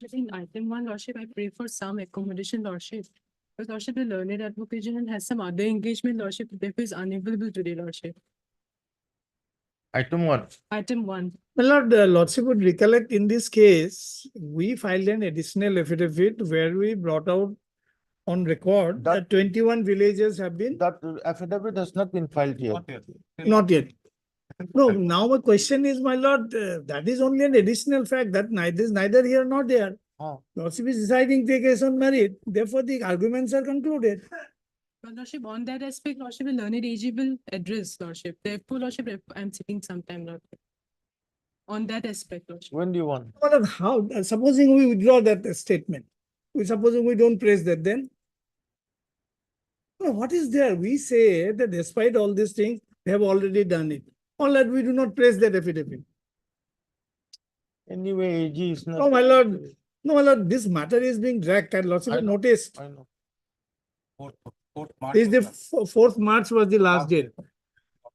In item one, Lordship, I pray for some accommodation, Lordship. Because Lordship, the learned advocate general has some other engagement, Lordship, therefore is unavailable today, Lordship. Item 1. Item one. My lord, Lordship would recollect in this case, we filed an additional affidavit where we brought out on record that 21 villages have been. That affidavit has not been filed yet. Not yet. No, now my question is, my lord, that is only an additional fact that neither here nor there. Oh. Lordship is deciding the case on merit. Therefore, the arguments are concluded. But Lordship, on that aspect, Lordship, the learned AG will address, Lordship. Therefore, Lordship, I'm sitting sometime, Lordship. On that aspect, Lordship. When do you want? My lord, how? Supposing we withdraw that statement, supposing we don't praise that, then what is there? We say that despite all these things, they have already done it. All that we do not praise that affidavit. Anyway, AG is not. No, my lord. No, my lord, this matter is being dragged and lots of noticed. I know. Is the 4th March was the last date.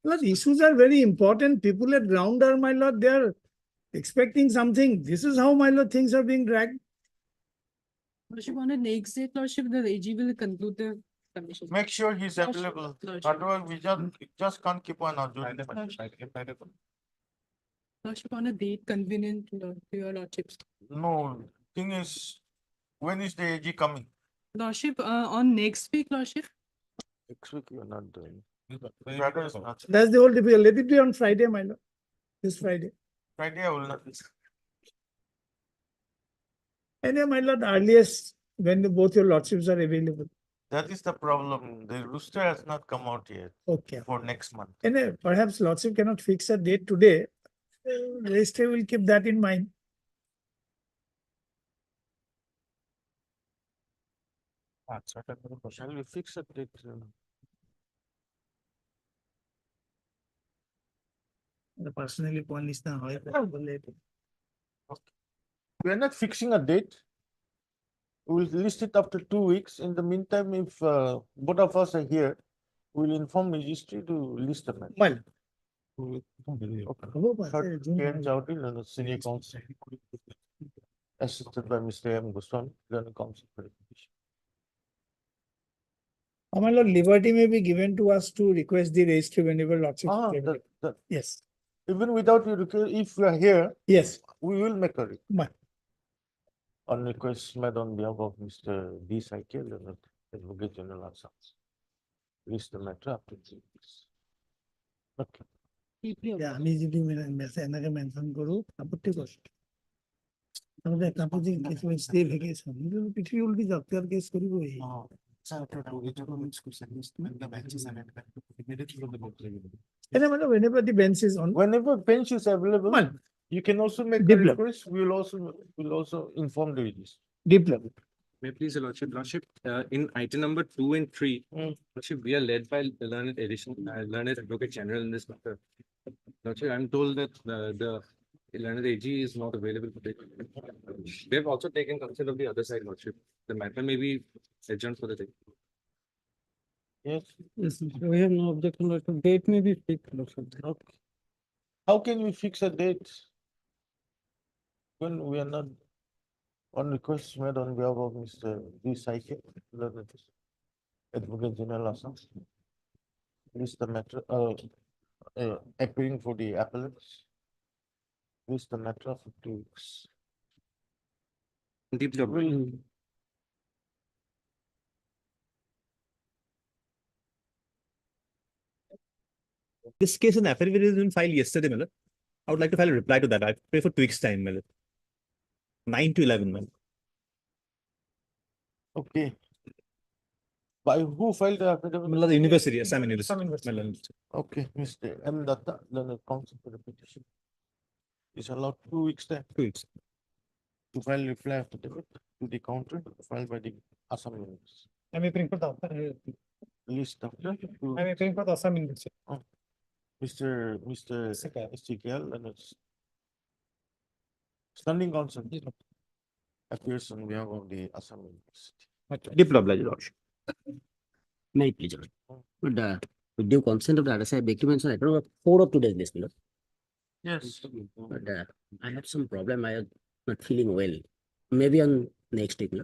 Lord, issues are very important. People at ground are, my lord, they are expecting something. This is how, my lord, things are being dragged. Lordship, on the next date, Lordship, the AG will conclude the commission. Make sure he's Lordship, available. Lordship. Otherwise, we just can't keep on arguing. Lordship, on a date convenient to your Lordships. No, thing is, when is the AG coming? Lordship, on next week, Lordship. Next week, you're not doing. Friday is not. That's the whole difficult. Let it be on Friday, my lord. This Friday. Friday, I will not. And my lord, earliest when both your lordships are available. That is the problem. The rooster has not come out yet Okay. for next month. And perhaps lordship cannot fix a date today. Registrar will keep that in mind. Shall we fix a date? Personally, point is not We are not fixing a date. We will list it after 2 weeks. In the meantime, if both of us are here, we will inform registry to list the matter. Well, Third, K.N. Chowdhury, and the senior counsel, assisted by Mr. M. Goswami, learner counsel for education. my lord, liberty may be given to us to request the registry whenever lordship. Yes. Even without your request, if you are here, Yes. we will make a request. Well, On request made on behalf of Mr. D. Cycle and Advocate General Assam. List the matter after 3 weeks. Okay. yeah, আমি যদি এনেকে mention কৰো আপত্তি কৰিছো তাহলে কাপোজিং case stay vacation পৃথিবী উল্টি জক্তিয়ার case কৰিবই এনে মানে whenever the bench is on, Whenever bench is available, well, you can also make a deep level. request. We will also inform the registry. deep level. May I please, Lordship, in item number 2 and 3, Lordship, we are led by the learned advocate general in this matter. Lordship, I'm told that the learned AG is not available today. They have also taken consent of the other side, Lordship. The matter may be adjourned for the day. Yes. Yes, we have no objection, Lordship. Date may be fixed, Lordship. Okay. How can we fix a date when we are not on request made on behalf of Mr. D. Saike, Advocate General Assam? List the matter, appearing for the appellants. List the matter for 2 weeks. Deep job. This case in affidavit has been filed yesterday, Miller. I would like to file a reply to that. I pray for 2 weeks' time, Miller. 9 to 11, Miller. Okay. By who filed the affidavit? Miller, the university, Assam University. Miller. Okay, Mr. M. Datta, learned counsel for the petition. Is allowed 2 weeks time 2 weeks. to file reply affidavit to the counter filed by the Assam University. I'm appearing for the List after to I'm appearing for the Assam University. Mr. STKL and its standing counsel appears on behalf of the Assam University. Deep love, Lordship. May I please, with due consent of the other side, documents on item number 4 of today's list, Miller. Yes. But I have some problem. I am not feeling well. Maybe on next week. No?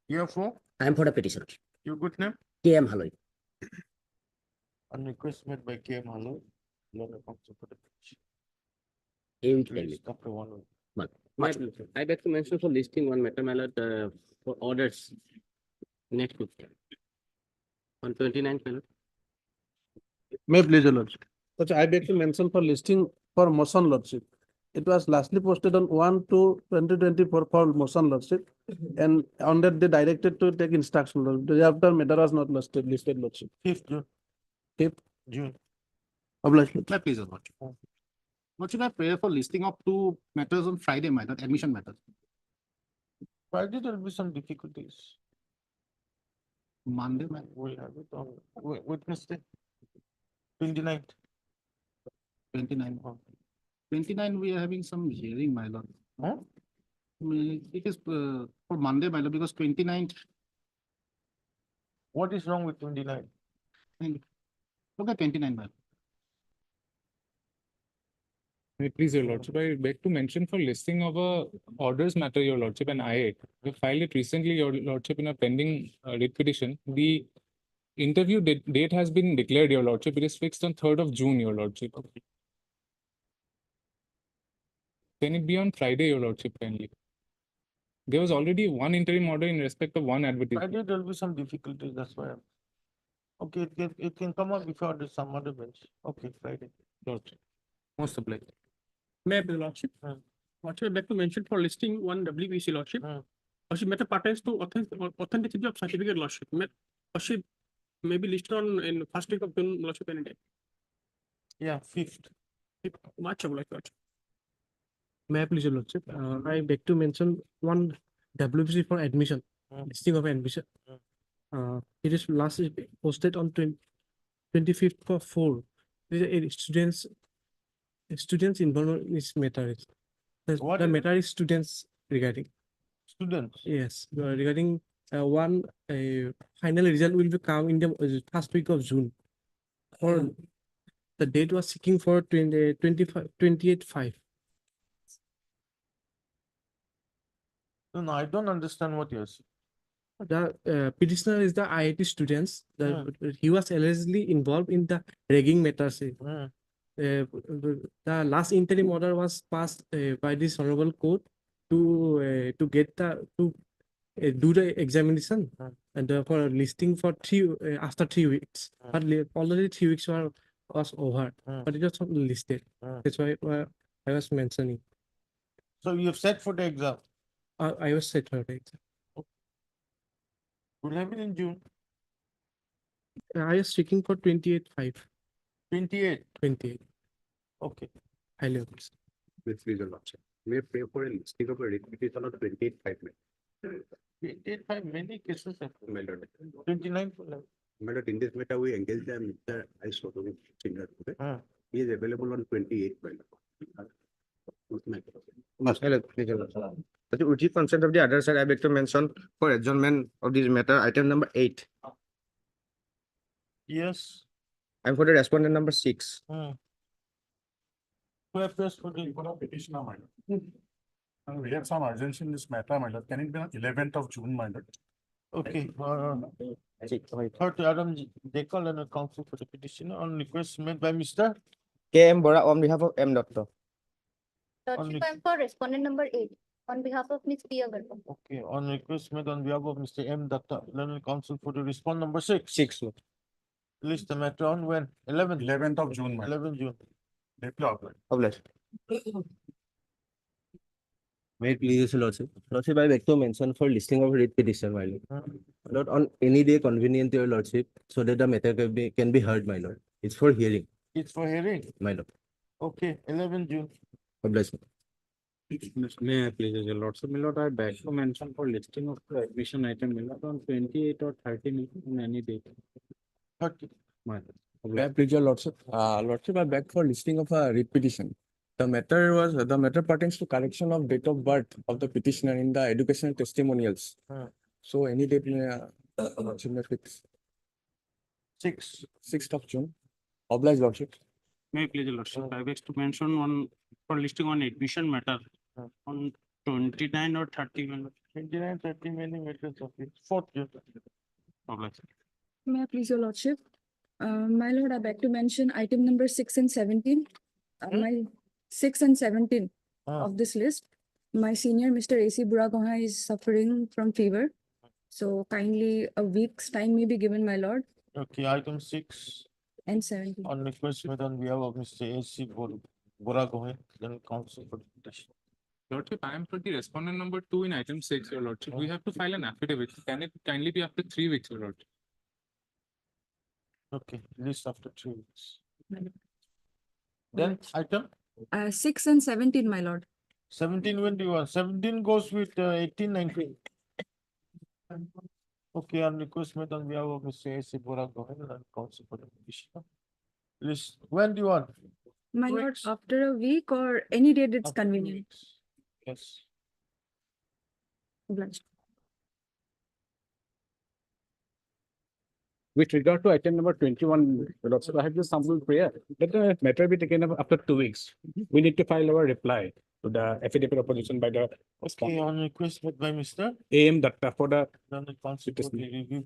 Year 4, I am for the petition. your good name? KM Haloi. On request made by KM Hello, learner council for the petition. A week time. Please, after 1 week. I beg to mention for listing one matter, my lord, for orders next week. On 29th, my lord. May please, your lordship. But I beg to mention for listing for motion lordship. It was lastly posted on 1/2/2024 for motion lordship. And on that they directed to take instruction. Thereafter matter was not listed lordship. 5th June. 5th June. Obliged. May please, your lordship. Lordship, I pray for listing of 2 matters on Friday, my lord, admission matters. Friday there will be some difficulties. Monday, my We'll have it on Wednesday. 29th. 29. 29, we are having some hearing, my lord. Huh? It is for Monday, my lord, because 29th, What is wrong with 29th? look at 29, my lord. May it please, your lordship, I beg to mention for listing of a orders matter, your lordship, and I-8. We filed it recently, your lordship, in a pending writ petition. The interview date has been declared, your lordship. It is fixed on 3rd of June, your lordship. Can it be on Friday, your lordship, kindly? There was already one interim order in respect of one advertisement. Friday there will be some difficulties, that's why. Okay, it can come up before there's some other bench. Okay, Friday. Lordship. Most obliged. May I, lordship? Hmm. Lordship, I'd like to mention for listing one WBC, lordship. Hmm. Lordship, matter pertains to authenticity of certificate, lordship. Lordship may be listed on in first week of June, lordship, any day. Yeah, 5th. Much obliged, lordship. May I please, your lordship? I beg to mention one WBC for admission, listing of admission. It is last posted on 25th of 4. Students involved in this matter. What The is it? matter is students regarding. Students. Yes, regarding one final result will be come in the first week of June. Or the date was seeking for 28/5. No, I don't understand what you're saying. The petitioner is the IIT students. He was allegedly involved in the ragging matters. Hmm. The last interim order was passed by this honorable court to get to do the examination and for listing for after 3 weeks. But already 3 weeks was over, but it was not listed. That's why I was mentioning. So you have set for the exam. I was set for the exam. We'll have it in June. I was seeking for 28/5. 28. 28. Okay. High levels. With please, your lordship. May I pray for a listing of a writ petition on 28/5. 28/5, many cases have. My lord. 29th. will have. My lord, in this matter, we engaged Mr. I. Sotomi Senior. Hmm. He is available on 28th. My lord. With the consent of the other side, I beg to mention for adjournment of this matter, item number 8. Yes. And for the respondent number 6. Hmm. Who appears for the Petitioner, my lord. And we have some urgency in this matter, my lord. Can it be on 11th of June, my lord? Okay. Third Adam Dekal and a counsel for the petitioner on request made by Mr. KM Bora on behalf of M. Doctor. Lordship, I'm for respondent number 8 on behalf of Ms. P. Agarwal. Okay, on request made on behalf of Mr. M. Datta, learned counsel for the respond number 6. 6. List the matter on when? 11th. 11th of June, my lord. 11 June. Deeply obliged. Obliged. May it please, your lordship. Lordship, I beg to mention for listing of writ petition, my lord. Not on any day convenient to your lordship, so that the matter can be heard, my lord. It's for hearing, It's for hearing. my lord. Okay, 11 June. Obliged. May I please, your lordship, my lord, I beg to mention for listing of the admission item, my lord, on 28 or 30 on any date. 30. My lord. May I please, your lordship? Lordship, I beg for listing of a writ petition. The matter pertains to correction of date of birth of the petitioner in the educational testimonials. So any date lordship may fix. 6th of June. Obliged, lordship. May I please, lordship? I beg to mention one for listing on admission matter on 29 or 30. 29, 30 millimeters of it. 40. May I please, your lordship? My lord, I beg to mention item number 6 and 17. My 6 and 17 Ah. of this list. My senior, Mr. A.C. Buragoha, is suffering from fever. So kindly a week's time may be given, my lord, Okay, item 6. and 17. On request made on behalf of Mr. A.C. Boragohen, then counsel for the petition. Lordship, I am for the respondent number 2 in item 6, your lordship. We have to file an affidavit. Can it kindly be after 3 weeks, your lordship? Okay, list after 3 weeks. Then item 6 and 17, my lord. 17, when do you want? 17 goes with 18, 19. Okay, on request made on behalf of Mr. A.C. Boragohen, then counsel for the petition. List, when do you want? My 2 lord, weeks? after a week or any date it's After 2 convenient. weeks. Yes. Obliged. With regard to item number 21, Lord, I have just sample prayer. Let the matter be taken up after 2 weeks. We need to file our reply to the affidavit opposition by the Okay, on request made by Mr. AM Datta for the Then the counsel for the review.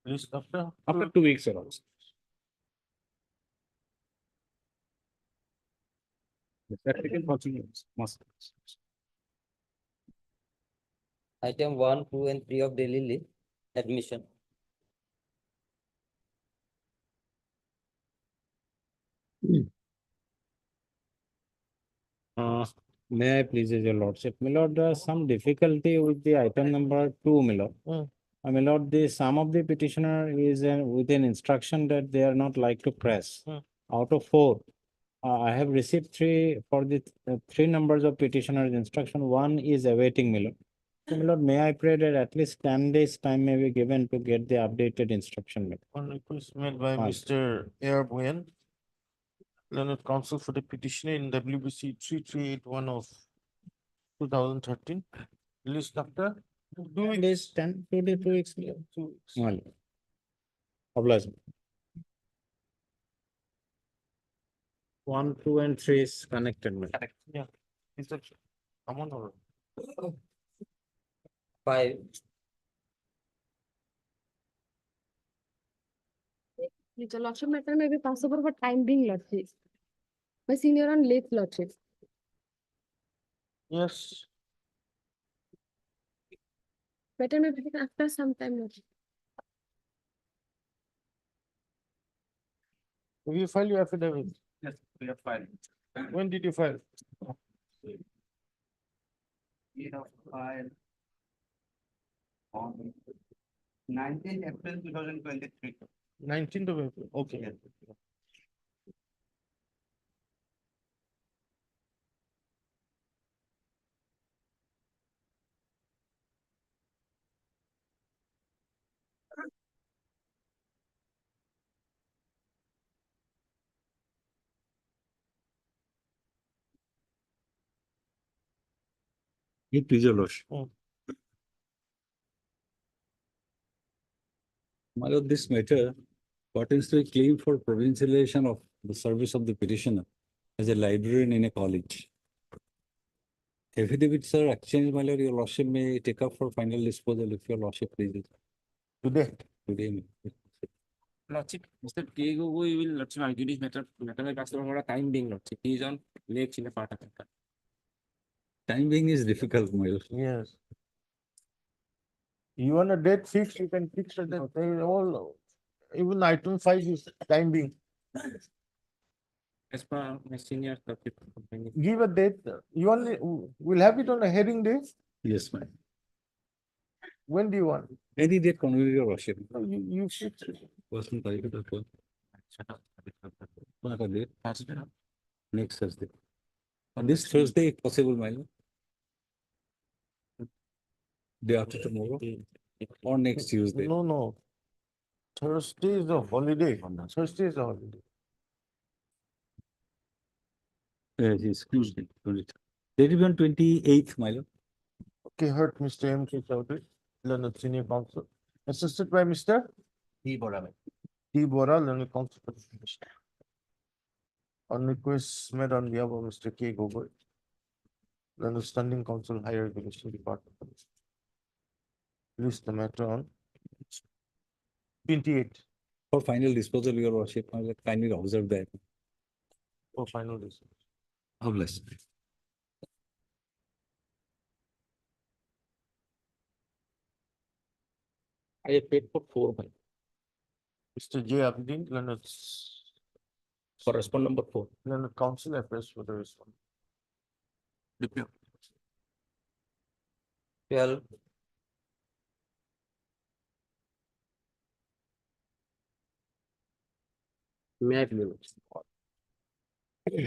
List after. after 2 weeks, Your Lordship. That taken continuance must. Item 1, 2, and 3 of daily list, admission. May I please, your lordship, my lord, some difficulty with the item number 2, my lord. My lord, the some of the petitioner is with an instruction that they are not like to press. Out of 4, I have received 3 for the 3 numbers of petitioner's instruction. 1 is awaiting, my lord. So, my lord, may I pray that at least 10 days time may be given to get the updated instruction, my lord. On request made by Fine. Mr. Airbuen, Learned Counsel for the petitioner in WBC 3381 of 2013. List after 2 weeks. Days, 10 to 2 weeks, my lord. 2 weeks. My lord. Obliged. 1, 2, and 3 is connected, my lord. Yeah. Is that common or? 5. The lordship matter may be possible for time being, lordship. My senior on late, lordship. Yes. Matter may be taken after some time, lordship. Have you filed your affidavit? Yes, we have filed. When did you file? We have filed on 19 April 2023. 19th of April. Okay. Please, your lordship. My lord, this matter pertains to a claim for provincialization of the service of the petitioner as a librarian in a college. Affidavits are exchanged, my lord, your lordship may take up for final disposal if your lordship pleases. Today. Today. Lordship, Mr. K. Gogoi will lordship argue this matter by customer for a time being, lordship. He is on late in a part of it. Time being is difficult, my lord. Yes. You want a date fixed, you can fix it. They all, even item 5 is time being. As per my senior, Give a date. You only, we'll have it on a hearing day. Yes, ma'am. When do you want? Any date convenient, your lordship. No, you fix it. Person target of what? What are they? Next Thursday. On this Thursday, if possible, my lord. Day after tomorrow or next Tuesday. No, no. Thursday is a holiday. Thursday is a holiday. Yes, Tuesday. Let it be on 28th, my lord. Okay, heard Mr. M.K. Chowdhury, Learned Senior Counsel, assisted by Mr. T. Bora. T. Bora, Learned Counsel. for the petition. On request made on behalf of Mr. K. Gogoi. Then the Standing Council Higher Education Department. List the matter on 28 For final disposal, your worship, I will kindly observe that. for final decision. How blessed. I have paid for 4 by Mr. J. Abdin, Leonard, for respond number 4. Leonard Council Affairs for the response. Well, May I please?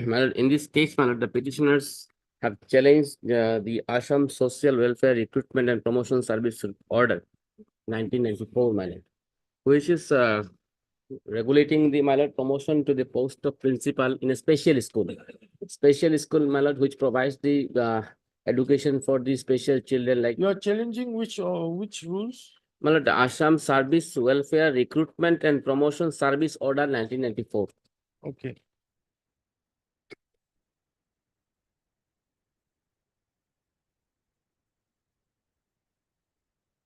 My lord, in this case, my lord, the petitioners have challenged the Assam Social Welfare Recruitment and Promotion Service Order 1994, my lord, which is regulating the, my lord, promotion to the post of principal in a special school. Special school, my lord, which provides the education for the special children like. You are challenging which rules? My lord, the Assam Service Welfare Recruitment and Promotion Service Order 1994. Okay.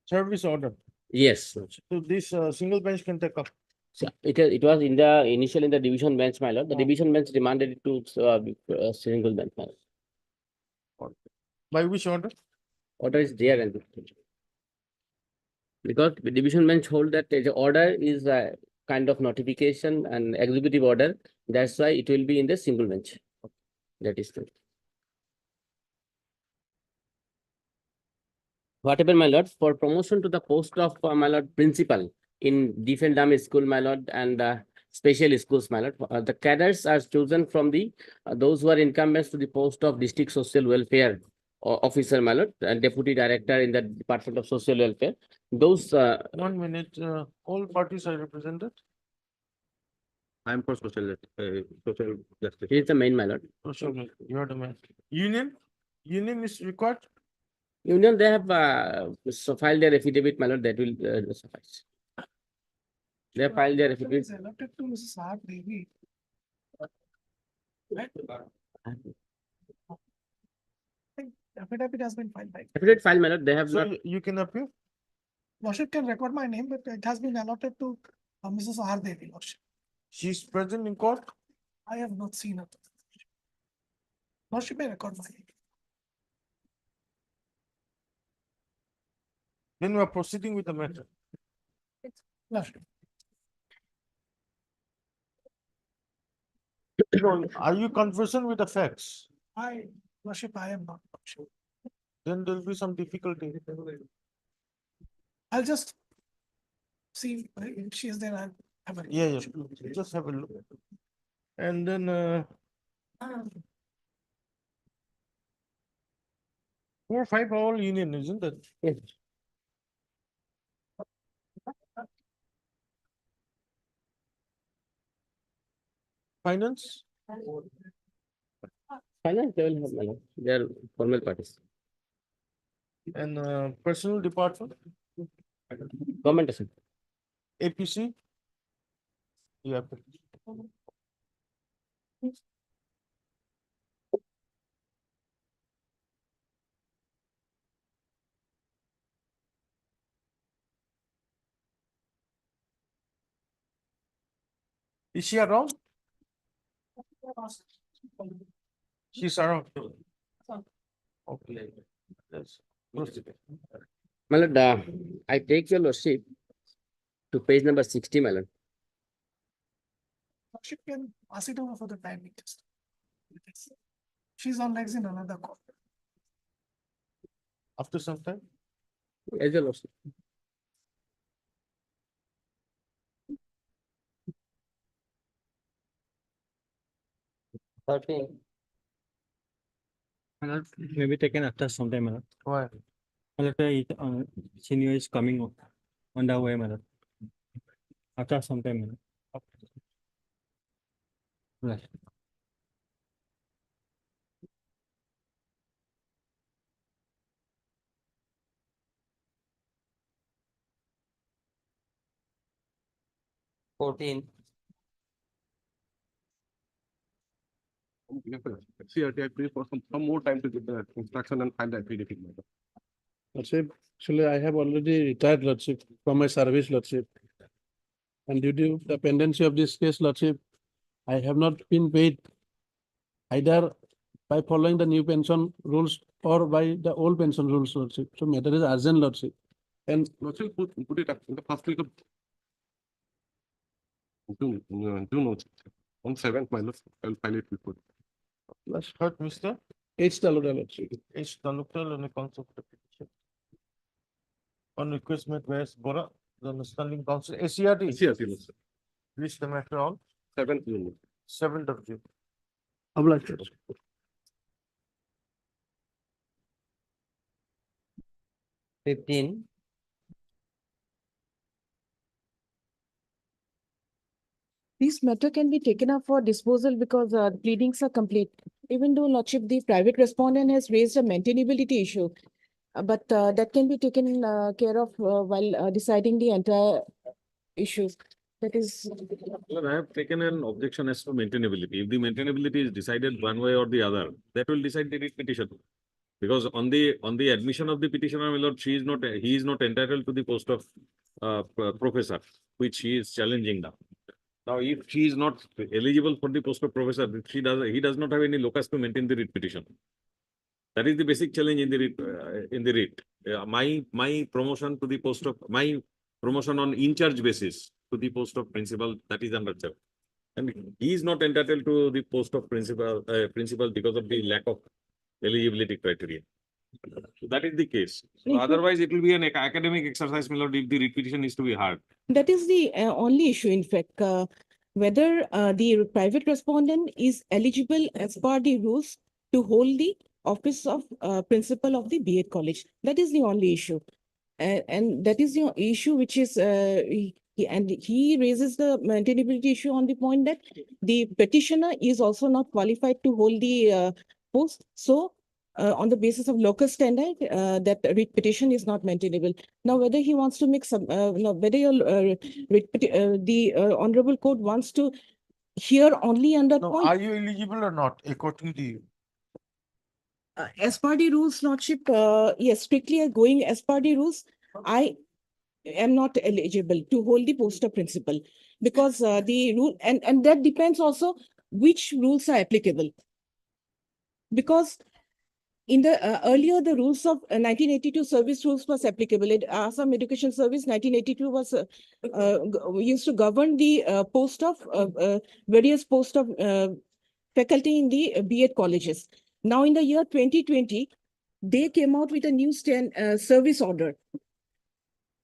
Service order. Yes. So this single bench can take up. So it was in the initial in the division bench, my lord. The division bench demanded it to single bench, my lord. By which order? Order is there and because the division bench hold that the order is a kind of notification and executive order. That's why it will be in the single bench. That is true. Whatever, my lord, for promotion to the post of my lord principal in different dam school, my lord, and special schools, my lord, the cadres are chosen from the those who are incumbents to the post of district social welfare officer, my lord, and deputy director in the Department of Social Welfare. Those 1 minute, all parties are represented. I am for social justice. He is the main, my lord. Social, you are the man. Union is required. Union, they have so filed their affidavit, my lord, that will suffice. They have filed their affidavit. Allotted to Mrs. R. Devi. Right? Affidavit has been filed by. Affidavit filed, my lord, they have So not. you can appeal. Worship can record my name, but it has been allotted to Mrs. R. Devi, Worship. She's present in court. I have not seen her. Worship may record my name. Then we are proceeding with the matter. Worship. So, are you conversant with the facts? Worship, I am not. Worship. Then there will be some difficulty. I'll just see if she is there. I'll have a look. Yeah, just have a look. And then 4 or 5 all union, isn't it? Yes. Finance? Finance, they will have, my lord. They are formal parties. And personal department? Government assembly. APC? Yeah. Is she around? She's around. Okay. Yes. My lord, I take your lordship to page number 60, my lord. Worship can pass it over for the time being. She's on legs in another court. After some time? As your lordship. Maybe taken after some time, my lord. Why? My lord, senior is coming on the way, my lord. After some time, my lord. Right. CRT, I pray for some more time to get the instruction and find the affidavit. Lordship, actually, I have already retired, Lordship, from my service, Lordship. And due to the pendency of this case, Lordship, I have not been paid either by following the new pension rules or by the old pension rules, Lordship. So matter is urgent, Lordship. And Lordship, put it up in the first week of June, on 7th, my lord, I'll file it before. Let's heard Mr. H. Taluda, Lordship. H. Talukdar on the council of the petition. On request made by S. Bora, the standing council, ACRT. CRT, Lordship. Reach the matter on 7th June. 7th of June. Obliged, Lordship. 15. This matter can be taken up for disposal because pleadings are complete. Even though Lordship, the private respondent has raised a maintainability issue, but that can be taken care of while deciding the entire issue. That is. Well, I have taken an objection as to maintainability. If the maintainability is decided one way or the other, that will decide the writ petition. Because on the admission of the petitioner, my lord, he is not entitled to the post of professor, which he is challenging now. Now, if she is not eligible for the post of professor, he does not have any locus to maintain the writ petition. That is the basic challenge in the writ. My promotion to the post of my promotion on in-charge basis to the post of principal, that is under check. And he is not entitled to the post of principal because of the lack of eligibility criteria. So that is the case. So otherwise, it will be an academic exercise, my lord, if the writ petition is to be heard. That is the only issue, in fact, whether the private respondent is eligible as per the rules to hold the office of principal of the B.Ed college. That is the only issue. And that is the issue which is, he raises the maintainability issue on the point that the petitioner is also not qualified to hold the post. So, on the basis of local standard, that writ petition is not maintainable. Now, whether he wants to make some, whether your the Honorable Court wants to hear only under point. Are you eligible or not, according to you? As per the rules, Lordship, yes, strictly going as per the rules, I am not eligible to hold the post of principal because the rule, and that depends also which rules are applicable. Because in the earlier, the rules of 1982 service rules was applicable. Assam Education Service 1982 was used to govern the post of various post of faculty in the B.Ed colleges. Now, in the year 2020, they came out with a new service order,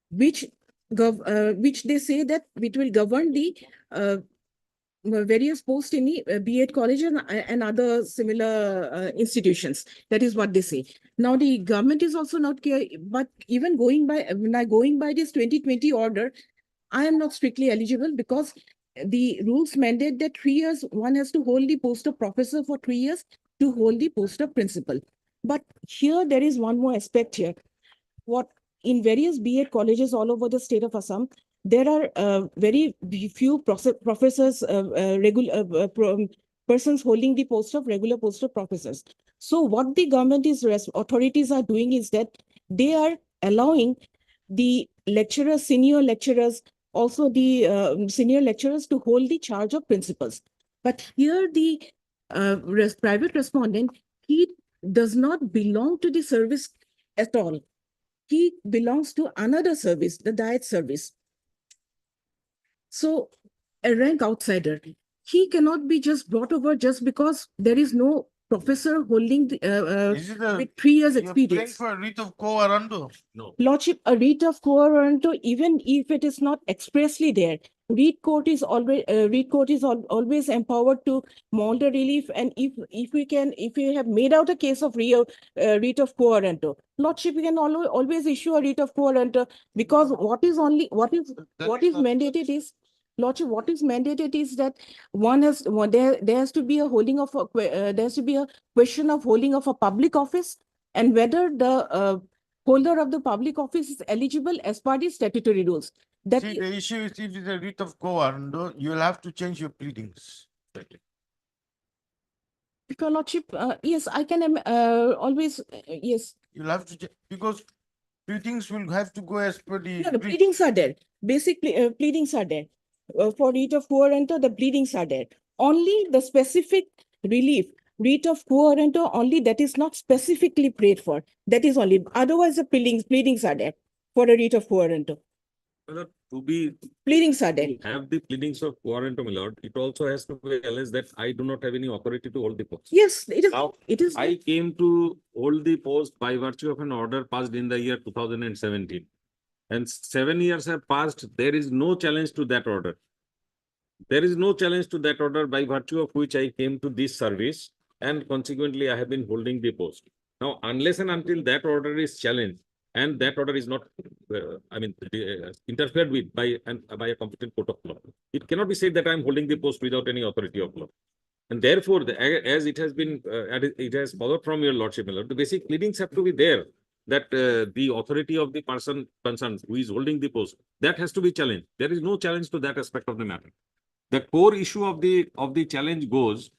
which they say that it will govern the various posts in the B.Ed college and other similar institutions. That is what they say. Now, the government is also not clear, but even going by this 2020 order, I am not strictly eligible because the rules mandate that 3 years, one has to hold the post of professor for 3 years to hold the post of principal. But here, there is one more aspect here. In various B.Ed colleges all over the state of Assam, there are very few professors, persons holding the post of regular post of professors. So what the government authorities are doing is that they are allowing the lecturers, senior lecturers, also the senior lecturers to hold the charge of principals. But here the private respondent, he does not belong to the service at all. He belongs to another service, the diet service. So a rank outsider, he cannot be just brought over just because there is no professor holding with 3 years experience. For a writ of quo warranto? No. Lordship, a writ of quo warranto, even if it is not expressly there, writ court is always empowered to mount a relief, and if we have made out a case of writ of quo warranto, Lordship, we can always issue a writ of quo warranto, because what is mandated is, Lordship, what is mandated is that there has to be a holding of there has to be a question of holding of a public office, and whether the holder of the public office is eligible as per the statutory rules. The issue is, if it's a writ of quo warranto, you will have to change your pleadings. Your Lordship, yes, I can always, yes. You'll have to, because pleadings will have to go as per the. No, the pleadings are there. Basically, pleadings are there. For writ of quo warranto, the pleadings are there. Only the specific relief, writ of quo warranto, only that is not specifically prayed for. That is only. Otherwise, the pleadings are there for a writ of quo warranto. To be Pleadings are there. to have the pleadings of warranto, my lord, it also has to be realized that I do not have any authority to hold the post. Yes, it is. Now, It is. I came to hold the post by virtue of an order passed in the year 2017. And 7 years have passed. There is no challenge to that order. There is no challenge to that order by virtue of which I came to this service, and consequently I have been holding the post. Now, unless and until that order is challenged, and that order is not, interfered with by a competent court of law, it cannot be said that I am holding the post without any authority of law. And therefore, as it has been, it has followed from your lordship, my lord, the basic pleadings have to be there, that the authority of the person concerned who is holding the post, that has to be challenged. There is no challenge to that aspect of the matter. The core issue of the challenge goes,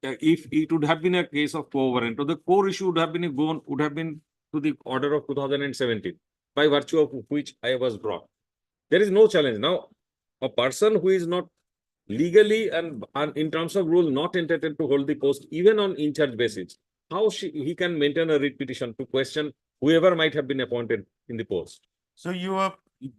if it would have been a case of quo warranto, the core issue would have been to the order of 2017, by virtue of which I was brought. There is no challenge. Now, a person who is not legally and in terms of rule not entitled to hold the post, even on in-charge basis, how he can maintain a writ petition to question whoever might have been appointed in the post? So you were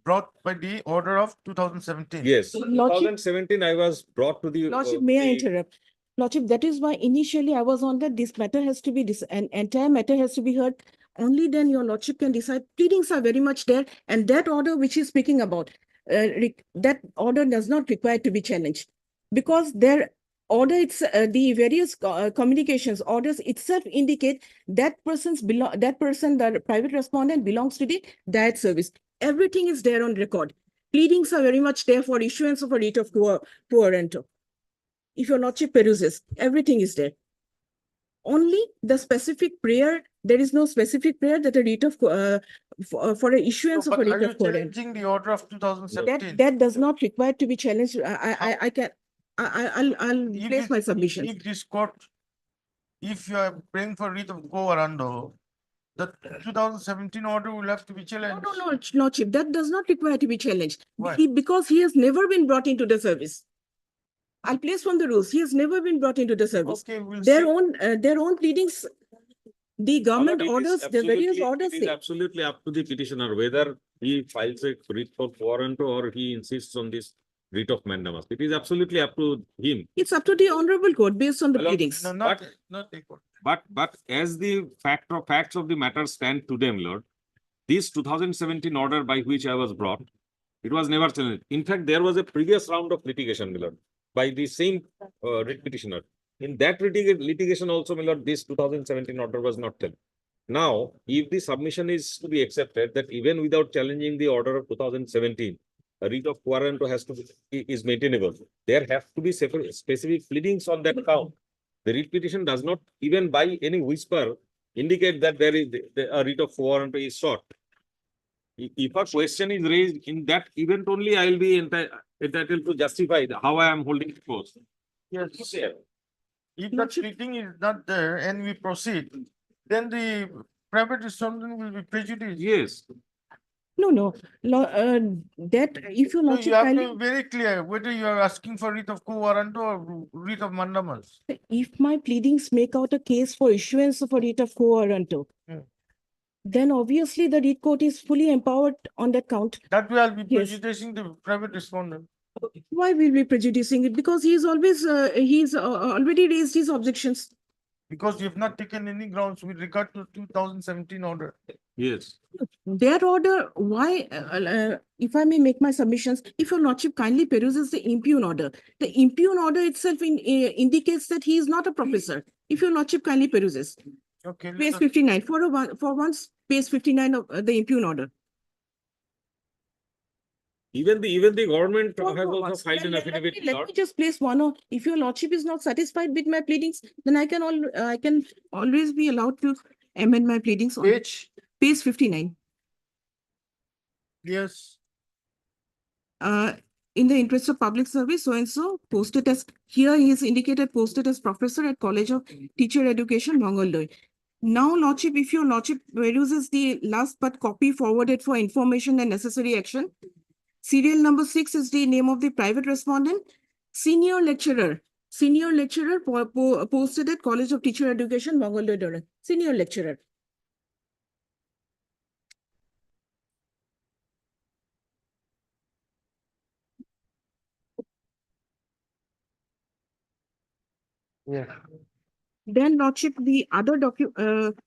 brought by the order of 2017? Yes, Lordship- 2017 I was brought to the. Lordship, may I interrupt? Lordship, that is why initially I was on that this matter has to be, an entire matter has to be heard. Only then your Lordship can decide. Pleadings are very much there, and that order which he's speaking about, that order does not require to be challenged, because their order, it's the various communications orders itself indicate that the private respondent belongs to the diet service. Everything is there on record. Pleadings are very much there for issuance of a writ of quo warranto. If your Lordship peruses, everything is there. Only the specific prayer, there is no specific prayer that a writ of for an issuance of a But are writ you of quo warranto. challenging the order of 2017? That does not require to be challenged. I'll place my submissions. If this court, if you are praying for writ of quo warranto, the 2017 order will have to be challenged. No, Lordship, that does not require to be challenged. Why? Because he has never been brought into the service. I'll place from the rules. He has never been brought into the service. Okay, we'll their see. own pleadings, the government orders, the various orders. It is absolutely up to the petitioner whether he files a writ for quo warranto or he insists on this writ of mandamus. It is absolutely up to him. It's up to the honorable court based on the pleadings. No, not the court. But as the facts of the matter stand today, my lord, this 2017 order by which I was brought, it was never challenged. In fact, there was a previous round of litigation, my lord, by the same writ petitioner. In that litigation also, my lord, this 2017 order was not challenged. Now, if the submission is to be accepted that even without challenging the order of 2017, a writ of quo warranto is maintainable, there have to be specific pleadings on that count. The writ petition does not even by any whisper indicate that there is a writ of quo warranto is sought. If a question is raised in that event only, I will be entitled to justify how I am holding the post. Yes. If that pleading is not there and we proceed, then the private respondent will be prejudiced. Yes. No. That if you So Lordship you have to kindly, be very clear whether you are asking for writ of quo warranto or writ of mandamus. if my pleadings make out a case for issuance of a writ of quo warranto, then obviously the writ court is fully empowered on that count. That will be Yes. prejudicing the private respondent. Why will be prejudicing it? Because he's always he's already raised his objections. Because you have not taken any grounds with regard to 2017 order. Yes. Their order, why, if I may make my submissions, if your Lordship kindly peruses the impugn order, the impugn order itself indicates that he is not a professor. If your Lordship kindly peruses. Okay. Page 59, for once, page 59 of the impugn order. Even the government has also filed an affidavit. Let me just place one. If your Lordship is not satisfied with my pleadings, then I can always be allowed to amend my pleadings on page 59. Yes. in the interest of public service, so and so posted as, here he is indicated posted as professor at College of Teacher Education, Mongoldoy. Now, Lordship, if your Lordship peruses the last but copy forwarded for information and necessary action, serial number 6 is the name of the private respondent, senior lecturer posted at College of Teacher Education, Mongoldoy, senior lecturer. Yeah. Then, Lordship, the other document,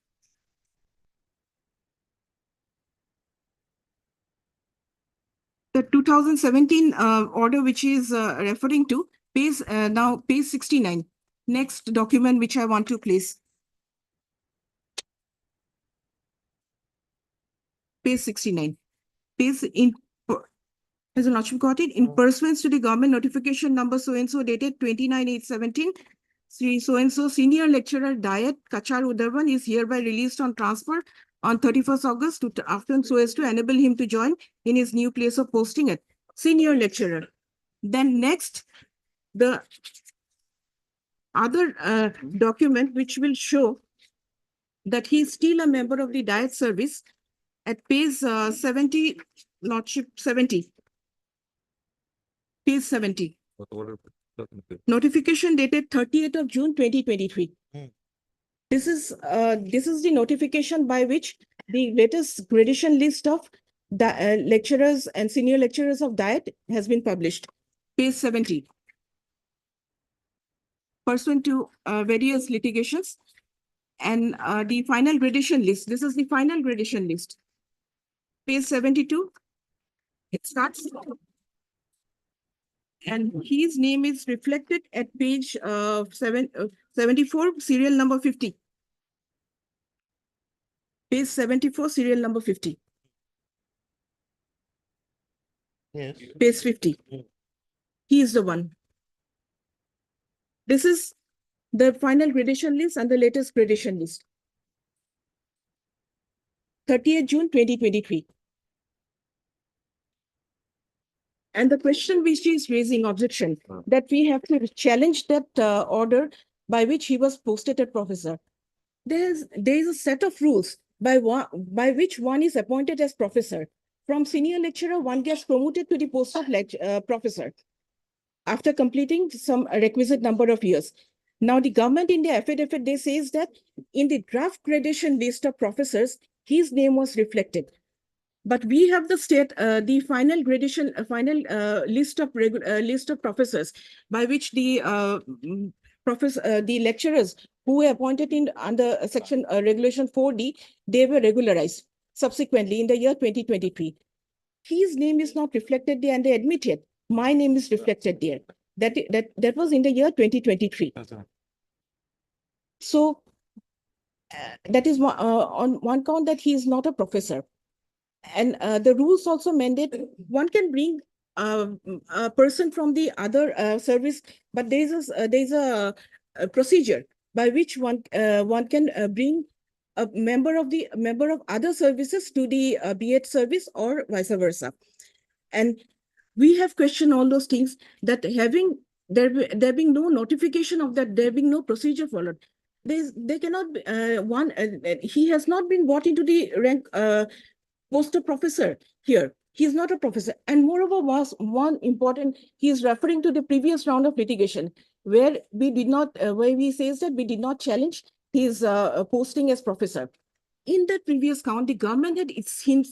the 2017 order, which is referring to, page now page 69. Next document which I want to place. Page 69. Page in, has a Lordship got it? In pursuance to the government notification number so-and-so dated 29/8/17, so-and-so senior lecturer Dayat Kachar Udarban is hereby released on transfer on 31st August to afternoon so as to enable him to join in his new place of posting at senior lecturer. Then next, the other document which will show that he is still a member of the Diet Service at page 70, Lordship 70. Page 70. Notification dated 30th of June 2023. This is the notification by which the latest gradation list of the lecturers and senior lecturers of Diet has been published. Page 70. Pursuant to various litigations and the final gradation list. This is the final gradation list. Page 72. It starts. And his name is reflected at page 74, serial number 50. Page 74, serial number 50. Yes. Page 50. He is the one. This is the final gradation list and the latest gradation list. 30th June 2023. And the question which he is raising objection that we have to challenge that order by which he was posted as professor. There is a set of rules by which one is appointed as professor. From senior lecturer, one gets promoted to the post of professor after completing some requisite number of years. Now, the government in the affidavit, they says that in the draft gradation list of professors, his name was reflected. But we have the final gradation, list of professors by which the the lecturers who were appointed in under section regulation 4D, they were regularized subsequently in the year 2023. His name is not reflected there and they admitted, my name is reflected there. That was in the year 2023. So that is on one count that he is not a professor. And the rules also mandate one can bring a person from the other service, but there's a procedure by which one can bring a member of other services to the B.Ed service or vice versa. And we have questioned all those things that there being no notification of that, there being no procedure followed. There cannot be he has not been brought into the rank post a professor here. He is not a professor. And moreover, was one important, he is referring to the previous round of litigation where we did not, where he says that we did not challenge his posting as professor. In that previous count, the government had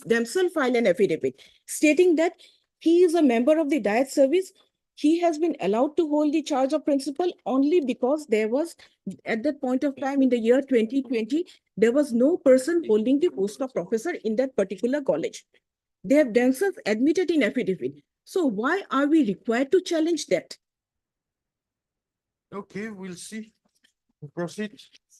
themselves filed an affidavit stating that he is a member of the Diet Service. He has been allowed to hold the charge of principal only because there was, at that point of time in the year 2020, there was no person holding the post of professor in that particular college. They have themselves admitted in affidavit. So why are we required to challenge that? Okay, we'll see. Proceed.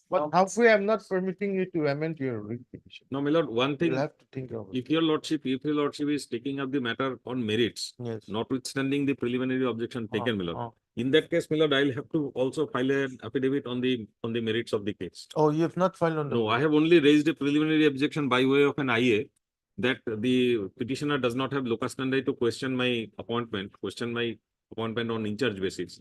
But halfway, I'm not permitting you to amend your writ petition. No, my lord, one thing, You'll have to think of it. if your lordship is taking up the matter on merits, Yes. notwithstanding the preliminary objection taken, my lord. In that case, my lord, I'll have to also file an affidavit on the merits of the case. Oh, you have not filed on the. No, I have only raised a preliminary objection by way of an IA. that the petitioner does not have locus standi to question my appointment on in-charge basis.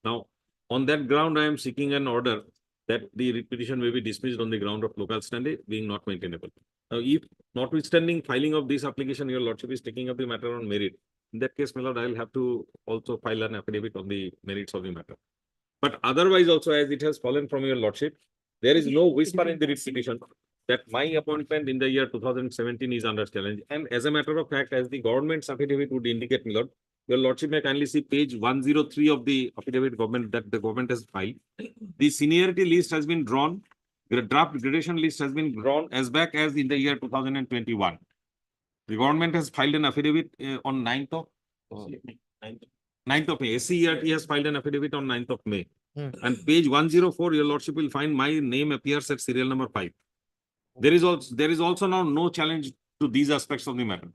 Now, on that ground, I am seeking an order that the petition may be dismissed on the ground of local standi being not maintainable. Now, if notwithstanding filing of this application, your lordship is taking up the matter on merit, in that case, my lord, I will have to also file an affidavit on the merits of the matter. But otherwise also, as it has fallen from your lordship, there is no whisper in the writ petition that my appointment in the year 2017 is under challenge. And as a matter of fact, as the government's affidavit would indicate, my lord, your lordship may kindly see page 103 of the affidavit that the government has filed. The seniority list has been drawn. The draft gradation list has been drawn as back as in the year 2021. The government has filed an affidavit on 9th of May. SCERT has filed an affidavit on 9th of May. And page 104, your lordship will find my name appears at serial number 5. There is also now no challenge to these aspects of the matter.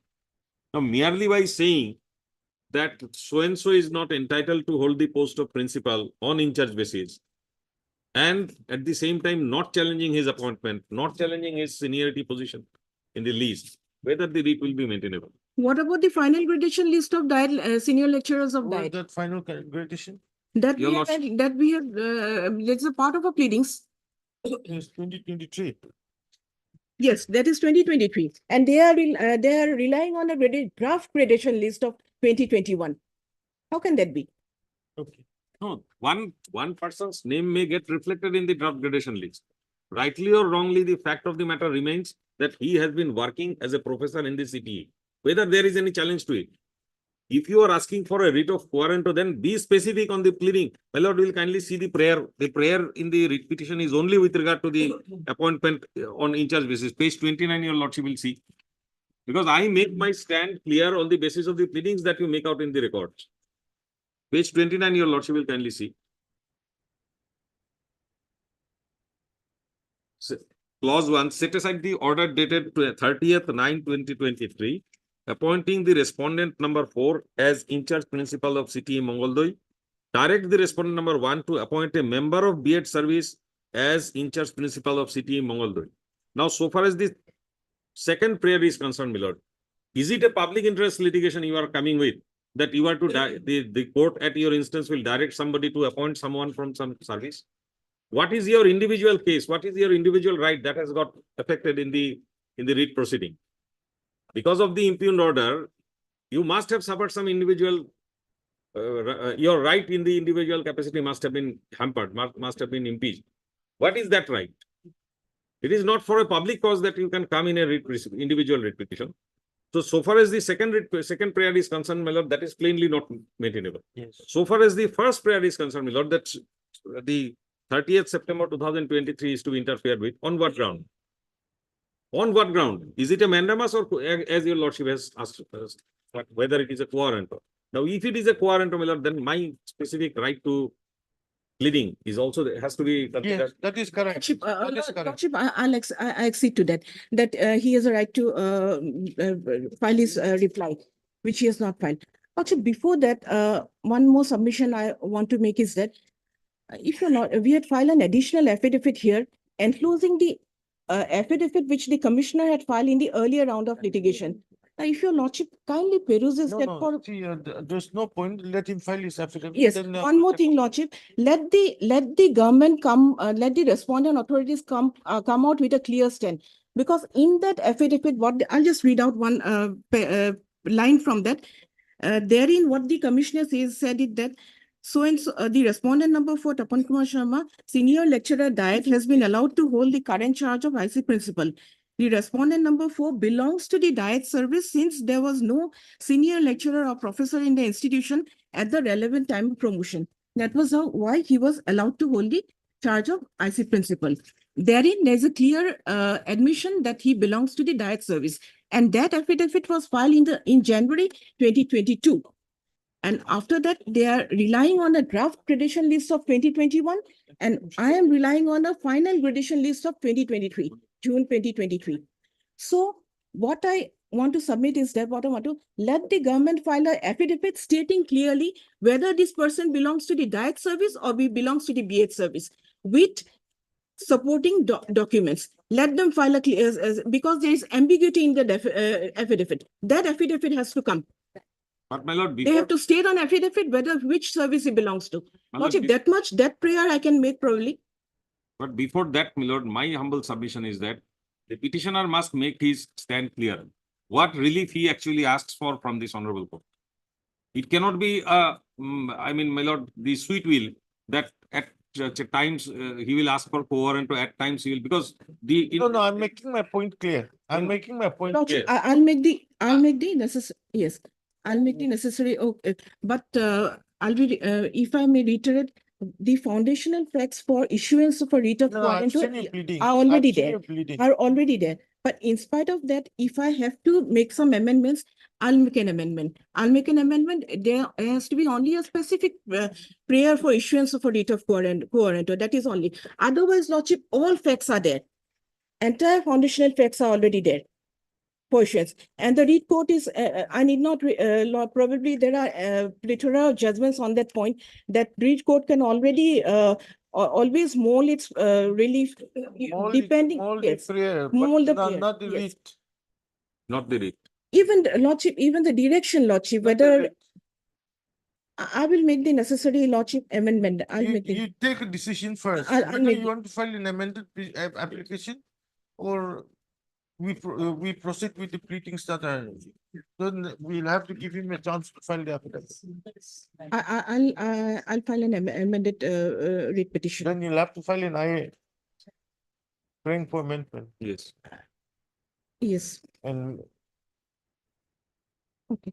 Now, merely by saying that so-and-so is not entitled to hold the post of principal on in-charge basis, and at the same time not challenging his appointment, not challenging his seniority position in the list, whether the writ will be maintainable. What about the final gradation list of diet, senior lecturers of diet? That final gradation? That's Your a part of our pleadings. It's 2023. Yes, that is 2023. And they are relying on a draft gradation list of 2021. How can that be? Okay. No, one person's name may get reflected in the draft gradation list. Rightly or wrongly, the fact of the matter remains that he has been working as a professor in the CTE, whether there is any challenge to it. If you are asking for a writ of quo, then be specific on the pleading. My lord will kindly see the prayer. The prayer in the writ petition is only with regard to the appointment on in-charge basis. Page 29, your lordship will see. Because I make my stand clear on the basis of the pleadings that you make out in the records. Page 29, your lordship will kindly see. Clause 1, set aside the order dated 30th/9/2023, appointing the respondent number 4 as in-charge principal of CTE Mongoldoi. Direct the respondent number 1 to appoint a member of B.Ed service as in-charge principal of CTE Mongoldoi. Now, so far as the second prayer is concerned, my lord, is it a public interest litigation you are coming with? That you are to, the court at your instance will direct somebody to appoint someone from some service? What is your individual case? What is your individual right that has got affected in the writ proceeding? Because of the impugned order, you must have suffered some individual, your right in the individual capacity must have been hampered, must have been impeached. What is that right? It is not for a public cause that you can come in a individual writ petition. So far as the second prayer is concerned, my lord, that is plainly not maintainable. Yes. So far as the first prayer is concerned, my lord, that the 30th September 2023 is to interfere with. On what ground? On what ground? Is it a mandamus or, as your lordship has asked, whether it is a quo? Now, if it is a quo, my lord, then my specific right to pleading is also has to be considered. Yes, that is correct. That is correct. Lordship, I accede to that. That he has a right to file his reply, which he has not filed. Lordship, before that, one more submission I want to make is that if you're not, we had filed an additional affidavit here, enclosing the affidavit which the commissioner had filed in the earlier round of litigation. Now, if your lordship kindly peruses that for. See, there's no point. Let him file his affidavit. Yes, then, one more thing, lordship. Let the government come. Let the respondent authorities come out with a clear stand. Because in that affidavit, I'll just read out one line from that. Therein, what the commissioner said is that. So, the respondent number 4, Tapan Kumar Sharma, senior lecturer diet, has been allowed to hold the current charge of IC principal. The respondent number 4 belongs to the diet service since there was no senior lecturer or professor in the institution at the relevant time of promotion. That was why he was allowed to hold the charge of IC principal. Therein, there's a clear admission that he belongs to the diet service. And that affidavit was filed in January 2022. And after that, they are relying on a draft gradation list of 2021, and I am relying on a final gradation list of 2023, June 2023. So what I want to submit is that let the government file an affidavit stating clearly whether this person belongs to the diet service or belongs to the B.Ed service, with supporting documents. Let them file a clear, because there is ambiguity in the affidavit. That affidavit has to come. But my lord, They before, have to state on affidavit whether which service it belongs to. My Not lord, if that much, that prayer I can make probably. but before that, my lord, my humble submission is that the petitioner must make his stand clear. What relief he actually asks for from this honorable court. It cannot be, I mean, my lord, the sweet will that at times he will ask for co-warrant, at times he will, because the. No, I'm making my point clear. I'm making my point Lordship, clear. I'll make the necessary, yes, I'll make the necessary, okay, but I'll be, if I may reiterate, the foundational facts for issuance of a writ of No, I've warrant seen you pleading. are already I've seen there, you pleading. are already there. But in spite of that, if I have to make some amendments, I'll make an amendment. I'll make an amendment. There has to be only a specific prayer for issuance of a writ of warrant, that is only. Otherwise, Lordship, all facts are there. Entire foundational facts are already there. Portions. And the read court is, I need not, probably there are plethora of judgments on that point, that read court can already always mold its relief, depending, Mold yes, the prayer, mold the but prayer, not the yes. writ. Not the writ. Even the Lordship, even the direction, Lordship, whether I will make the necessary Lordship amendment. I'll make You take a decision first, I'll whether make you want to file an amended application or we proceed with the pleadings that are, then we'll have to give him a chance to file the affidavit. I'll file an amended writ petition. Then you'll have to file an IA. Praying for amendment. Yes. Yes. And okay.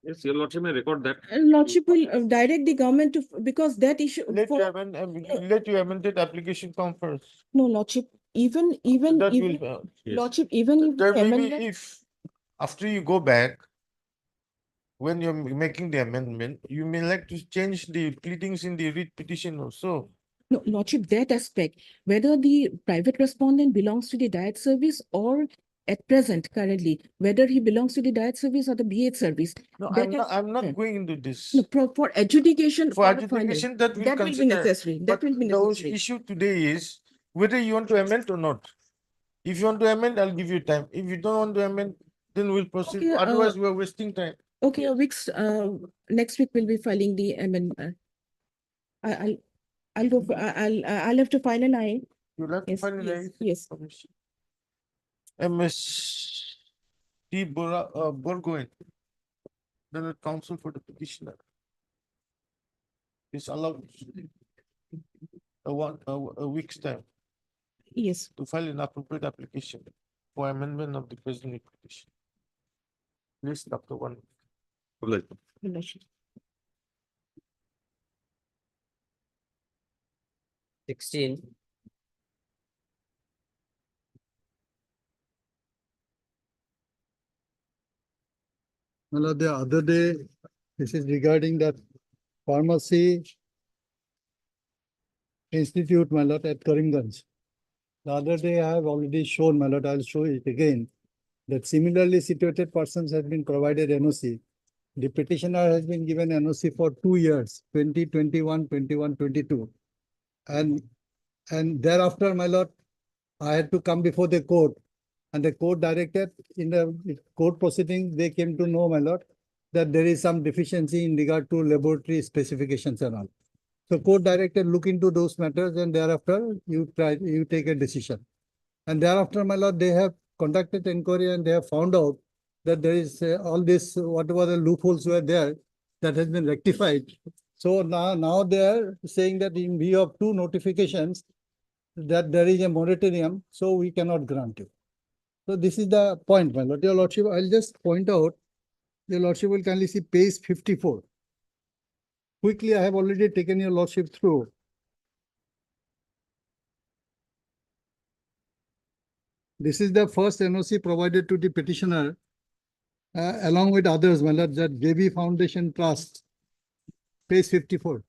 Yes, your lordship may record that. Lordship will direct the government to, because that issue. let your amended application come first. No, Lordship, even, That even, will, Lordship, even if there the may be, amendment, if after you go back, when you're making the amendment, you may like to change the pleadings in the writ petition also. no, Lordship, that aspect, whether the private respondent belongs to the diet service or at present, currently, whether he belongs to the diet service or the BH service. No, that I'm not going into this. No, for adjudication. For adjudication, that will be necessary. That will be the necessary. issue today is whether you want to amend or not. If you want to amend, I'll give you time. If you don't want to amend, then we'll proceed. Okay, Otherwise, we're wasting time. Okay, next week we'll be filing the amendment. I'll go for, I'll have to file an IA. You'll have to file an IA. Yes. MS T. Burgoyne, the counsel for the petitioner, is allowed a week's time. Yes. To file an appropriate application for amendment of the present petition. List after 1 week. 16. Well, the other day, this is regarding that pharmacy institute, my lord, at Karimganj. The other day, I have already shown, my lord, I'll show it again, that similarly situated persons have been provided NOC. The petitioner has been given NOC for 2 years, 2021, 21, 22. And thereafter, my lord, I had to come before the court. And the court directed, in the court proceeding, they came to know, my lord, that there is some deficiency in regard to laboratory specifications and all. So court directed, look into those matters, and thereafter you take a decision. And thereafter, my lord, they have conducted inquiry and they have found out that there is all this, whatever the loopholes were there, that has been rectified. So now they are saying that in view of 2 notifications, that there is a moratorium, so we cannot grant you. So this is the point, my lord. Your lordship, I'll just point out, your lordship will kindly see page 54. Quickly, I have already taken your lordship through. This is the first NOC provided to the petitioner, along with others, my lord, that JB Foundation Trust, page 54.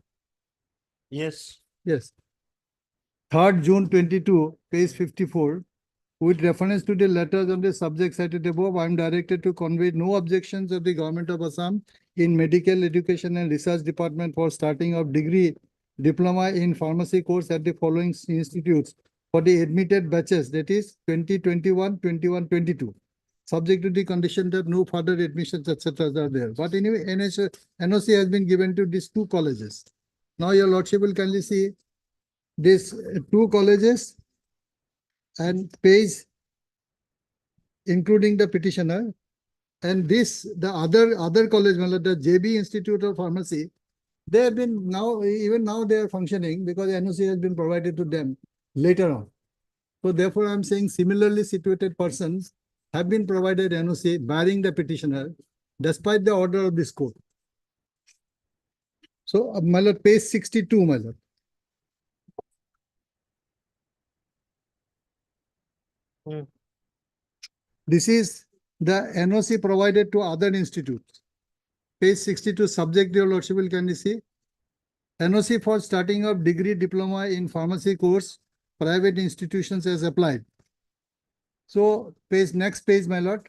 Yes. Yes. 3rd June 22, page 54. With reference to the letters on the subject cited above, I am directed to convey no objections of the Government of Assam in Medical Education and Research Department for starting of degree diploma in pharmacy course at the following institutes for the admitted batches, that is 2021, 21, 22, subject to the condition that no further admissions, etc. are there. But anyway, NOC has been given to these two colleges. Now your lordship will kindly see these two colleges and page including the petitioner, and this the other college, the JB Institute of Pharmacy, they have been now, even now they are functioning because NOC has been provided to them later on. So therefore, I'm saying similarly situated persons have been provided NOC barring the petitioner despite the order of this court. So, my lord, page 62, my lord. This is the NOC provided to other institutes. Page 62, subject, your lordship will kindly see. NOC for starting of degree diploma in pharmacy course, private institutions as applied. So, next page, my lord.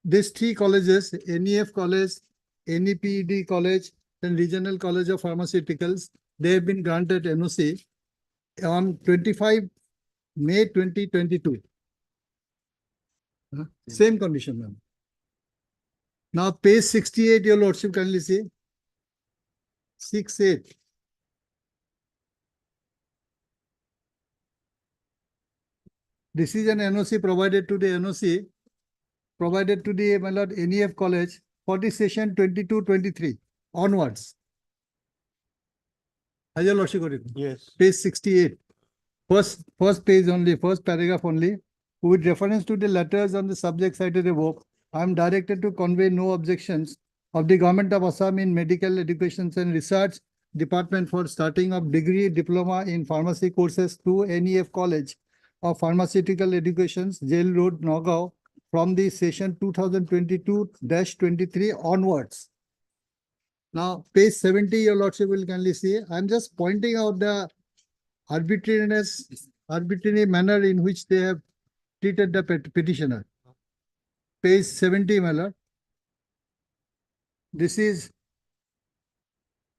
These three colleges, NEF College, NEPED College, and Regional College of Pharmaceuticals, they have been granted NOC on 25 May 2022. Same condition, ma'am. Now, page 68, your lordship kindly see. 68. This is an NOC provided to the NOC, provided to the, my lord, NEF College for the session 22-23 onwards. Has your lordship got it? Yes. Page 68. First page only, first paragraph only. With reference to the letters on the subject cited above, I am directed to convey no objections of the Government of Assam in Medical Education and Research Department for starting of degree diploma in pharmacy courses to NEF College of Pharmaceutical Education, Jail Road, Nagaon, from the session 2022-23 onwards. Now, page 70, your lordship will kindly see. I am just pointing out the arbitrary manner in which they have treated the petitioner. Page 70, my lord. This is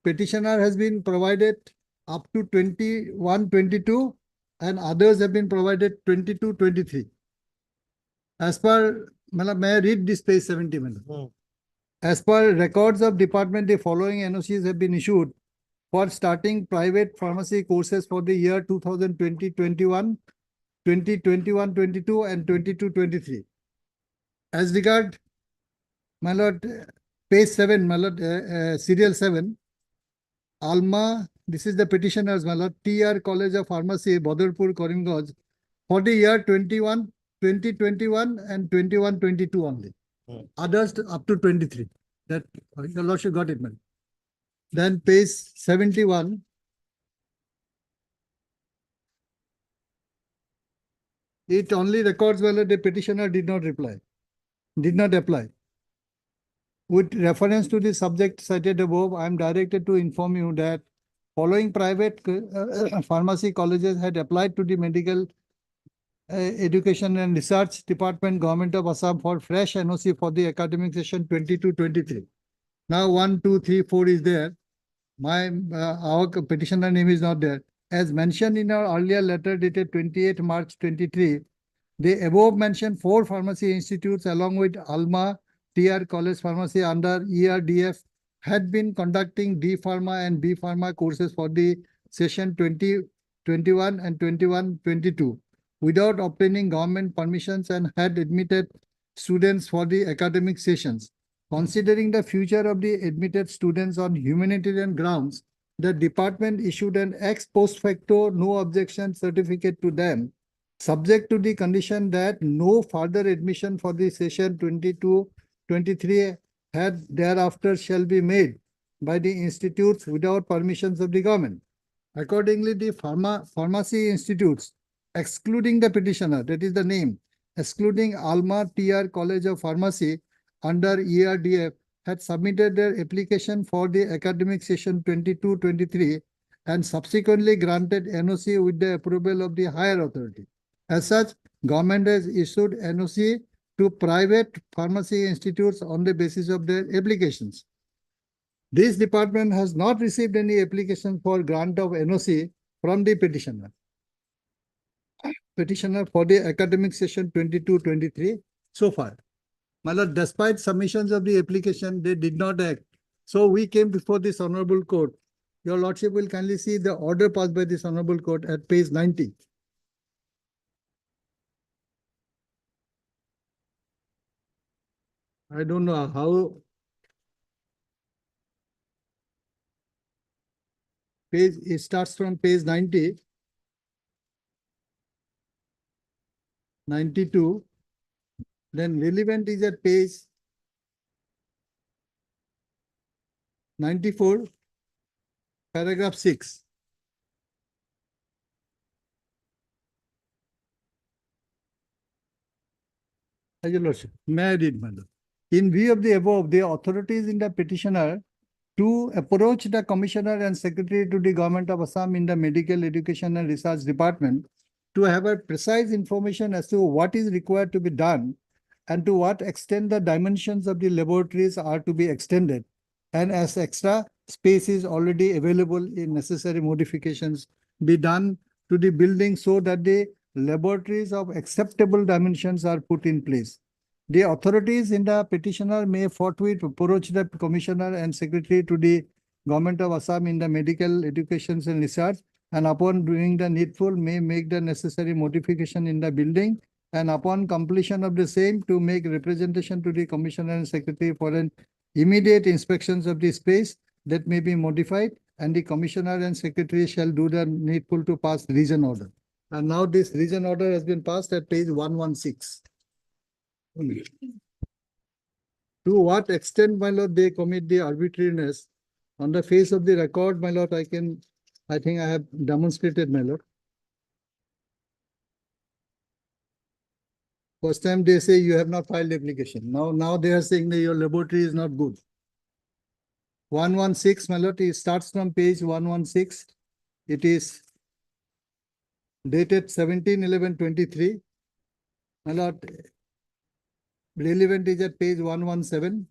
petitioner has been provided up to 21-22 and others have been provided 22-23. As per, may I read this page 70, my lord? As per records of department, the following NOCs have been issued for starting private pharmacy courses for the year 2020-21, 2021-22 and 22-23. As regard, my lord, page 7, my lord, serial 7, Alma, this is the petitioners, my lord, TR College of Pharmacy, Badarpur, Karimganj, for the year 2021 and 21-22 only. Others up to 23. That, your lordship got it, man. Then page 71. It only records whether the petitioner did not apply. With reference to the subject cited above, I am directed to inform you that following private pharmacy colleges had applied to the Medical Education and Research Department, Government of Assam for fresh NOC for the academic session 22-23. Now 1, 2, 3, 4 is there. Our petitioner name is not there. As mentioned in our earlier letter dated 28 March 23, the above mentioned 4 pharmacy institutes along with Alma, TR College Pharmacy under ERDF had been conducting D Pharma and B Pharma courses for the session 2021 and 21-22 without obtaining government permissions and had admitted students for the academic sessions. Considering the future of the admitted students on humanitarian grounds, the department issued an ex post facto no objection certificate to them, subject to the condition that no further admission for the session 22-23 had thereafter shall be made by the institutes without permissions of the government. Accordingly, the pharmacy institutes, excluding the petitioner, that is the name, excluding Alma TR College of Pharmacy under ERDF, had submitted their application for the academic session 22-23 and subsequently granted NOC with the approval of the higher authority. As such, government has issued NOC to private pharmacy institutes on the basis of their applications. This department has not received any application for grant of NOC from the petitioner. Petitioner for the academic session 22-23 so far. My lord, despite submissions of the application, they did not act. So we came before this honorable court. Your lordship will kindly see the order passed by this honorable court at page 90. I don't know how page, it starts from page 90, 92, then relevant is at page 94, paragraph 6. Your lordship, may I read, madam? In view of the above, the authorities in the petitioner to approach the commissioner and secretary to the government of Assam in the medical education and research department to have a precise information as to what is required to be done and to what extent the dimensions of the laboratories are to be extended, and as extra space is already available, in necessary modifications be done to the building so that the laboratories of acceptable dimensions are put in place. The authorities in the petitioner may forthwith approach the commissioner and secretary to the government of Assam in the medical education and research, and upon doing the needful may make the necessary modification in the building, and upon completion of the same to make representation to the commissioner and secretary for an immediate inspections of the space that may be modified, and the commissioner and secretary shall do the needful to pass reason order. And now this reason order has been passed at page 116. To what extent, my lord, they commit the arbitrariness on the face of the record, my lord, I think I have demonstrated, my lord. First time they say you have not filed application. Now they are saying that your laboratory is not good. 116, my lord, it starts from page 116. It is dated 17/11/23. My lord, relevant is at page 117,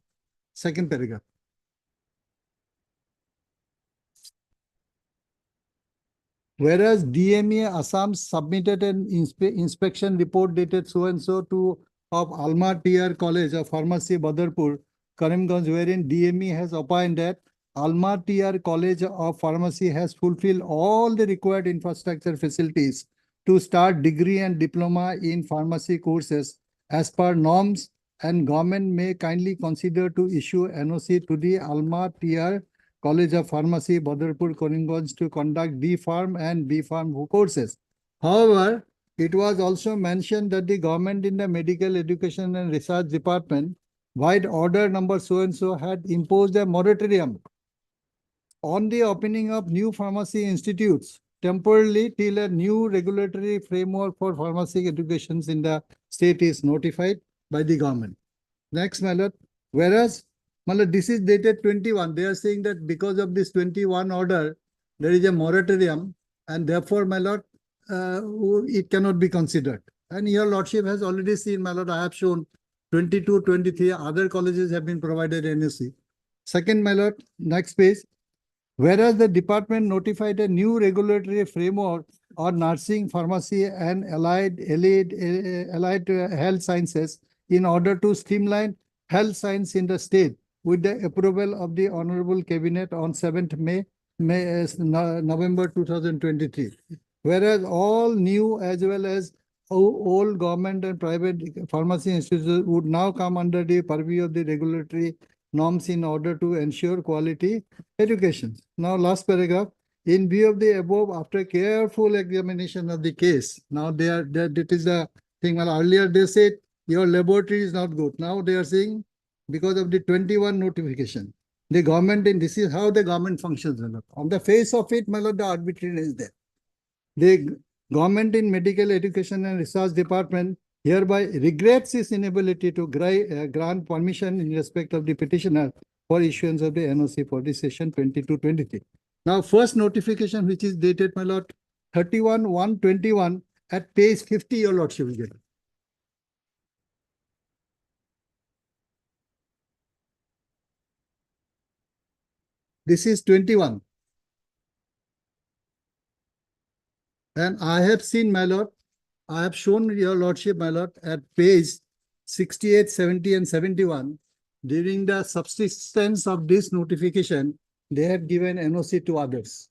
second paragraph. Whereas DMA Assam submitted an inspection report dated so and so to of Alma TR College of Pharmacy, Badarpur, Karimganj, wherein DME has opined that Alma TR College of Pharmacy has fulfilled all the required infrastructure facilities to start degree and diploma in pharmacy courses as per norms, and government may kindly consider to issue NOC to the Alma TR College of Pharmacy, Badarpur, Karimganj to conduct D Pharm and B Pharm courses. However, it was also mentioned that the government in the medical education and research department, by order number so and so, had imposed a moratorium on the opening of new pharmacy institutes temporarily till a new regulatory framework for pharmacy education in the state is notified by the government. Next, my lord, whereas this is dated 21. They are saying that because of this 21 order, there is a moratorium, and therefore, my lord, it cannot be considered. And your lordship has already seen, my lord, I have shown 22, 23 other colleges have been provided NOC. Second, my lord, next page. Whereas the department notified a new regulatory framework on nursing, pharmacy, and allied health sciences in order to streamline health science in the state, with the approval of the Honorable Cabinet on 7th November 2023. Whereas all new as well as old government and private pharmacy institutions would now come under the purview of the regulatory norms in order to ensure quality education. Now, last paragraph. In view of the above, after careful examination of the case, now that is the thing. Well, earlier they said your laboratory is not good. Now they are saying because of the 21 notification, the government, and this is how the government functions. On the face of it, my lord, the arbitrariness is there. The government in medical education and research department hereby regrets its inability to grant permission in respect of the petitioner for issuance of the NOC for the session 22-23. Now, first notification, which is dated, my lord, 31/1/21 at page 50, your lordship will get. This is 21. And I have seen, my lord, I have shown your lordship, my lord, at page 68, 70, and 71. During the subsistence of this notification, they have given NOC to others.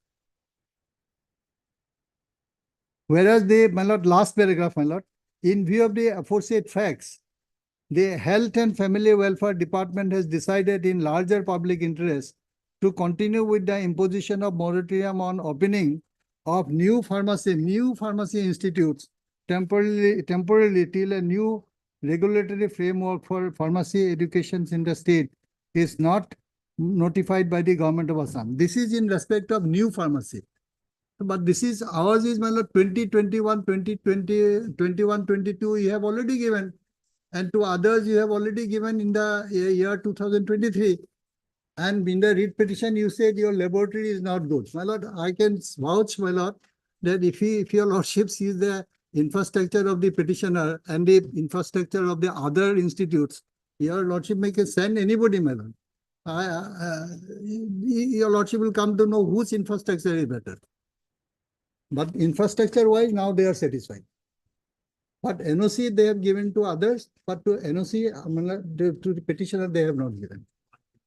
Whereas they, my lord, last paragraph, my lord, in view of the aforesaid facts, the Health and Family Welfare Department has decided in larger public interest to continue with the imposition of moratorium on opening of new pharmacy institutes temporarily till a new regulatory framework for pharmacy education in the state is not notified by the government of Assam. This is in respect of new pharmacy. But this is, ours is, my lord, 2021, 2020, 21, 22, you have already given. And to others, you have already given in the year 2023. And in the read petition, you said your laboratory is not good. My lord, I can vouch, my lord, that if your lordship sees the infrastructure of the petitioner and the infrastructure of the other institutes, your lordship may send anybody, my lord. Your lordship will come to know whose infrastructure is better. But infrastructure-wise, now they are satisfied. But NOC they have given to others, but to NOC, to the petitioner, they have not given.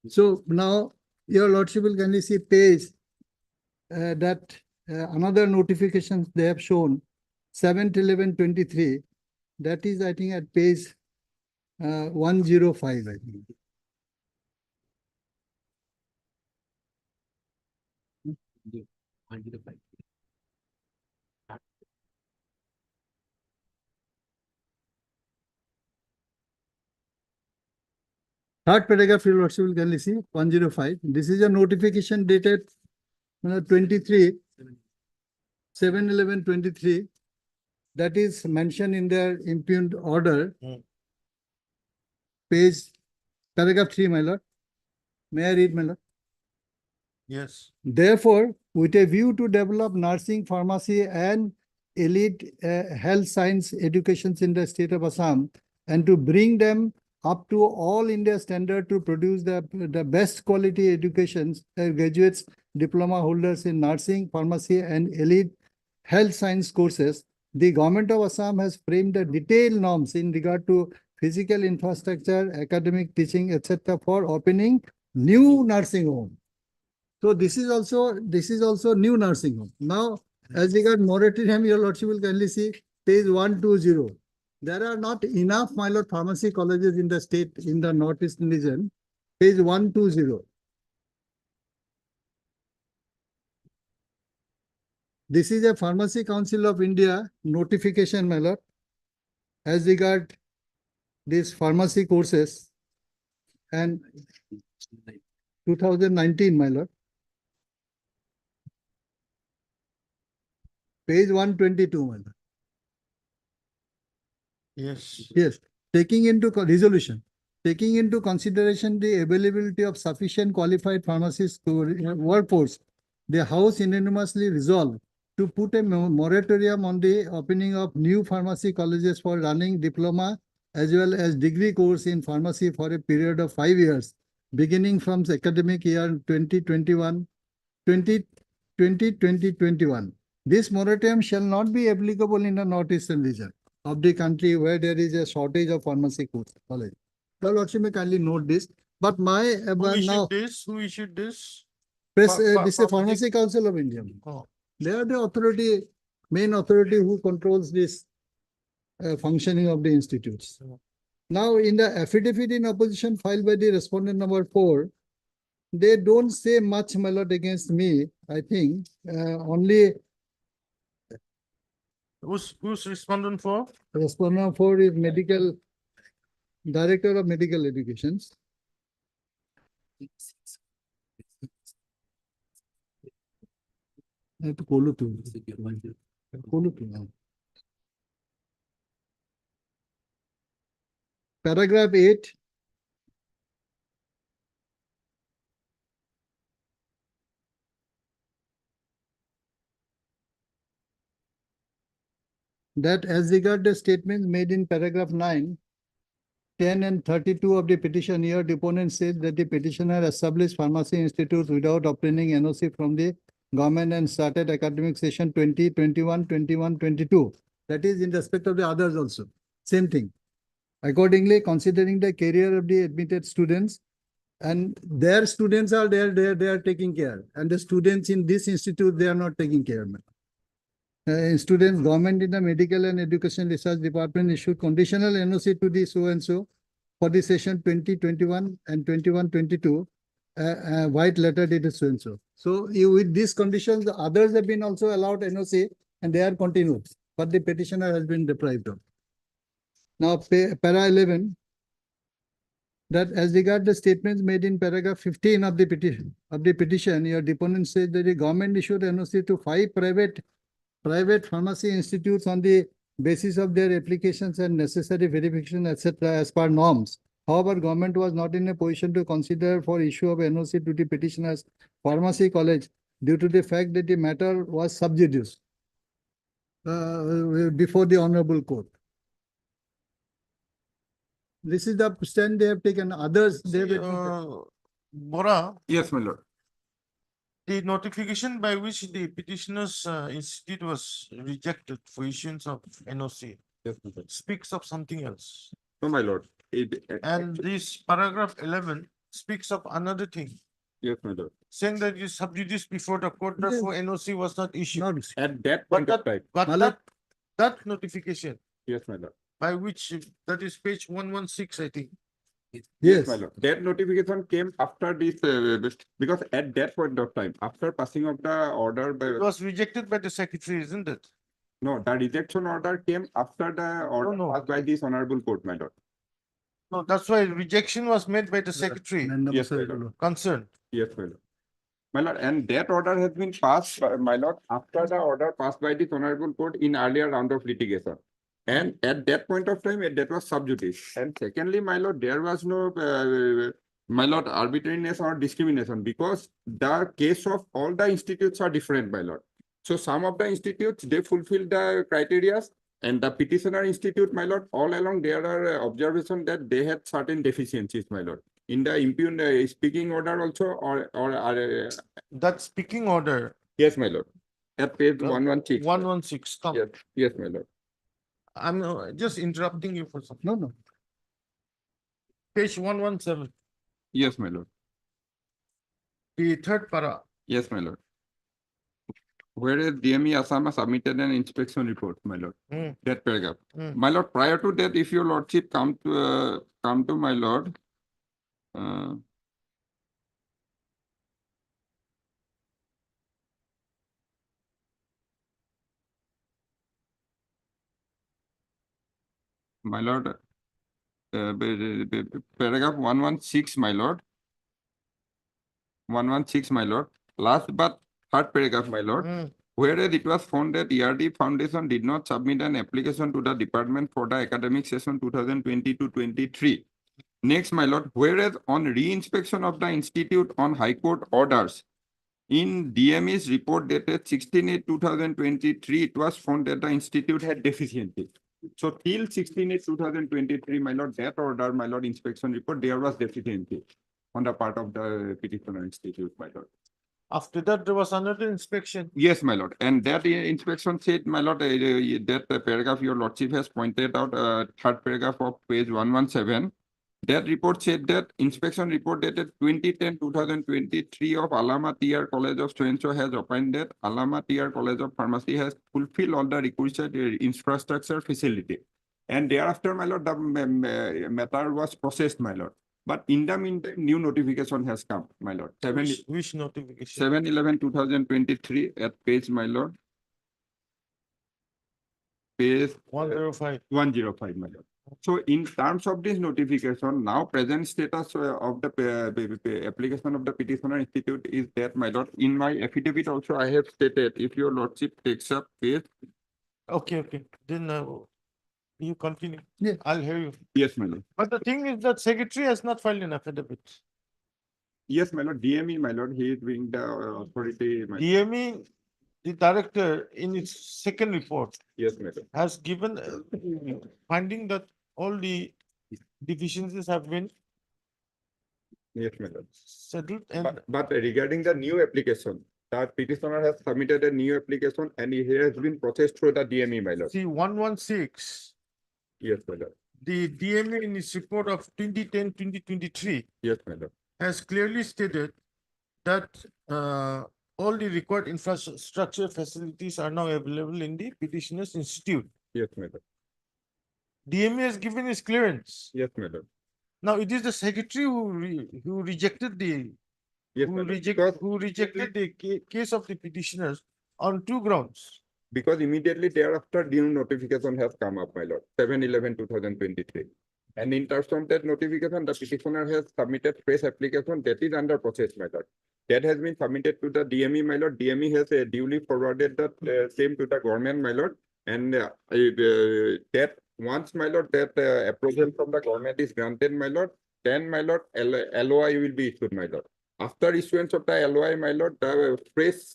So now, your lordship will kindly see page that another notifications they have shown, 7/11/23. That is, I think, at page 105, I think. Third paragraph, your lordship will kindly see, 105. This is a notification dated 23, 7/11/23. That is mentioned in their impugned order. Page, paragraph 3, my lord. May I read, my lord? Yes. Therefore, with a view to develop nursing, pharmacy, and elite health science educations in the state of Assam, and to bring them up to all India standard to produce the best quality educations, graduates, diploma holders in nursing, pharmacy, and elite health science courses, the government of Assam has framed the detailed norms in regard to physical infrastructure, academic teaching, etc. for opening new nursing homes. So this is also new nursing home. Now, as regard moratorium, your lordship will kindly see page 120. There are not enough, my lord, pharmacy colleges in the state, in the northeastern region. Page 120. This is a Pharmacy Council of India notification, my lord, as regard these pharmacy courses, and 2019, my lord. Page 122, my lord. Yes. Yes, taking into resolution, taking into consideration the availability of sufficient qualified pharmacists to workforce, the House unanimously resolved to put a moratorium on the opening of new pharmacy colleges for running diploma as well as degree course in pharmacy for a period of 5 years, beginning from the academic year 2021. This moratorium shall not be applicable in the northeastern region of the country where there is a shortage of pharmacy college. Your lordship may kindly note this. But my Who issued now this? Who issued this? this is the Pharmacy Council of India. Oh. They are the authority, main authority who controls this functioning of the institutes. Now, in the affidavit in opposition filed by the respondent number 4, they don't say much, my lord, against me. I think only Who's respondent for? respondent 4 is medical director of medical educations. I have to call it to. Call it to now. Paragraph 8. That as regard the statements made in paragraph 9, 10 and 32 of the petition here, deponent says that the petitioner established pharmacy institutes without obtaining NOC from the government and started academic session 2021, 21, 22. That is in respect of the others also. Same thing. Accordingly, considering the career of the admitted students, and their students are there, they are taking care. And the students in this institute, they are not taking care. Students, government in the medical and education research department issued conditional NOC to the so-and-so for the session 2021 and 21, 22. White letter dated so-and-so. So with these conditions, the others have been also allowed NOC and they are continued, but the petitioner has been deprived of. Now, para 11, that as regard the statements made in paragraph 15 of the petition, your deponent says that the government issued NOC to 5 private pharmacy institutes on the basis of their applications and necessary verification, etc., as per norms. However, government was not in a position to consider for issue of NOC to the petitioner's pharmacy college due to the fact that the matter was sub judice before the honorable court. This is the stand they have taken. Others, they have Bora, Yes, my lord. the notification by which the petitioner's institute was rejected for issuance of NOC Yes, my lord. speaks of something else. No, my lord. And this paragraph 11 speaks of another thing, Yes, my lord. saying that you sub judice before the court, therefore NOC was not issued. not At that But point of time. that notification Yes, my lord. by which, that is page 116, I think. Yes. My lord. That notification came after this, because at that point of time, after passing of the order by. It was rejected by the secretary, isn't it? No, the rejection order came after the order no. passed by this honorable court, my lord. No, that's why rejection was made by the secretary Yes, my lord. concerned. Yes, my lord. My lord, and that order has been passed, my lord, after the order passed by this honorable court in earlier round of litigation. And at that point of time, that was sub judice. And secondly, my lord, there was no, my lord, arbitrariness or discrimination because the case of all the institutes are different, my lord. So some of the institutes, they fulfill the criteria, and the petitioner institute, my lord, all along there are observation that they had certain deficiencies, my lord. In the impugned speaking order also, or that speaking order. Yes, my lord. At page 116. 116. Stop. Yes, yes, my lord. I'm just interrupting you for something. No. Page 117. Yes, my lord. The third para. Yes, my lord. Whereas DME Assam has submitted an inspection report, my lord. That paragraph. My lord, prior to that, if your lordship come to my lord. My lord, paragraph 116, my lord. 116, my lord. Last but third paragraph, my lord. Whereas it was found that ERD Foundation did not submit an application to the department for the academic session 2020-23. Next, my lord, whereas on re-inspection of the institute on High Court orders, in DME's report dated 16/8/2023, it was found that the institute had deficiency. So till 16/8/2023, my lord, that order, my lord, inspection report, there was deficiency on the part of the petitioner institute, my lord. After that, there was another inspection. Yes, my lord. And that inspection said, my lord, that paragraph your lordship has pointed out, third paragraph of page 117. That report said that inspection report dated 2010-2023 of Alama TR College of so-and-so has opined that Alama TR College of Pharmacy has fulfilled all the requisite infrastructure facility. And thereafter, my lord, the matter was processed, my lord. But in the meantime, new notification has come, my lord. Which notification? 7/11/2023 at page, my lord. Page 105. 105, my lord. So in terms of this notification, now present status of the application of the petitioner institute is that, my lord, in my affidavit also I have stated, if your lordship takes up page. Okay. Then you continue. Yeah. I'll hear you. Yes, my lord. But the thing is that secretary has not filed an affidavit. Yes, my lord. DME, my lord, he is being the authority. My DME, the director, in its second report, yes, my lord, has given finding that all the deficiencies have been Yes, my lord. settled and But regarding the new application, the petitioner has submitted a new application and it has been processed through the DME, my lord. see 116, Yes, my lord. the DMA in its report of 2010-2023 Yes, my lord. has clearly stated that all the required infrastructure facilities are now available in the petitioner's institute. Yes, my lord. DMA has given his clearance. Yes, my lord. Now it is the secretary who rejected the Yes, my lord. who rejected the case of the petitioners on two grounds. Because immediately thereafter, new notification has come up, my lord, 7/11/2023. And in terms of that notification, the petitioner has submitted fresh application that is under process, my lord. That has been submitted to the DME, my lord. DME has duly forwarded that same to the government, my lord. And that once, my lord, that approval from the government is granted, my lord, then, my lord, LOI will be issued, my lord. After issuance of the LOI, my lord, the fresh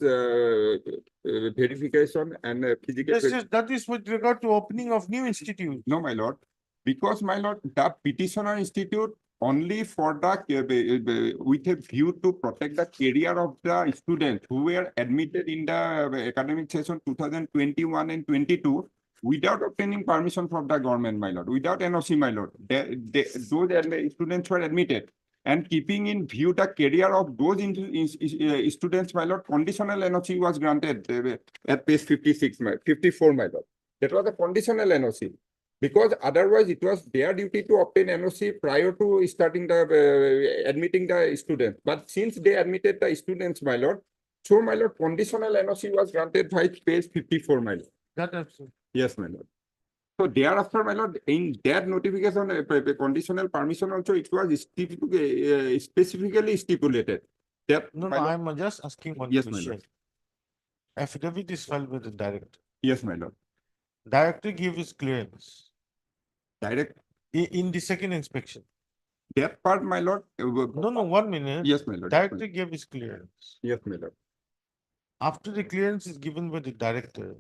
verification and physical. That is with regard to opening of new institute. No, my lord, because, my lord, the petitioner institute only for the with a view to protect the career of the students who were admitted in the academic session 2021 and 22 without obtaining permission from the government, my lord, without NOC, my lord. Those students were admitted. And keeping in view the career of those students, my lord, conditional NOC was granted at page 54, my lord. That was a conditional NOC. Because otherwise it was their duty to obtain NOC prior to starting the admitting the students. But since they admitted the students, my lord, so, my lord, conditional NOC was granted by page 54, my lord. That absolutely. Yes, my lord. So thereafter, my lord, in that notification, conditional permission also, it was specifically stipulated. That, No, my lord, I'm just asking one yes, my question. lord. Affidavit is filed with the director. Yes, my lord. Director gave his clearance Direct. in the second inspection. That part, my lord. No, 1 minute. Yes, my lord. Director gave his clearance. Yes, my lord. After the clearance is given by the director,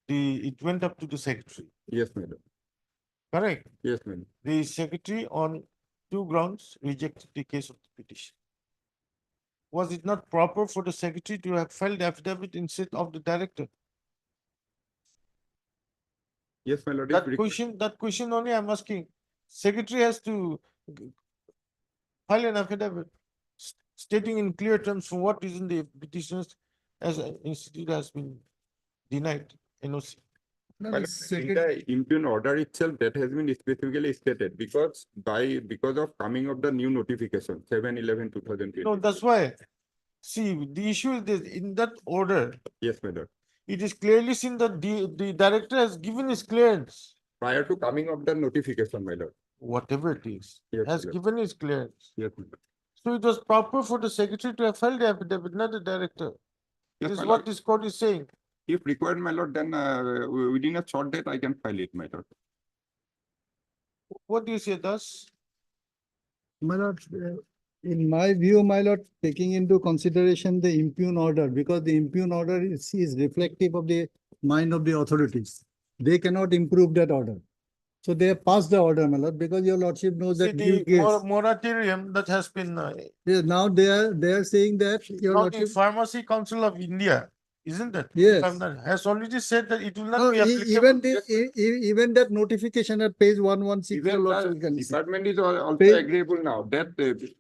it went up to the secretary. Yes, my lord. Correct? Yes, my lord. The secretary on two grounds rejected the case of the petition. Was it not proper for the secretary to have filed the affidavit instead of the director? Yes, my lord. That question only I'm asking. Secretary has to file an affidavit stating in clear terms for what reason the petitioners as an institute has been denied NOC. In the impugn order itself, that has been specifically stated because of coming of the new notification 7/11/2020. No, that's why. See, the issue is this, in that order, yes, my lord. It is clearly seen that the director has given his clearance. Prior to coming of the notification, my lord. Whatever it is, yes, has given his clearance. Yes, my lord. So it was proper for the secretary to have filed the affidavit, not the director. Yes, This is my what lord. this court is saying. If required, my lord, then within a short date, I can file it, my lord. What do you say, thus? My lord, in my view, my lord, taking into consideration the impugn order, because the impugn order is reflective of the mind of the authorities. They cannot improve that order. So they have passed the order, my lord, because your lordship knows that See, due case. moratorium that has been Yeah, now they are saying that your now lordship. the Pharmacy Council of India, isn't it? Yes. Has already said that it will not No, be applicable. even that notification at page 116. Even your the lordship can see. department is also Page- agreeable now that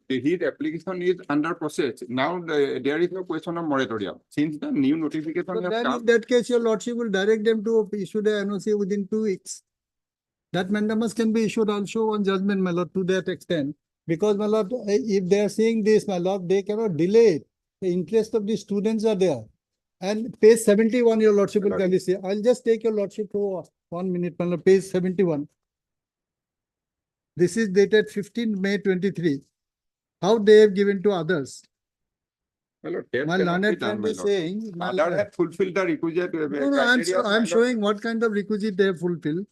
his application is under process. Now there is no question of moratorium. Since the new notification So has then come. in that case, your lordship will direct them to issue the NOC within 2 weeks. That mandamus can be issued also on judgment, my lord, to that extent. Because, my lord, if they are saying this, my lord, they cannot delay it. The interest of the students are there. And page 71, your lordship will clearly say. I'll just take your lordship for 1 minute, my lord, page 71. This is dated 15 May 23. How they have given to others. My lord, that My cannot be learned done, friend my is lord. saying. Other have fulfilled the requisite No, criteria. I'm showing what kind of requisite they have fulfilled.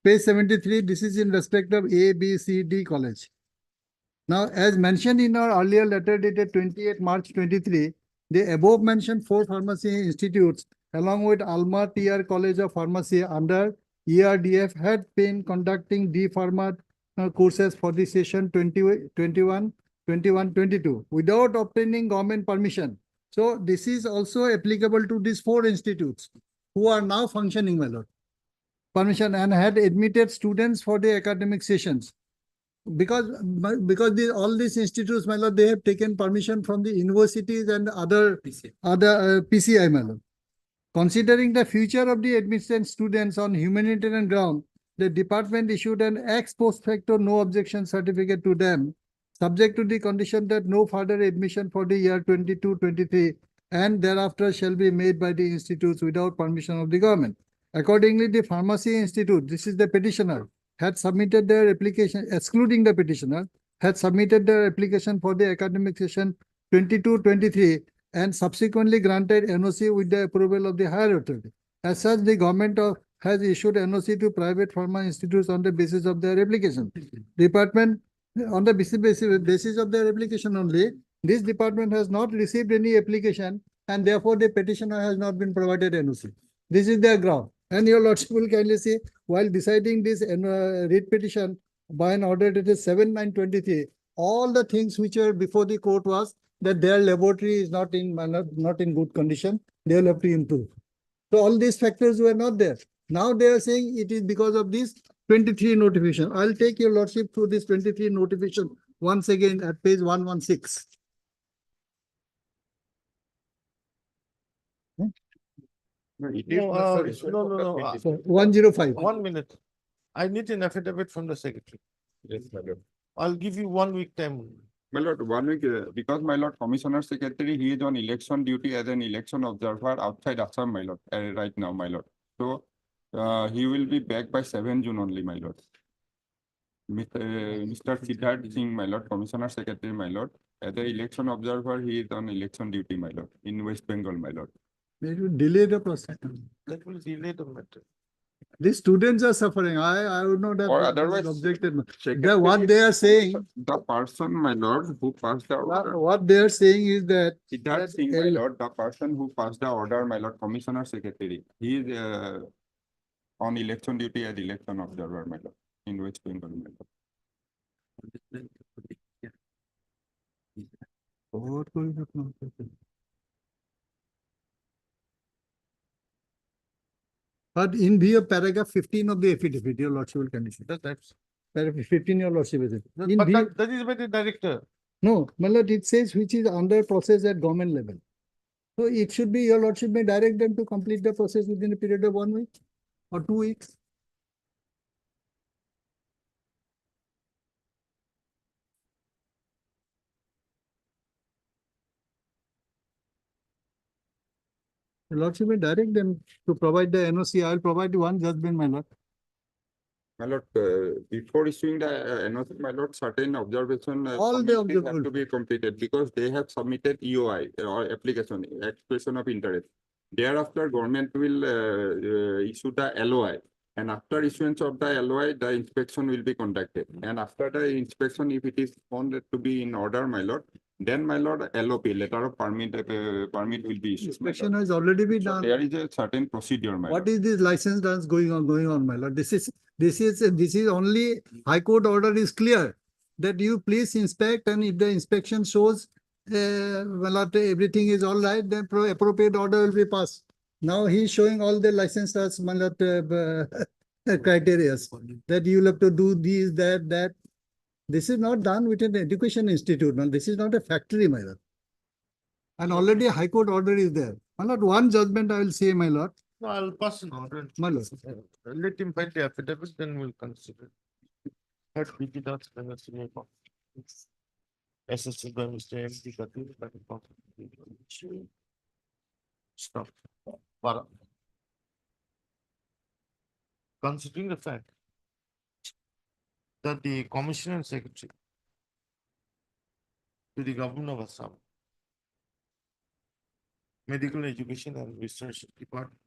Page 73, this is in respect of A, B, C, D college. Now, as mentioned in our earlier letter dated 28 March 23, the above mentioned 4 pharmacy institutes along with Alma TR College of Pharmacy under ERDF had been conducting D Pharma courses for the session 21-22 without obtaining government permission. So this is also applicable to these 4 institutes who are now functioning, my lord. Permission and had admitted students for the academic sessions. Because all these institutes, my lord, they have taken permission from the universities and other PCI, my lord. Considering the future of the admitted students on humanitarian ground, the department issued an ex post facto no objection certificate to them, subject to the condition that no further admission for the year 22-23 and thereafter shall be made by the institutes without permission of the government. Accordingly, the Pharmacy Institute, this is the petitioner, had submitted their application, excluding the petitioner, had submitted their application for the academic session 22-23 and subsequently granted NOC with the approval of the higher authority. As such, the government has issued NOC to private pharma institutes on the basis of their application. Department, on the basis of their application only, this department has not received any application and therefore the petitioner has not been provided NOC. This is their ground. And your lordship will kindly see, while deciding this writ petition by an order dated 7/9/23, all the things which were before the court was that their laboratory is not in good condition. They will have to improve. So all these factors were not there. Now they are saying it is because of this 23 notification. I'll take your lordship through this 23 notification once again at page 116. No, 105. 1 minute. I need an affidavit from the secretary. Yes, my lord. I'll give you 1 week time. My lord, 1 week, because my lord commissioner secretary, he is on election duty as an election observer outside Assam, my lord, right now, my lord. So he will be back by 7 June only, my lord. Mr. Siddharth Singh, my lord, commissioner secretary, my lord, as an election observer, he is on election duty, my lord, in West Bengal, my lord. May you delay the process. That will delay the matter. The students are suffering. I would not have Or otherwise, objected. secretary, What they are saying, the person, my lord, who passed the order. what they are saying is that Siddharth Singh, my lord, the person who passed the order, my lord, commissioner secretary, he is on election duty as election observer, my lord, in West Bengal, my lord. But in view of paragraph 15 of the affidavit, your lordship will condition. That's Paragraph 15, your lordship is it. In but view, that is by the director. no, my lord, it says which is under process at government level. So it should be your lordship may direct them to complete the process within a period of 1 week or 2 weeks. The lordship may direct them to provide the NOC. I will provide one judgment, my lord. My lord, before issuing the NOC, my lord, certain observation All the formalities have observable. to be completed because they have submitted EOI or application, expression of interest. Thereafter, government will issue the LOI. And after issuance of the LOI, the inspection will be conducted. And after the inspection, if it is found to be in order, my lord, then my lord, LOP, letter of permit, permit will be issued. Inspection has already been So done. there is a certain procedure, my lord. What is this license dance going on, my lord? This is only High Court order is clear that you please inspect, and if the inspection shows well, everything is all right, then appropriate order will be passed. Now he is showing all the license as criteria that you will have to do this, that. This is not done with an education institute, man. This is not a factory, my lord. And already a High Court order is there. My lord, one judgment I will say, my lord. No, I'll pass an order. My lord. Let him find the affidavit, then we'll consider. Head BT dots, then it's in your copy. Assisted by Mr. MD Kadir, by the copy. Stop. Para. Considering the fact that the Commissioner and Secretary to the Government of Assam, Medical Education and Research Department,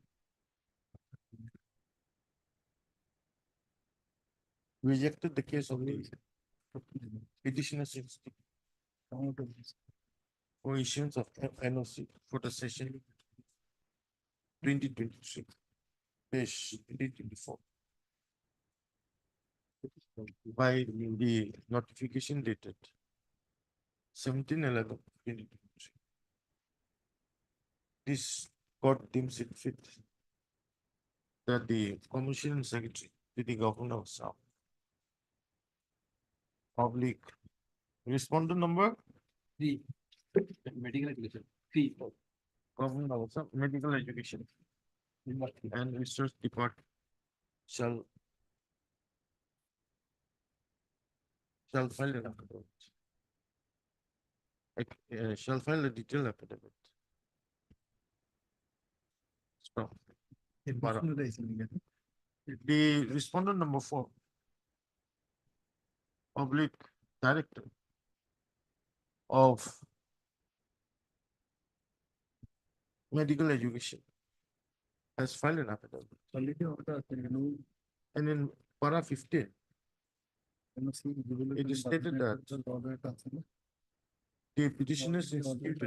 rejected the case of the petitioner's institute for issuance of NOC for the session 2023, page 2024. by the notification dated 17/11/2023. This court deems it fit that the commission secretary to the governor of South oblique respondent number 3 medical education 3 governor of South medical education and research department shall file an affidavit. Shall file a detailed affidavit. Stop. The respondent number 4 oblique director of medical education has filed an affidavit. And in para 15, it is stated that the petitioner's institute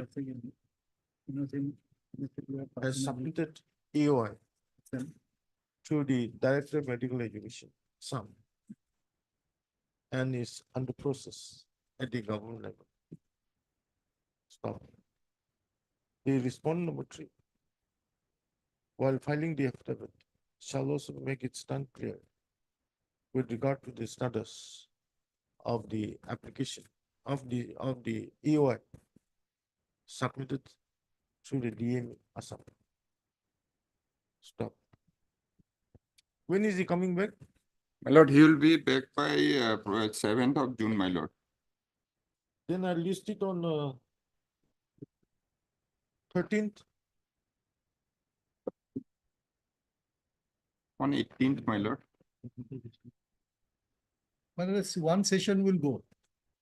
has submitted AOI to the Director of Medical Education, some, and is under process at the government level. Stop. The respondent number 3, while filing the affidavit, shall also make its stand clear with regard to the status of the application of the AOI submitted through the DM Assam. Stop. When is he coming back? My lord, he will be back by 7th of June, my lord. Then I'll list it on 13th. On 18th, my lord. But it's one session will go.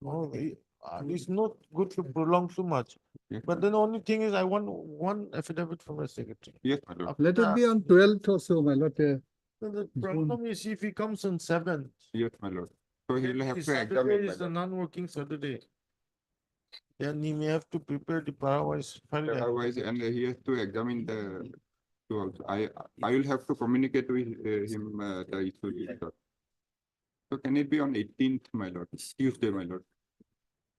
No, it's not good to prolong too much. But then the only thing is I want one affidavit from the secretary. Yes, my lord. Let it be on 12th or so, my lord. The problem is if he comes on 7th. Yes, my lord. So he will have to Saturday examine. is the non-working Saturday. Then he may have to prepare the parawise file. Otherwise, and he has to examine the. I will have to communicate with him the issue. So can it be on 18th, my lord? Tuesday, my lord.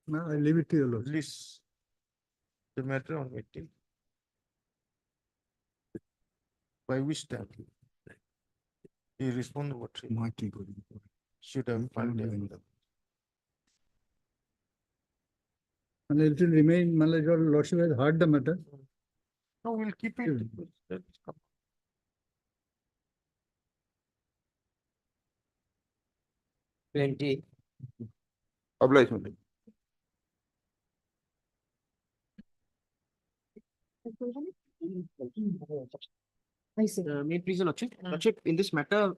No, I leave it to your lord. List the matter on 18th. By which time? He responded what should have filed the affidavit. And it will remain, my lord, your lordship has heard the matter. No, we'll keep it. Let's come. Oblige, my lord. May it please the Lordship. Lordship, in this matter,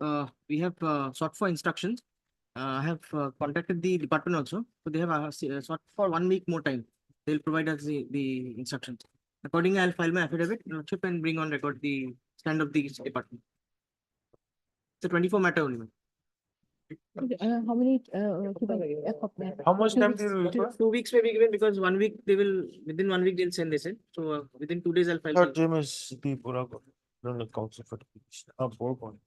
we have sought for instructions. I have contacted the department also, so they have sought for 1 week more time. They'll provide us the instructions. Accordingly, I'll file my affidavit, Lordship, and bring on record the stand of the department. It's a 24 matter only. How many? How much time do you require? 2 weeks may be given because 1 week they will, within 1 week they'll send, they said. So within 2 days I'll file. Third name is P. Burago, the council for the petition. Bourbon.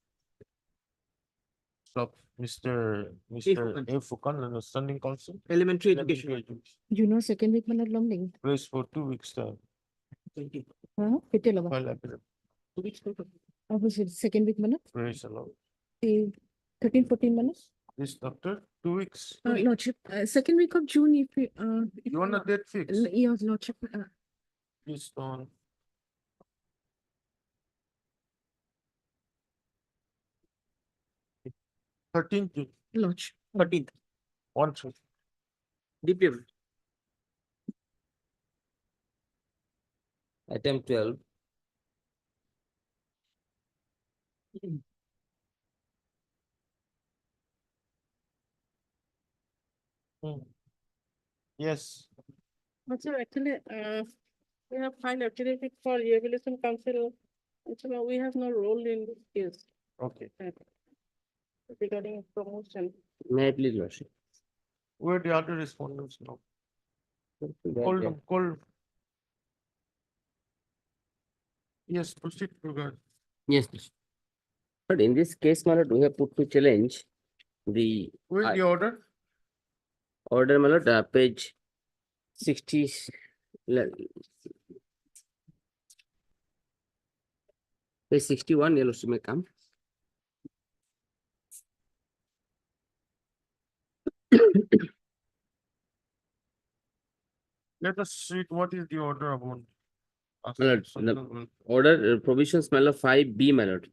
Stop, Mr. A. Fukan, the standing council. Elementary education. You know, second week manat long ning. Place for 2 weeks time. Huh? Kete laba. File affidavit. 2 weeks. Obviously, second week manat. Praise the Lord. 13, 14 manat. This doctor, 2 weeks. Lordship, second week of June, if You want a date fix? Yeah, Lordship. Please on. June. Lodge. 13th. 1-3. DPM. Item 12. Yes. But sir, actually, we have filed affidavit for Rehabilitation Council. And so we have no role in this case. Okay. Regarding promotion. May I please, Lordship? Where the other respondents now? Call them, call. Yes, proceed, Rugar. Yes. But in this case, my lord, we have put to challenge The Where's the order? order, my lord, page 60. Page 61, your lordship may come. Let us see what is the order about. My lord, the order provisions, my lord, 5B, my lord.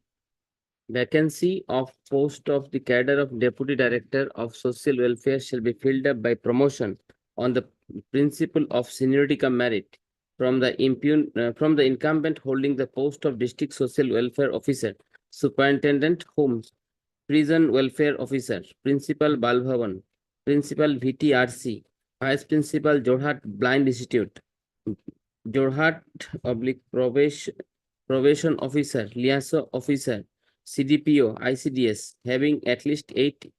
Vacancy of post of the cadre of Deputy Director of Social Welfare shall be filled up by promotion on the principle of seniority cum merit from the incumbent holding the post of District Social Welfare Officer, Superintendent Homes, Prison Welfare Officer, Principal Balbhavan, Principal VTRC, Vice Principal Jorhat Blind Institute, Jorhat Probation Officer, Liaison Officer, CDPO, ICDS, having at least 8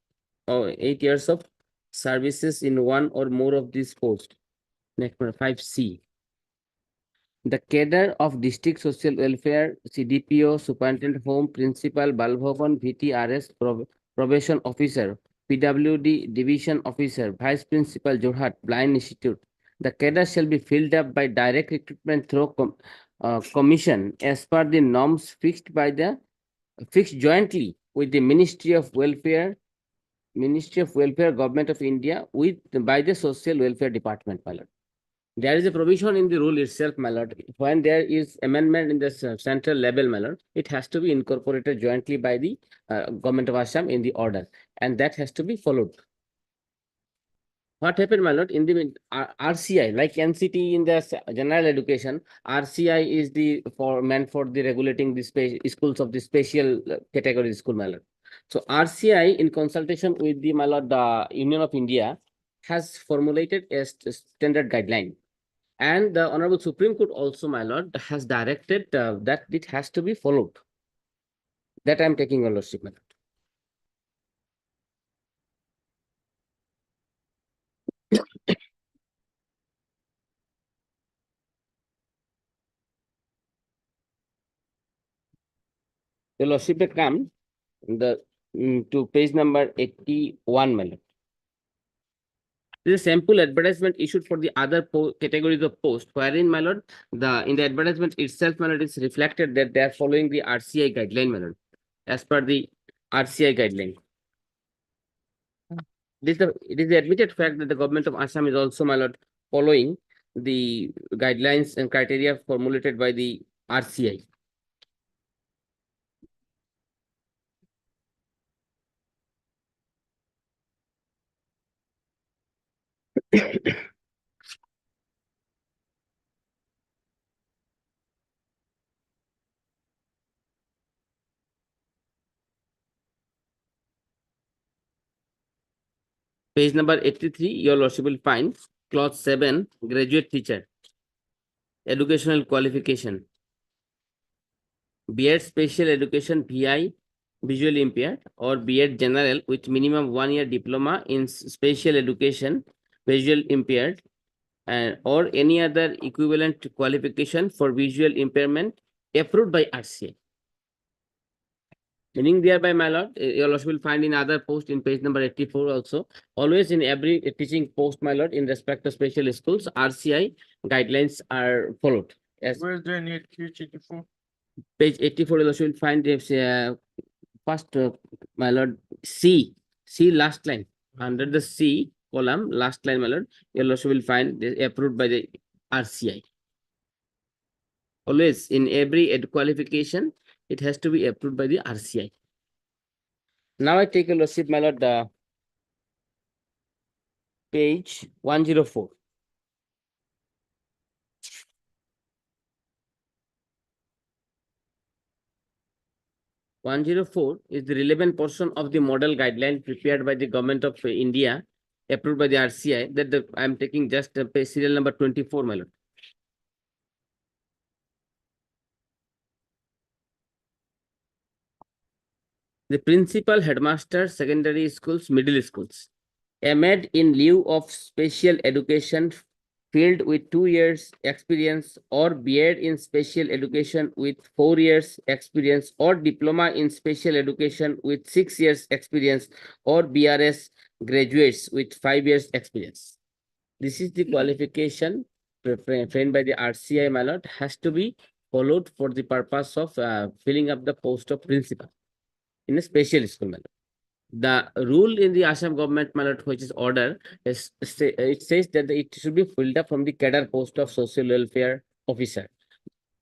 years of services in one or more of these posts. Next, 5C. The cadre of District Social Welfare, CDPO, Superintendent Home, Principal, Balbhavan, VTRS, Probation Officer, PWD Division Officer, Vice Principal, Jorhat Blind Institute. The cadre shall be filled up by direct recruitment through commission as per the norms fixed jointly with the Ministry of Welfare, Government of India, by the Social Welfare Department, my lord. There is a provision in the rule itself, my lord. When there is amendment in the central level, my lord, it has to be incorporated jointly by the Government of Assam in the order, and that has to be followed. What happened, my lord, in the RCI, like NCT in the general education, RCI is meant for the regulating the schools of the special category school, my lord. So RCI, in consultation with the, my lord, the Union of India, has formulated a standard guideline. And the Honorable Supreme Court also, my lord, has directed that it has to be followed. That I am taking your lordship, my lord. Your lordship may come to page number 81, my lord. This is a sample advertisement issued for the other categories of post, wherein, my lord, in the advertisement itself, my lord, it's reflected that they are following the RCI guideline, my lord, as per the RCI guideline. It is the admitted fact that the government of Assam is also, my lord, following the guidelines and criteria formulated by the RCI. Page number 83, your lordship will find clause 7, graduate teacher, educational qualification, B.Ed special education VI, visually impaired, or B.Ed general with minimum 1 year diploma in special education, visual impaired, or any other equivalent qualification for visual impairment approved by RCI. Meaning thereby, my lord, your lordship will find in other post in page number 84 also. Always in every teaching post, my lord, in respect to special schools, RCI guidelines are followed. Yes. Where is there any page 84? Page 84, your lordship will find first, my lord, C last line. Under the C column, last line, my lord, your lordship will find approved by the RCI. Always in every qualification, it has to be approved by the RCI. Now I take a lordship, my lord, page 104. is the relevant portion of the model guideline prepared by the Government of India, approved by the RCI, that I am taking just serial number 24, my lord. The principal, headmaster, secondary schools, middle schools, amid in lieu of special education field with 2 years experience, or B.Ed in special education with 4 years experience, or diploma in special education with 6 years experience, or BRS graduates with 5 years experience. This is the qualification framed by the RCI, my lord, has to be followed for the purpose of filling up the post of principal in a special school, my lord. The rule in the Assam government, my lord, which is order, it says that it should be filled up from the cadre post of social welfare officer.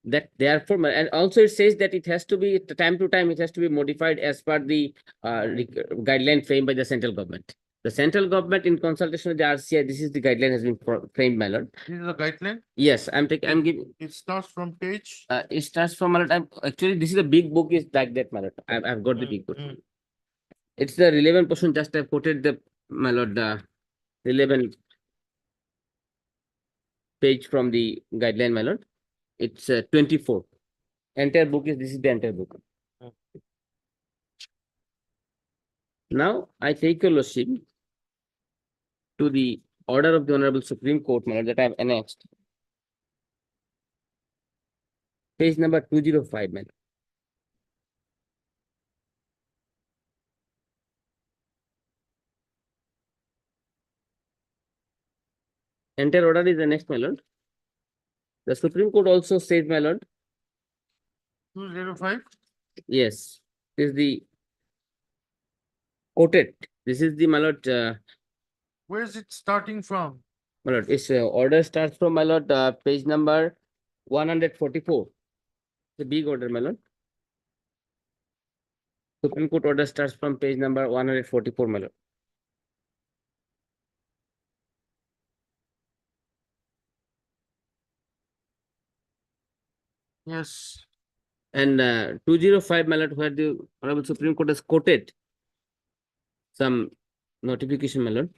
That therefore, and also it says that it has to be time to time, it has to be modified as per the guideline framed by the central government. The central government, in consultation with the RCI, this is the guideline has been framed, my lord. This is the guideline. Yes, I'm giving. It starts from page. It starts from, my lord, actually, this is a big book, is like that, my lord. I've got the big book. It's the relevant portion. Just I quoted the, my lord, the relevant page from the guideline, my lord. It's 24. Entire book is, this is the entire book. Now I take your lordship to the order of the Honorable Supreme Court, my lord, that I have annexed. Page number 205, my lord. Entire order is the next, my lord. The Supreme Court also says, my lord. 205? Yes, is the quoted. This is the, my lord. Where is it starting from? My lord, its order starts from, my lord, page number 144. The big order, my lord. Supreme Court order starts from page number 144, my lord. Yes. And 205, my lord, where the Honorable Supreme Court has quoted some notification, my lord.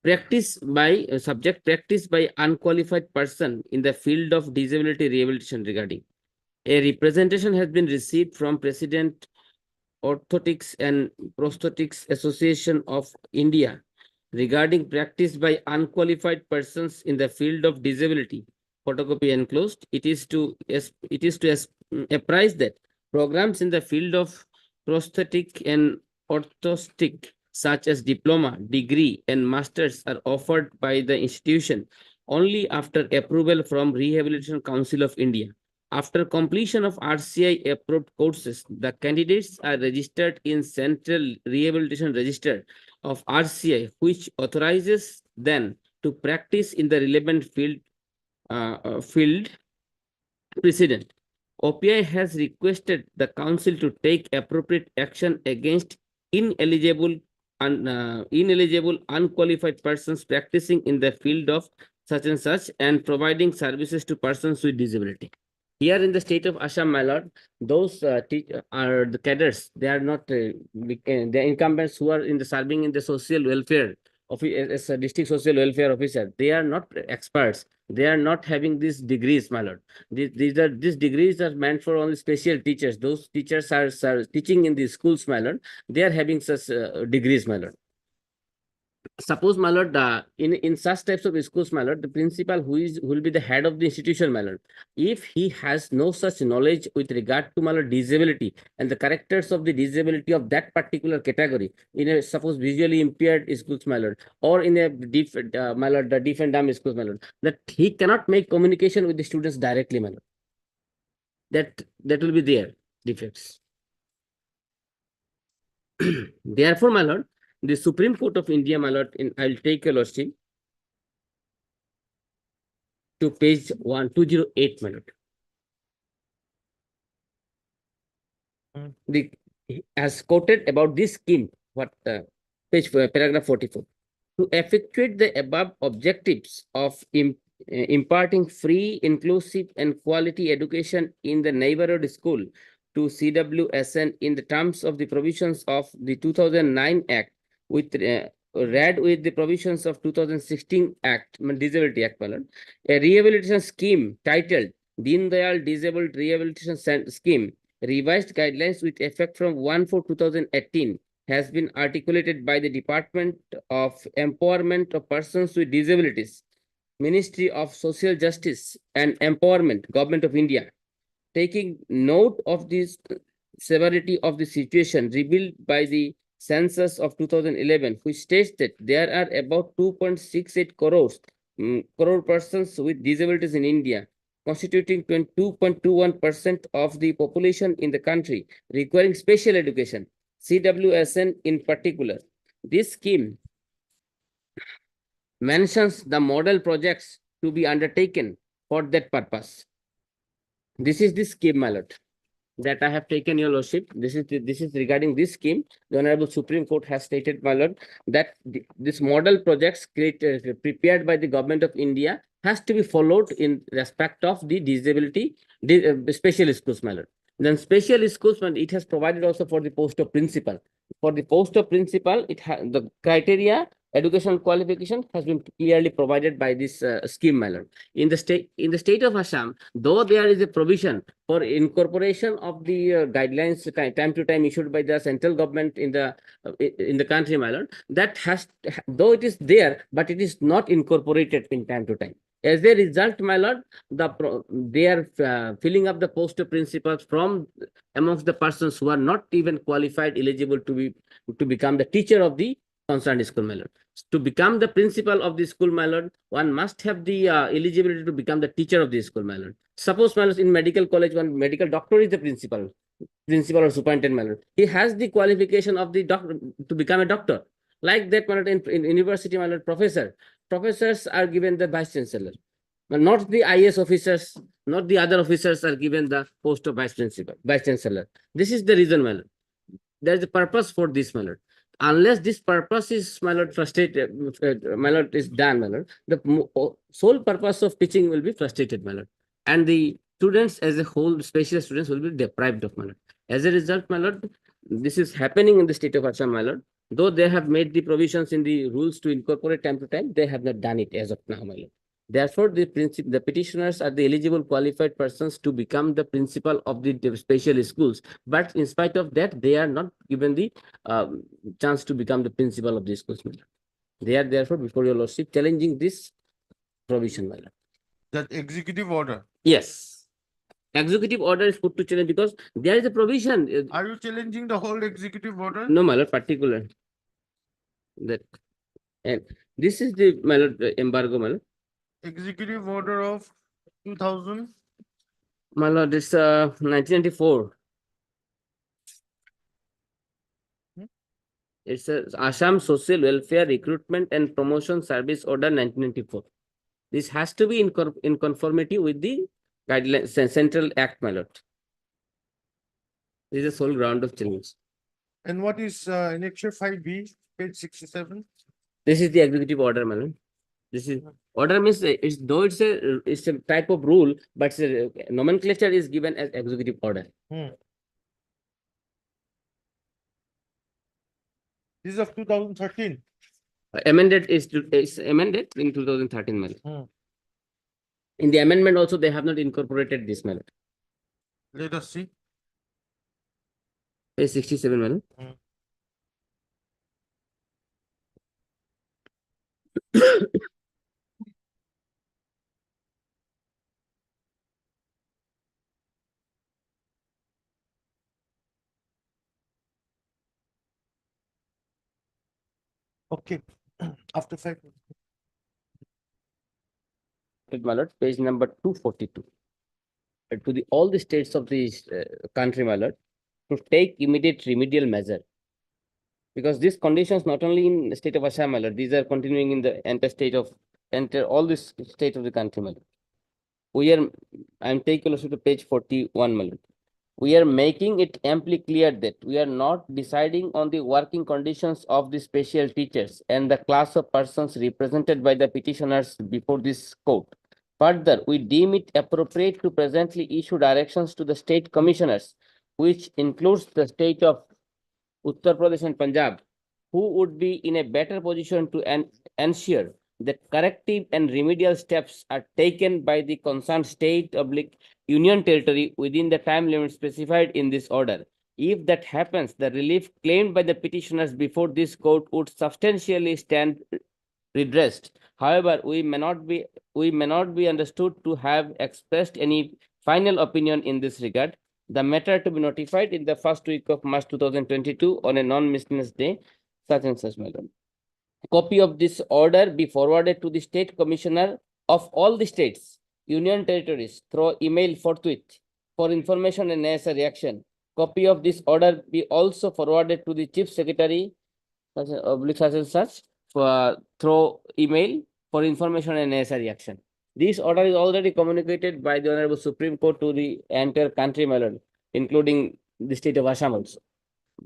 Practice by subject practice by unqualified person in the field of disability rehabilitation regarding. A representation has been received from President Orthotics and Prosthetics Association of India regarding practice by unqualified persons in the field of disability. Photocopy enclosed. It is to apprise that programs in the field of prosthetic and orthostic, such as diploma, degree, and masters, are offered by the institution only after approval from Rehabilitation Council of India. After completion of RCI approved courses, the candidates are registered in Central Rehabilitation Register of RCI, which authorizes them to practice in the relevant field precedent. OPI has requested the council to take appropriate action against ineligible unqualified persons practicing in the field of such and such and providing services to persons with disability. Here in the state of Assam, my lord, those are the cadres. They are not the incumbents who are in the serving in the social welfare as a district social welfare officer. They are not experts. They are not having these degrees, my lord. These degrees are meant for only special teachers. Those teachers are teaching in the schools, my lord. They are having such degrees, my lord. Suppose, my lord, in such types of schools, my lord, the principal who will be the head of the institution, my lord, if he has no such knowledge with regard to, my lord, disability and the characters of the disability of that particular category, in a suppose visually impaired schools, my lord, or in a my lord, the deaf and dumb schools, my lord, that he cannot make communication with the students directly, my lord. That will be their defects. Therefore, my lord, the Supreme Court of India, my lord, I'll take your lordship to page 1208, my lord. As quoted about this scheme, what paragraph 44. To effectuate the above objectives of imparting free, inclusive, and quality education in the neighborhood school to CWSN in the terms of the provisions of the 2009 Act with read with the provisions of 2016 Act, Disability Act, a rehabilitation scheme titled Deen Dayal Disabled Rehabilitation Scheme, revised guidelines with effect from 1/4/2018 has been articulated by the Department of Empowerment of Persons with Disabilities, Ministry of Social Justice and Empowerment, Government of India, taking note of this severity of the situation revealed by the census of 2011, which states that there are about 2.68 crore persons with disabilities in India, constituting 22.21% of the population in the country, requiring special education, CWSN in particular. This scheme mentions the model projects to be undertaken for that purpose. This is the scheme, my lord, that I have taken, your lordship. This is regarding this scheme. The Honorable Supreme Court has stated, my lord, that this model projects prepared by the Government of India has to be followed in respect of the disability special schools, my lord. Then special schools, it has provided also for the post of principal. For the post of principal, it has the criteria, educational qualification has been clearly provided by this scheme, my lord. In the state of Assam, though there is a provision for incorporation of the guidelines time to time issued by the central government in the country, my lord, that has, though it is there, but it is not incorporated in time to time. As a result, my lord, they are filling up the post of principals from amongst the persons who are not even qualified, eligible to become the teacher of the concerned school, my lord. To become the principal of the school, my lord, one must have the eligibility to become the teacher of the school, my lord. Suppose, my lord, in medical college, one medical doctor is the principal or superintendent, my lord. He has the qualification of the doctor to become a doctor. Like that, my lord, in university, my lord, professors are given the vice chancellor, but not the IS officers, not the other officers are given the post of vice chancellor. This is the reason, my lord. There is a purpose for this, my lord. Unless this purpose is, my lord, frustrated, my lord, is done, my lord, the sole purpose of teaching will be frustrated, my lord. And the students as a whole, special students, will be deprived of, my lord. As a result, my lord, this is happening in the state of Assam, my lord. Though they have made the provisions in the rules to incorporate time to time, they have not done it as of now, my lord. Therefore, the petitioners are the eligible qualified persons to become the principal of the special schools. But in spite of that, they are not given the chance to become the principal of the schools. They are therefore before your lordship challenging this provision, my lord. That executive order. Yes. Executive order is put to challenge because there is a provision. Are you challenging the whole executive order? No, my lord, particular. That, and this is the, my lord, embargo, my lord. Executive order of 2000. My lord, it's 1994. It's a Assam Social Welfare Recruitment and Promotion Service Order 1994. This has to be in conformity with the guidelines, Central Act, my lord. This is the sole ground of challenge. And what is Annexure 5B, page 67? This is the executive order, my lord. This is order means though it's a type of rule, but nomenclature is given as executive order. This is of 2013. Amended is amended in 2013, my lord. In the amendment also they have not incorporated this, my lord. Let us see. Page 67, my lord. Okay, after 5 minutes. My lord, page number 242. To all the states of the country, my lord, to take immediate remedial measure. Because these conditions not only in the state of Assam, my lord, these are continuing in the entire all the states of the country, my lord. I'm taking also to page 41, my lord. We are making it amply clear that we are not deciding on the working conditions of the special teachers and the class of persons represented by the petitioners before this court. Further, we deem it appropriate to presently issue directions to the state commissioners, which includes the state of Uttar Pradesh and Punjab, who would be in a better position to ensure that corrective and remedial steps are taken by the concerned state union territory within the time limit specified in this order. If that happens, the relief claimed by the petitioners before this court would substantially stand redressed. However, we may not be understood to have expressed any final opinion in this regard. The matter to be notified in the first week of March 2022 on a non-miscellaneous day, such and such matter. Copy of this order be forwarded to the state commissioner of all the states, union territories through email forthwith for information and necessary action. Copy of this order be also forwarded to the chief secretary, such and such, through email for information and necessary action. This order is already communicated by the Honorable Supreme Court to the entire country, my lord, including the state of Assam also.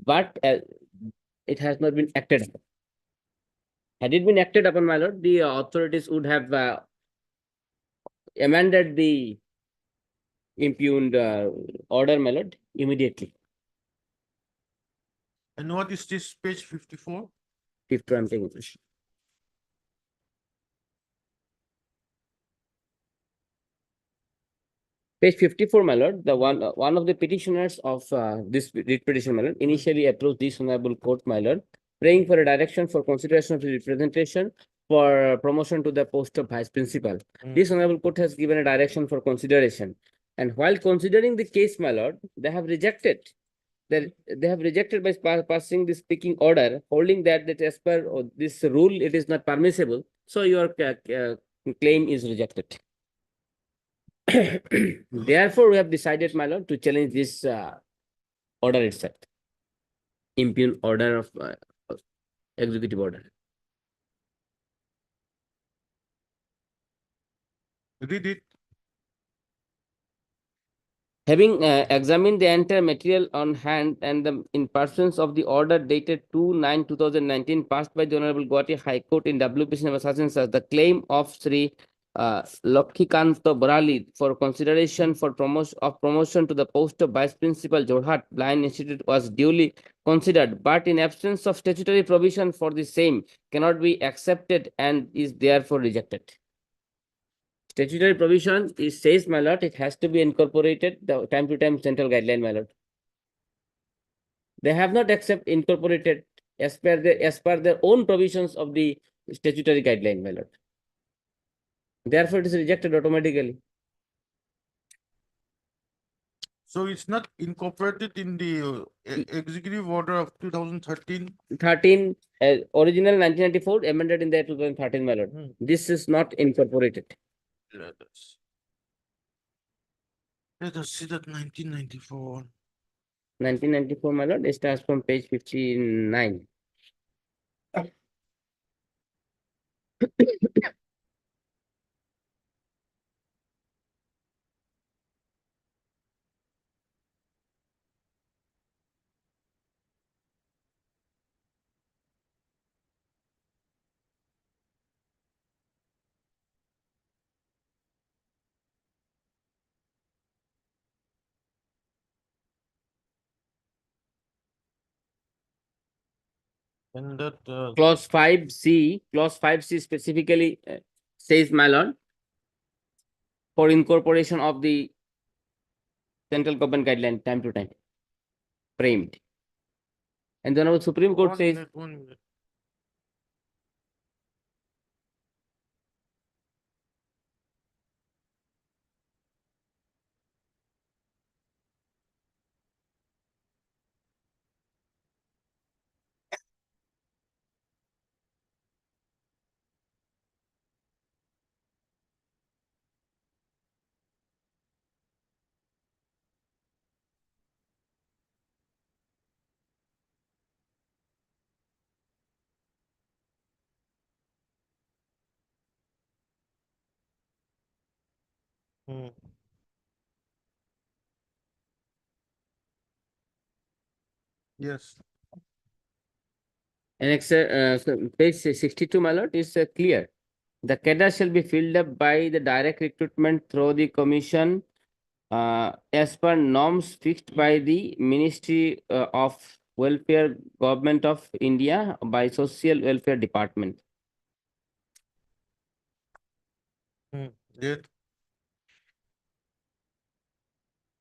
But it has not been acted upon. Had it been acted upon, my lord, the authorities would have amended the impugned order, my lord, immediately. And what is this page 54? 54, I'm taking this. Page 54, my lord, the one of the petitioners of this writ petition, my lord, initially approached this honorable court, my lord, praying for a direction for consideration of the representation for promotion to the post of vice principal. This honorable court has given a direction for consideration. And while considering the case, my lord, they have rejected. They have rejected by passing the speaking order, holding that as per this rule, it is not permissible. So your claim is rejected. Therefore, we have decided, my lord, to challenge this order itself. Impugn order of executive order. Read it. Having examined the entire material on hand and in persons of the order dated 2/9/2019 passed by the Honorable Guwahati High Court in WPC number such and such, the claim of Sri Lakshmikanto Borali for consideration for promotion to the post of Vice Principal Jorhat Blind Institute was duly considered, but in absence of statutory provision for the same cannot be accepted and is therefore rejected. Statutory provision says, my lord, it has to be incorporated the time to time central guideline, my lord. They have not incorporated as per their own provisions of the statutory guideline, my lord. Therefore, it is rejected automatically. So it's not incorporated in the executive order of 2013? 13, original 1994, amended in the 2013, my lord. This is not incorporated. Let us see that 1994. 1994, my lord, it starts from page 59. And that Clause 5C specifically says, my lord, for incorporation of the central government guideline time to time, framed. And then our Supreme Court says, 1 minute. Yes. so page 62, my lord, is clear. The cadre shall be filled up by the direct recruitment through the commission as per norms fixed by the Ministry of Welfare, Government of India by Social Welfare Department. Did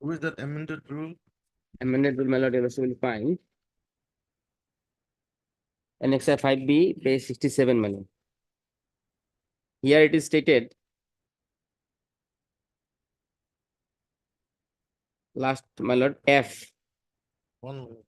with that amended rule? Amended bill, my lord, you will find. Annexure 5B, page 67, my lord. Here it is stated. Last, my lord, F. One minute.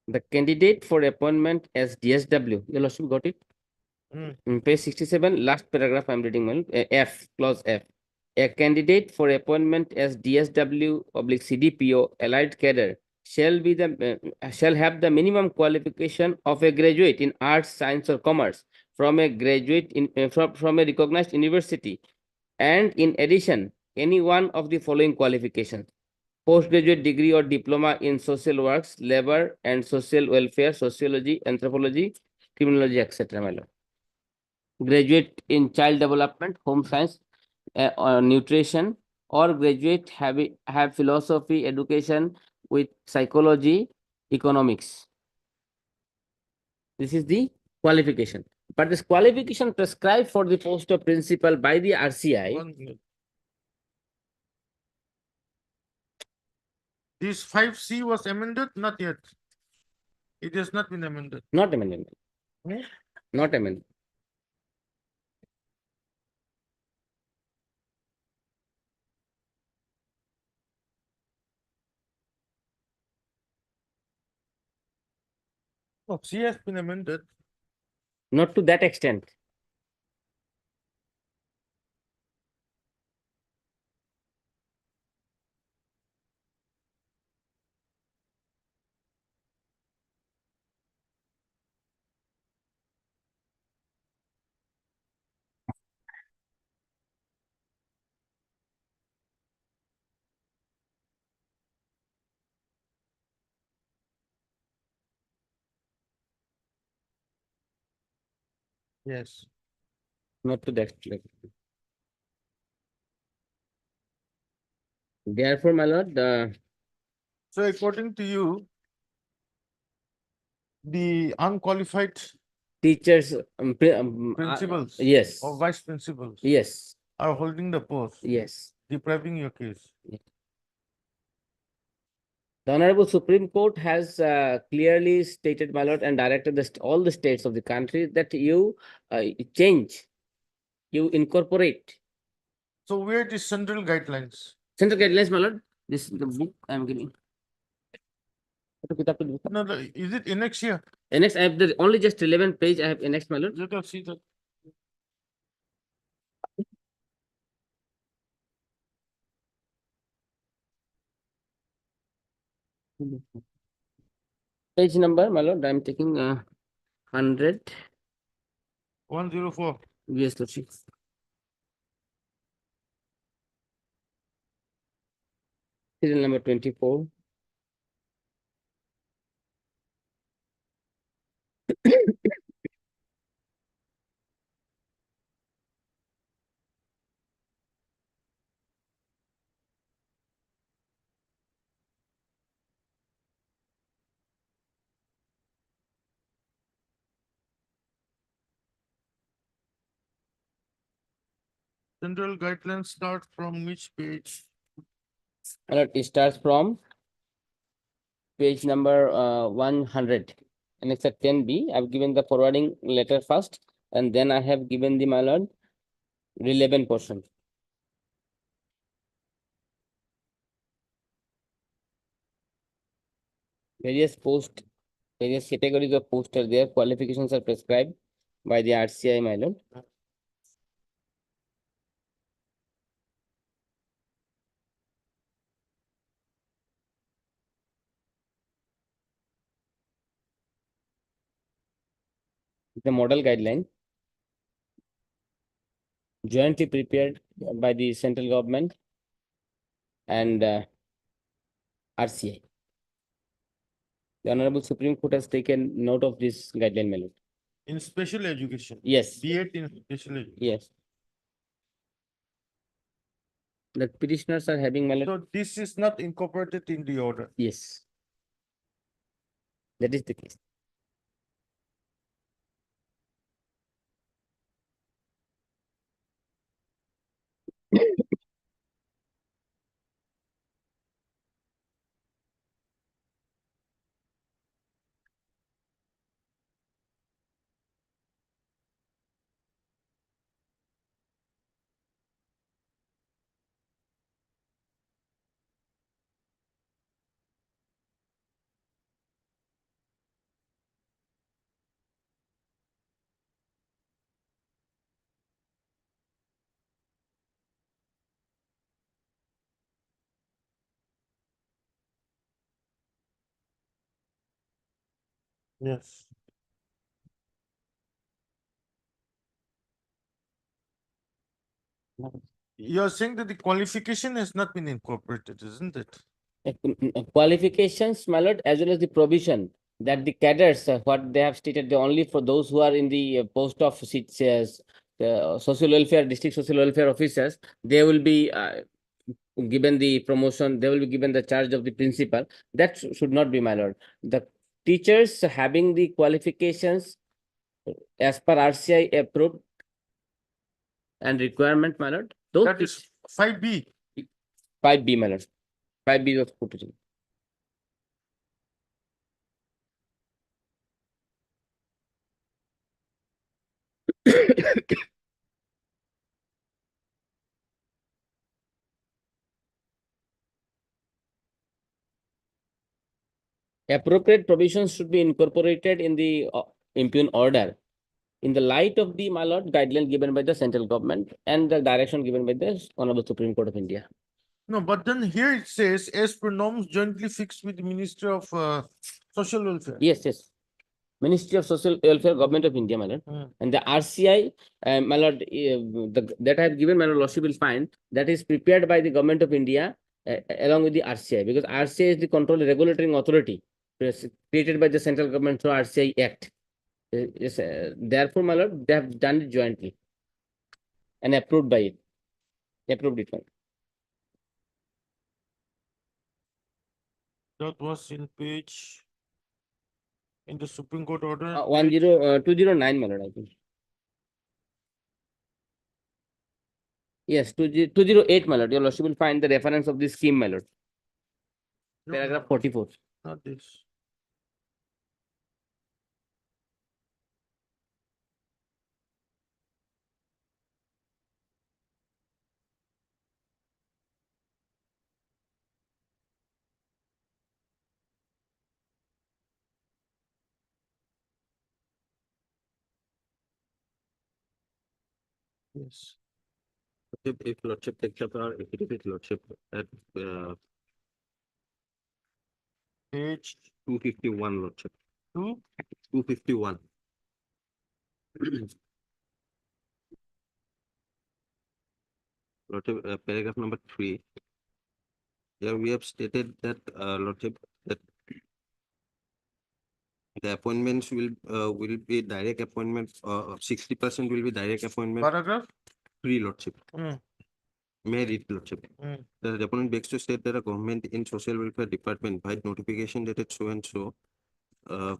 The candidate for appointment as DSW. Your lordship got it? In page 67, last paragraph I'm reading, my lord, F, clause F. A candidate for appointment as DSW oblique CDPO allied cadre shall have the minimum qualification of a graduate in arts, science, or commerce from a from a recognized university, and in addition, any one of the following qualifications: postgraduate degree or diploma in social works, labor and social welfare, sociology, anthropology, criminology, etc. My lord. Graduate in child development, home science, or nutrition, or graduate have philosophy education with psychology, economics. This is the qualification. But this qualification prescribed for the post of principal by the RCI. 1 minute. This 5C was amended? Not yet. It has not been amended. Not amended. Hmm? Not amended. No, C has been amended. Not to that extent. Yes. Not to that extent. Therefore, my lord, So according to you, the unqualified teachers, principals yes, or vice principals yes, are holding the post, yes. depriving your case. The Honorable Supreme Court has clearly stated, my lord, and directed all the states of the country that you change, you incorporate. So where the central guidelines? Central guidelines, my lord. This is the book I am giving. No, is it annex here? Annex, I have the only just 11 page. I have annex, my lord. Let us see that. Page number, my lord. I am taking 100. 104. Yes, lordship. Serial number 24. Central guidelines start from which page? My lord, it starts from page number 100. Annex 10B. I've given the forwarding letter first, and then I have given the, my lord, relevant portion. Various categories of post are there. Qualifications are prescribed by the RCI, my lord. The model guideline jointly prepared by the central government and RCI. The Honorable Supreme Court has taken note of this guideline, my lord. In special education? Yes. B.Ed in special education? Yes. The petitioners are having, my lord. So this is not incorporated in the order? Yes. That is the case. Yes. You're saying that the qualification has not been incorporated, isn't it? Qualifications, my lord, as well as the provision that the cadres, what they have stated, they only for those who are in the post of social welfare, district social welfare officers, they will be given the promotion, they will be given the charge of the principal. That should not be, my lord. The teachers having the qualifications as per RCI approved and requirement, my lord. Those That is 5B. 5B, my lord. 5B was put in. Appropriate provisions should be incorporated in the impugn order in the light of the, my lord, guideline given by the central government and the direction given by the Honorable Supreme Court of India. No, but then here it says, as per norms jointly fixed with the Ministry of Social Welfare. Yes, yes. Ministry of Social Welfare, Government of India, my lord. And the RCI, my lord, that I have given, my lordship will find that is prepared by the Government of India along with the RCI, because RCI is the control regulatory authority created by the central government through RCI Act. Yes, therefore, my lord, they have done it jointly and approved by it. Approved it. That was in page, in the Supreme Court order. 209, my lord, I think. Yes, 208, my lord. Your lordship will find the reference of this scheme, my lord. Paragraph 44. Not this. Yes. If lordship takes up our affidavit, lordship at page 251, lordship. 251. Lordship, paragraph number 3. Here we have stated that lordship that the appointments will be direct appointments. 60% will be direct appointment. Paragraph 3, lordship. May I read, lordship? The deponent begs to state that a government in social welfare department by notification dated so and so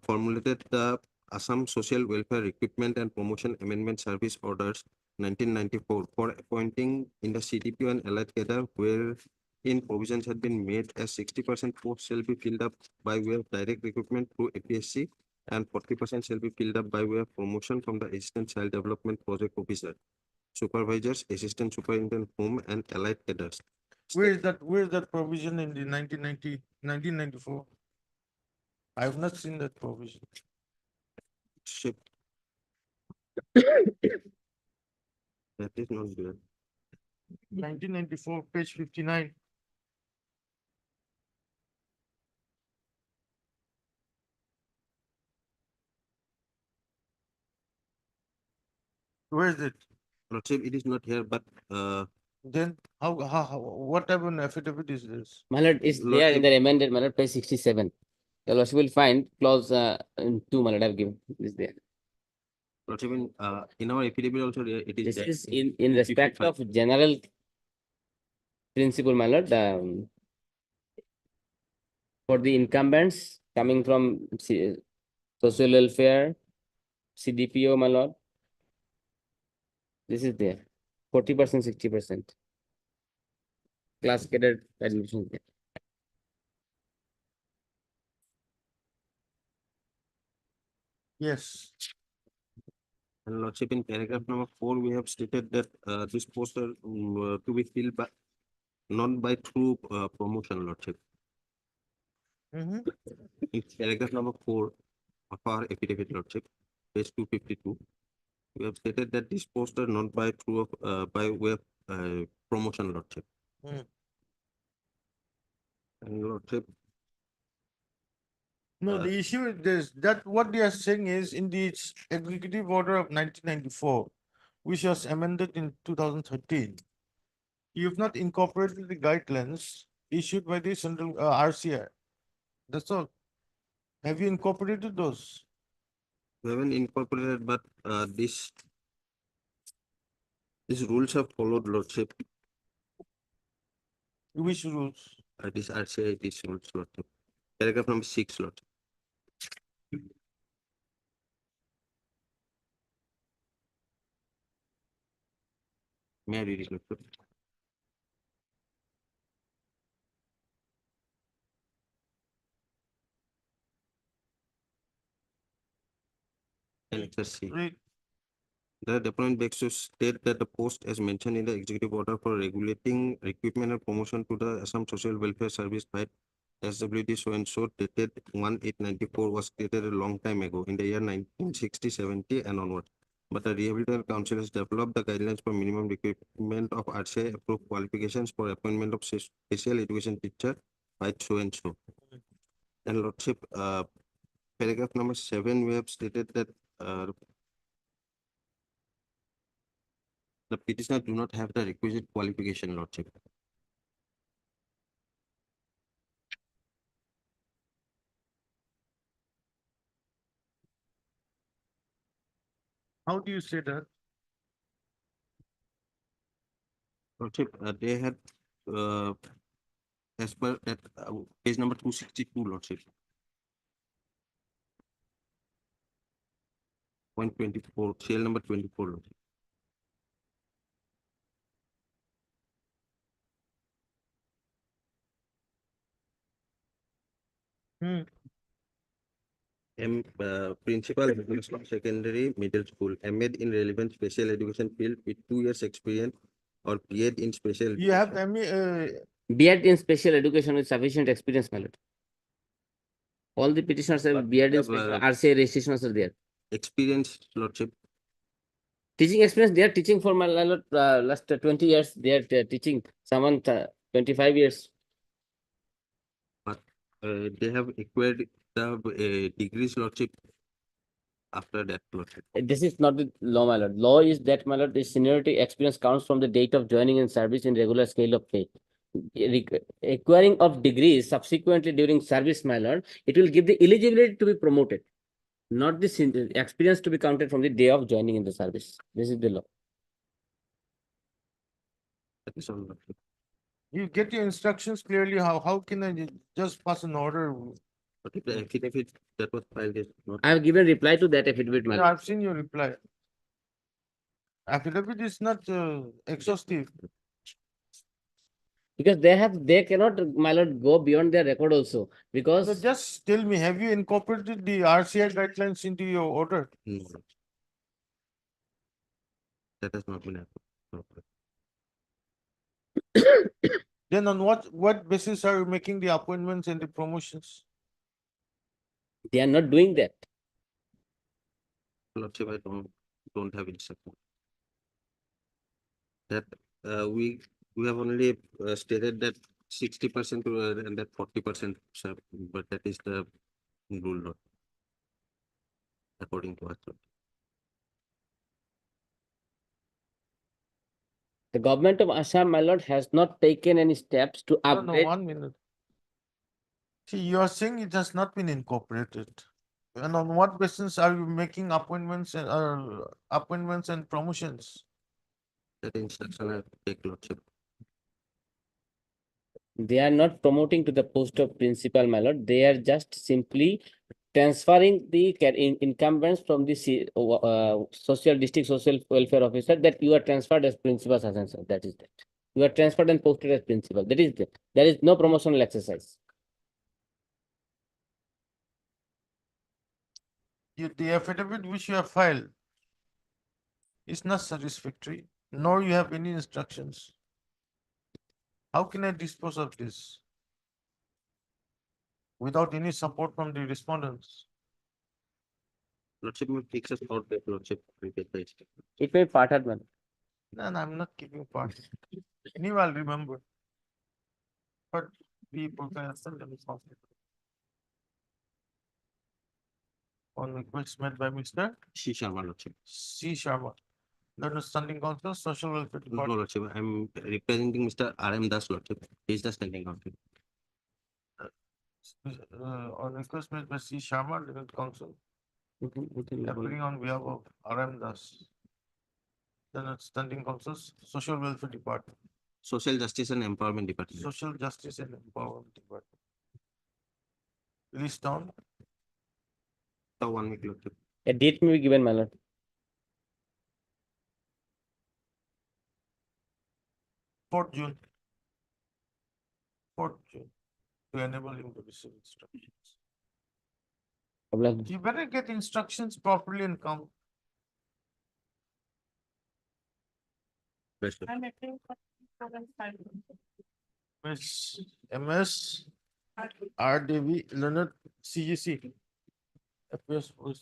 formulated the Assam Social Welfare Recruitment and Promotion Amendment Service Orders 1994 for appointing in the CTP and allied cadre wherein provisions had been made as 60% posts shall be filled up by way of direct recruitment through APSC and 40% shall be filled up by way of promotion from the Assistant Child Development Project Officer, supervisors, assistant superintendent, home and allied cadres. Where is that provision in the 1994? I have not seen that provision. Ship. That is not there. 1994, page 59. Where is it? Lordship, it is not here, but then how what type of affidavit is this? My lord, is there in the amended, my lord, page 67. Your lordship will find clause 2, my lord, I have given this there. Lordship, in our affidavit also it is This there. is in respect of general principle, my lord, for the incumbents coming from social welfare, CDPO, my lord. This is there, 40%, 60%. Class cadet admission there. Yes. And Lordship, in paragraph number 4, we have stated that this post are to be filled by not by through promotion, Lordship. In paragraph number 4 of our affidavit, Lordship, page 252, we have stated that this post are not by through of by way of promotion, Lordship. And Lordship, No, the issue is this, that what they are saying is in the executive order of 1994, which was amended in 2013, you have not incorporated the guidelines issued by the central RCI. That's all. Have you incorporated those? we haven't incorporated, but these rules are followed, Lordship. Which rules? This RCI, these rules, Lordship. Paragraph number 6, Lordship. May I read it, Lordship? LHSC. Read. The department begs to state that the post as mentioned in the executive order for regulating recruitment and promotion to the Assam Social Welfare Service by SWD so and so dated 1/8/94 was created a long time ago in the year 1960, 70 and onward. But the Rehabilitation Council has developed the guidelines for minimum requirement of RCI approved qualifications for appointment of special education teacher by so and so. And Lordship, paragraph number 7, we have stated that the petitioner do not have the requisite qualification, Lordship. How do you say that? Lordship, they had as per at page number 262, Lordship. Point 24, serial number 24, Lordship. Principal secondary middle school, MAd in relevant special education field with 2 years experience or B.Ed in special. You have B.Ed in special education with sufficient experience, my lord. All the petitioners have B.Ed in special, RCI registrations are there. Experience, Lordship. Teaching experience, they are teaching for my lord, last 20 years. They are teaching someone 25 years. But they have acquired the degrees, Lordship, after that, Lordship. This is not the law, my lord. Law is that, my lord, the seniority experience counts from the date of joining in service in regular scale of pay. Acquiring of degrees subsequently during service, my lord, it will give the eligibility to be promoted, not the experience to be counted from the day of joining in the service. This is the law. That is all, Lordship. You get your instructions clearly. How can I just pass an order? But if the affidavit that was filed is not. I have given reply to that affidavit, my Yeah, lord. I've seen your reply. Affidavit is not exhaustive. Because they cannot, my lord, go beyond their record also. Because So just tell me, have you incorporated the RCI guidelines into your order? No, Lordship. That has not been happened. Then on what basis are you making the appointments and the promotions? they are not doing that. Lordship, I don't have instruction. That we have only stated that 60% and that 40%, but that is the rule, Lord, according to us. Lord. The government of Assam, my lord, has not taken any steps to No, upgrade. 1 minute. See, you are saying it has not been incorporated. And on what basis are you making appointments and promotions? That instruction I take, Lordship. They are not promoting to the post of principal, my lord. They are just simply transferring the incumbents from the social district social welfare officer, that you are transferred as principal assistant. That is that. You are transferred and posted as principal. That is that. There is no promotional exercise. The affidavit which you have filed is not satisfactory, nor you have any instructions. How can I dispose of this without any support from the respondents? Lordship, may fix a thought that Lordship will get the statement. It may be part of man. No, I'm not keeping part. Anyway, I'll remember. But people can understand them. On request made by Mr. C. Sharma, Lordship. C. Sharma. That is standing council, social welfare No, department. Lordship, I'm representing Mr. R.M. Das, Lordship. He is the standing council. On request made by C. Sharma, legal counsel, appearing on behalf of R.M. Das. Then it's standing councils, social welfare department. Social Justice and Empowerment Department. Social justice and empowerment department. List down. The 1 week, Lordship. A date may be given, my lord. 4th June. 4th June. To enable him to receive instructions. You better get instructions properly and come. Best. Miss MS RDV Leonard CGC. Appears for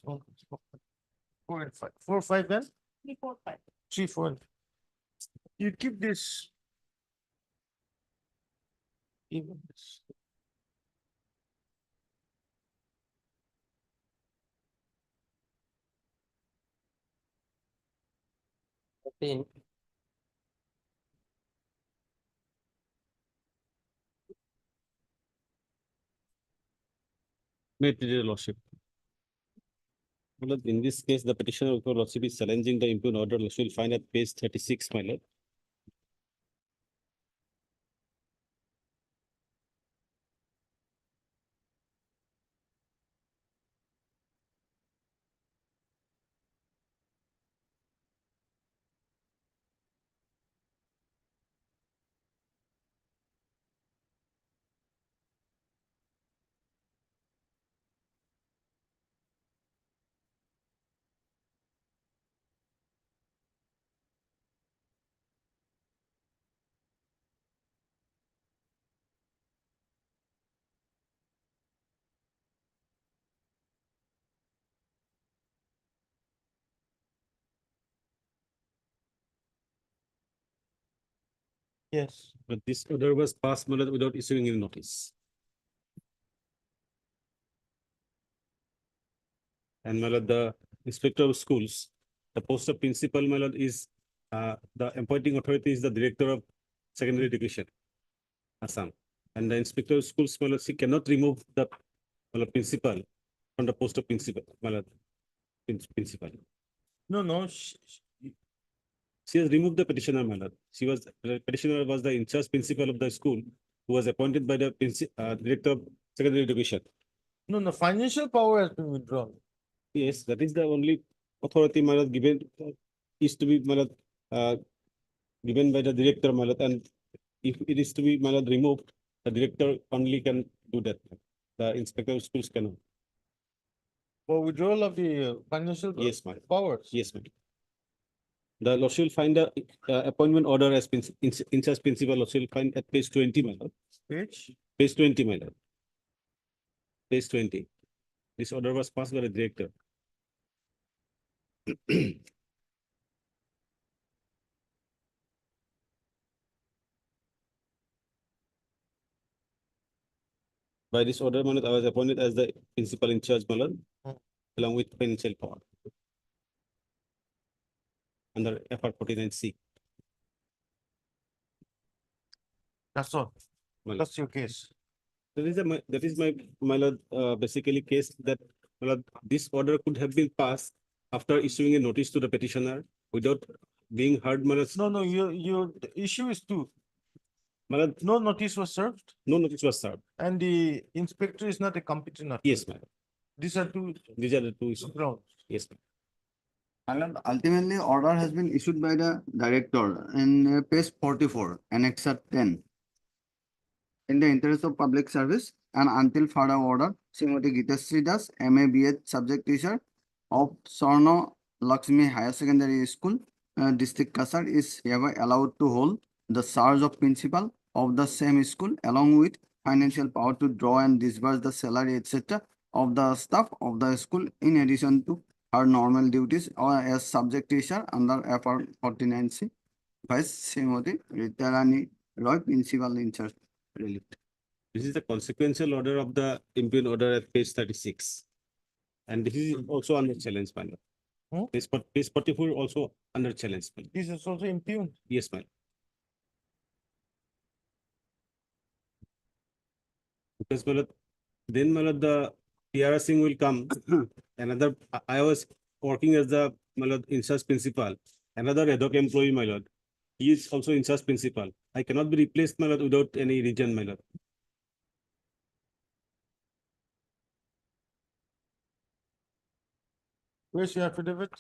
4 and 5. 4, 5 then? 3, 4, 5. 3, 4. And you keep this. Even this. Okay. May it please your lordship. My lord, in this case, the petitioner of your lordship is challenging the impugned order. You will find at page 36, my lord. Yes. But this order was passed, my lord, without issuing any notice. And my lord, the inspector of schools, the post of principal, my lord, is the appointing authority is the director of secondary education, Assam. And the inspector of schools, my lord, she cannot remove the principal from the post of principal, my lord, principal. No. She has removed the petitioner, my lord. The petitioner was the in-charge principal of the school, who was appointed by the director of secondary education. No. Financial power has been withdrawn. Yes, that is the only authority, my lord, given is to be, my lord, given by the director, my lord, and if it is to be, my lord, removed, the director only can do that. The inspector of schools cannot. For withdrawal of the financial Yes, ma'am. powers. Yes, ma'am. The lordship will find the appointment order as in-charge principal. Lordship will find at page 20, my lord. Page 20, my lord. Page 20. This order was passed by the director. By this order, my lord, I was appointed as the principal in charge, my lord, along with financial power under FR 49C. That's all. My lord. That's your case. That is my lord, basically case that, my lord, this order could have been passed after issuing a notice to the petitioner without being heard, my lord. No. The issue is two. My lord, No notice was served, no notice was served. and the inspector is not a competent authority. Yes, madam. These are two These are the two issues. grounds. Yes, ma'am. And ultimately, order has been issued by the director in page 44, Annexure 10. In the interest of public service and until further order, Srimati Geetasri Das, MA BH subject teacher of Sarno Lakshmi Higher Secondary School, District Kasar, is hereby allowed to hold the charge of principal of the same school along with financial power to draw and disburse the salary, etc. of the staff of the school in addition to her normal duties or as subject teacher under FR 49C. Vice Srimati Ritarani Roy, principal in charge. Relieved. This is the consequential order of the impugned order at page 36. And this is also under challenge, my lord. Hmm? Page 44 also under challenge, my lord. This is also impugned. Yes, my lord. Because, my lord, then, my lord, the PRSing will come. Another, I was working as the, my lord, in charge principal. Another ad hoc employee, my lord. He is also in charge principal. I cannot be replaced, my lord, without any reason, my lord. Where's your affidavit?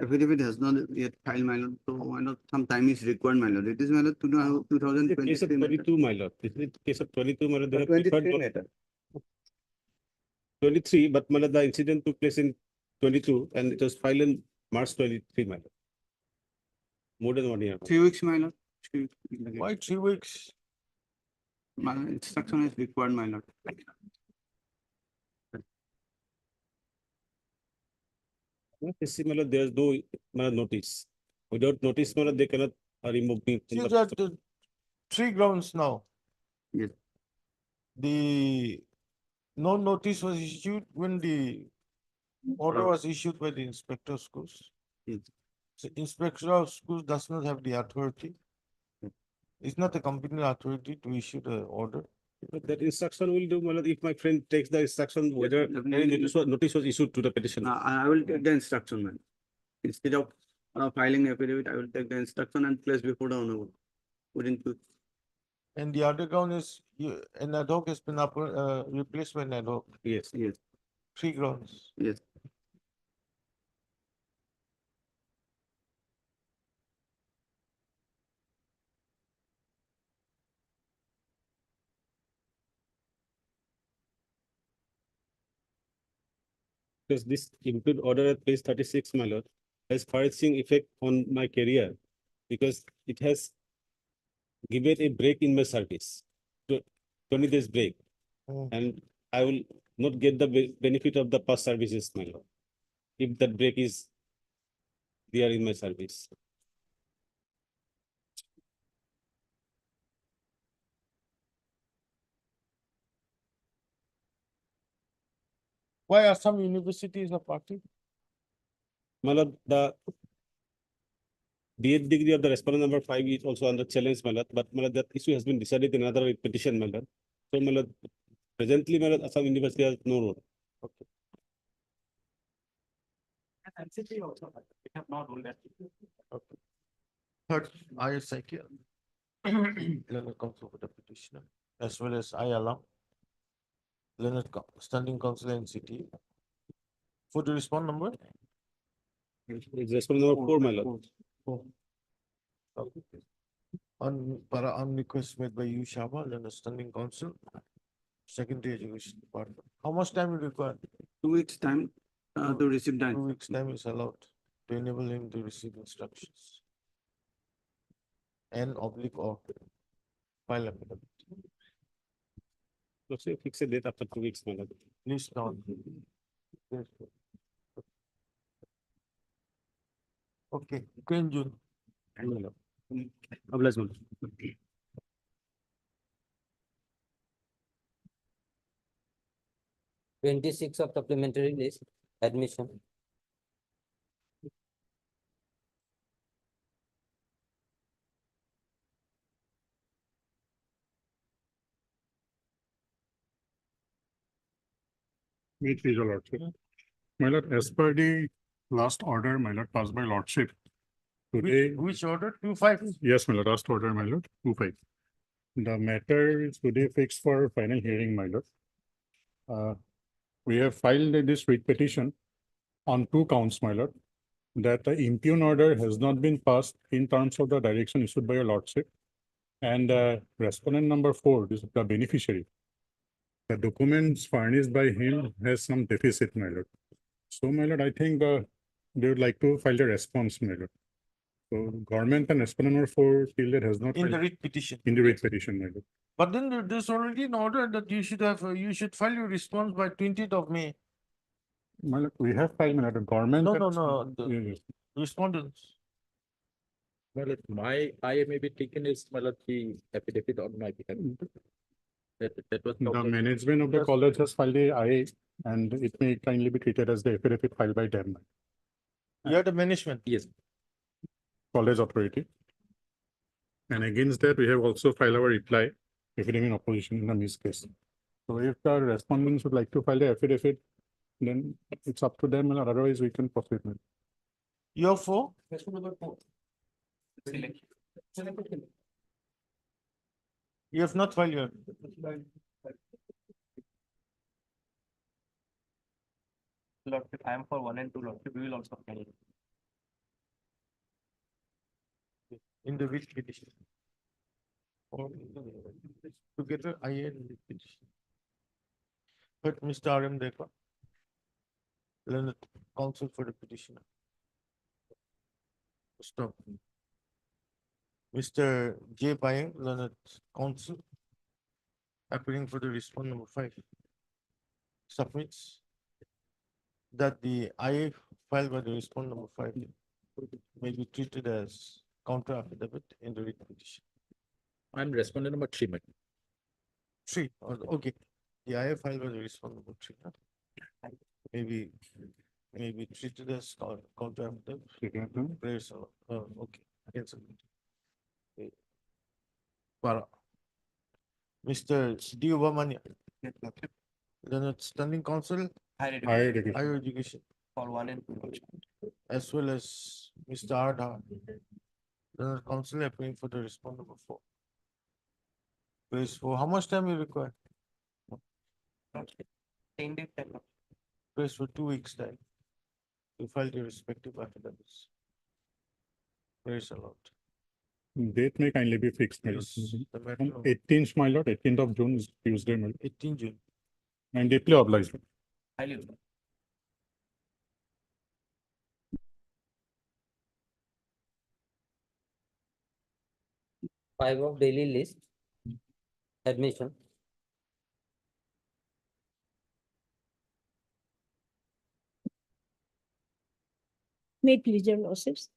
Affidavit has not yet filed, my lord, so why not some time is required, my lord. It is, my lord, 2023. Case of 22, my lord. This is case of 22, my lord. They have 23 preferred matter. 23, but my lord, the incident took place in 22 and it was filed in March 23, my lord. More than 1 year. 3 weeks, my lord. Why 3 weeks? My instruction is required, my lord. Similar, there is no notice. Without notice, they cannot remove me. These are the 3 grounds now. Yes. The no notice was issued when the order was issued by the inspector of schools. Yes. So inspector of schools does not have the authority. It's not a competent authority to issue the order. But that instruction will do, my lord, if my friend takes the instruction, whether any notice was issued to the petitioner. I will take the instruction, man. Instead of filing affidavit, I will take the instruction and place before the honorable within 2. And the other ground is an ad hoc has been replaced by an ad hoc. Yes. Yes. 3 grounds. Yes. Because this impugned order at page 36, my lord, has far-reaching effect on my career because it has given a break in my service, 20 days break, and I will not get the benefit of the past services, my lord, if that break is there in my service. Why are some universities a party? My lord, the BEd degree of the respondent number 5 is also under challenge, my lord, but my lord, that issue has been decided in another petition, my lord. So, my lord, presently, my lord, Assam University has no role. Okay. NCT also, we have not ruled that. Okay. Third, ISIQ. Learned counsel for the petitioner, as well as I allow. Learned standing counsel NCT. For the respond number? It's respondent number 4, my lord. Okay. On request made by you, Shaba, learned standing counsel. Secondary Education Department. How much time you require? 2 weeks time to receive time. 2 weeks time is allowed to enable him to receive instructions. And oblique or file affidavit. So, say fix a date after 2 weeks, my lord. Please note. Okay, Queen June. My lord. Oblige, my lord. 26 of supplementary list, admission. May please, your lordship. My lord, as per the last order, my lord, passed by lordship, Today, Which order? 2-5? yes, my lord, last order, my lord, 2-5. The matter is today fixed for final hearing, my lord. We have filed this writ petition on 2 counts, my lord, that the impugn order has not been passed in terms of the direction issued by your lordship. And respondent number 4, this is the beneficiary. The documents furnished by him has some deficit, my lord. So, my lord, I think they would like to file a response, my lord. So, government and respondent number 4 till that has not In the filed writ petition. in the writ petition, my lord. But then there's already an order that you should have, you should file your response by 20th of May. My lord, we have filed, my lord, the government. No, the Yes, yes. respondents. Well, my I may be taken is the affidavit on my behalf. That was The management of the college has filed a IA and it may kindly be treated as the affidavit filed by them, You are the management. Yes. college authority. And against that, we have also filed our reply, affidavit in opposition in the Miss case. So if the respondents would like to file the affidavit, then it's up to them, and otherwise we can proceed. You're for? You have not filed your. Lordship, I am for 1 and 2, Lordship, we will also file it. In the writ petition. Or together, I and writ petition. But Mr. R.M. Dekwa, learned counsel for the petitioner. Stop. Mr. J. Payeng, learned counsel, appearing for the respondent number 5, submits that the IA filed by the respondent number 5 may be treated as counter affidavit in the writ petition. I'm respondent number 3, madam. 3, okay. The IA filed by the respondent number 3, huh? Maybe treated as counter affidavit. Praise the Lord. Okay. Yes, sir. Okay. Para. Mr. D. Ubamania. Learned standing counsel. Higher education. Higher education. For 1 and 2. As well as Mr. R. Dhar. Learned counsel appearing for the respondent number 4. Praise for how much time you require? 10 days time. Praise for 2 weeks time. To file the respective affidavits. Praise the Lord. Date may kindly be fixed, my lord. Yes, the matter of 18th, my lord, 18th of June is Tuesday, my lord. 18 June. And deeply obliged. Highly. Five of daily list. Admission. May it please your lordships.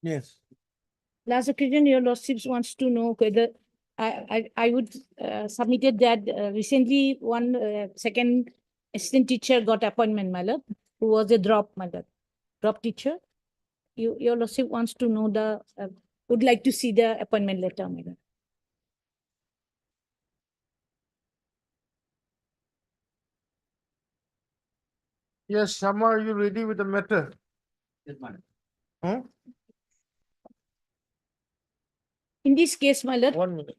Yes. Last occasion, your lordships wants to know whether I would submitted that recently one second assistant teacher got appointment, my lord, who was a drop, my lord, drop teacher. Your lordship wants to know the would like to see the appointment letter, my lord. Yes, Shama, are you ready with the matter? Yes, madam. Huh? In this case, my lord, 1 minute.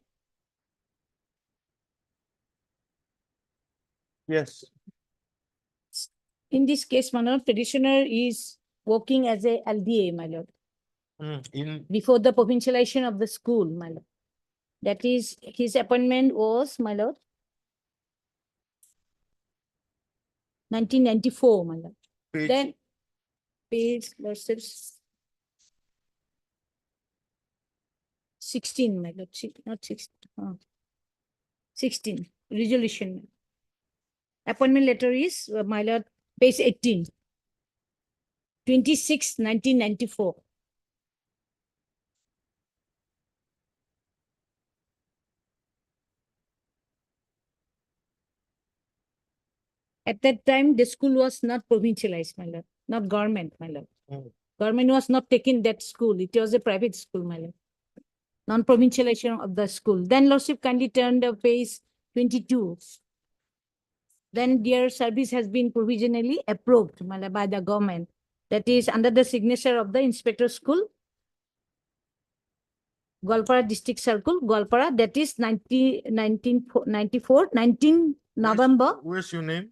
Yes. in this case, my lord, petitioner is working as a LDA, my lord, In before the provincialization of the school, my lord. That is, his appointment was, my lord, 1994, my lord. page. Then, page, lordships, 16, my lord, not 16, 16, resolution. Appointment letter is, my lord, page 18, 26, 1994. At that time, the school was not provincialized, my lord, not government, my lord. Government was not taking that school. It was a private school, my lord. Non-provincialization of the school. Then lordship kindly turned the page 22. Then their service has been provisionally approved, my lord, by the government. that is under the signature of the Inspector School, Gwalpara District Circle, Gwalpara, that is 19 November. Where's your name?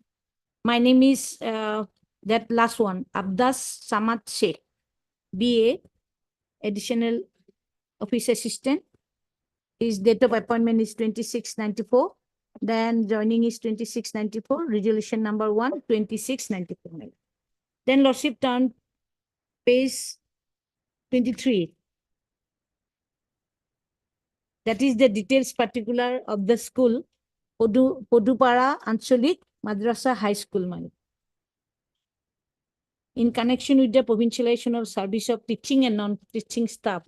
My name is that last one, Abdas Samad Sheikh, BA, Additional Office Assistant. His date of appointment is 2694. Then joining is 2694. Resolution number 1, 2694. Then Lordship turn page 23. That is the details particular of the school, Podupara Ancholik Madrasa High School. In connection with the provincialization of service of teaching and non-teaching staff.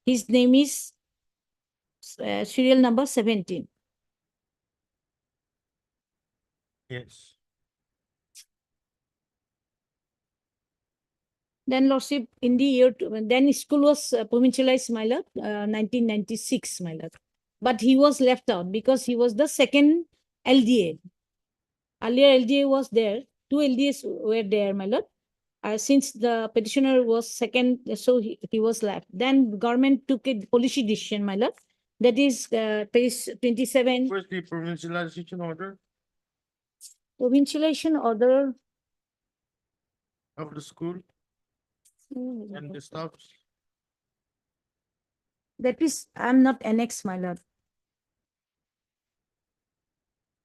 His name is serial number 17. Yes. Then Lordship, in the year, then school was provincialized, my lord, 1996, my lord. But he was left out because he was the second LDA. Earlier LDA was there, 2 LDAs were there, my lord. Since the petitioner was second, so he was left. Then government took a policy decision, my lord. That is page 27. Where's the provincialization order Provincialization order of the school and the staffs? That is, I'm not annexed, my lord.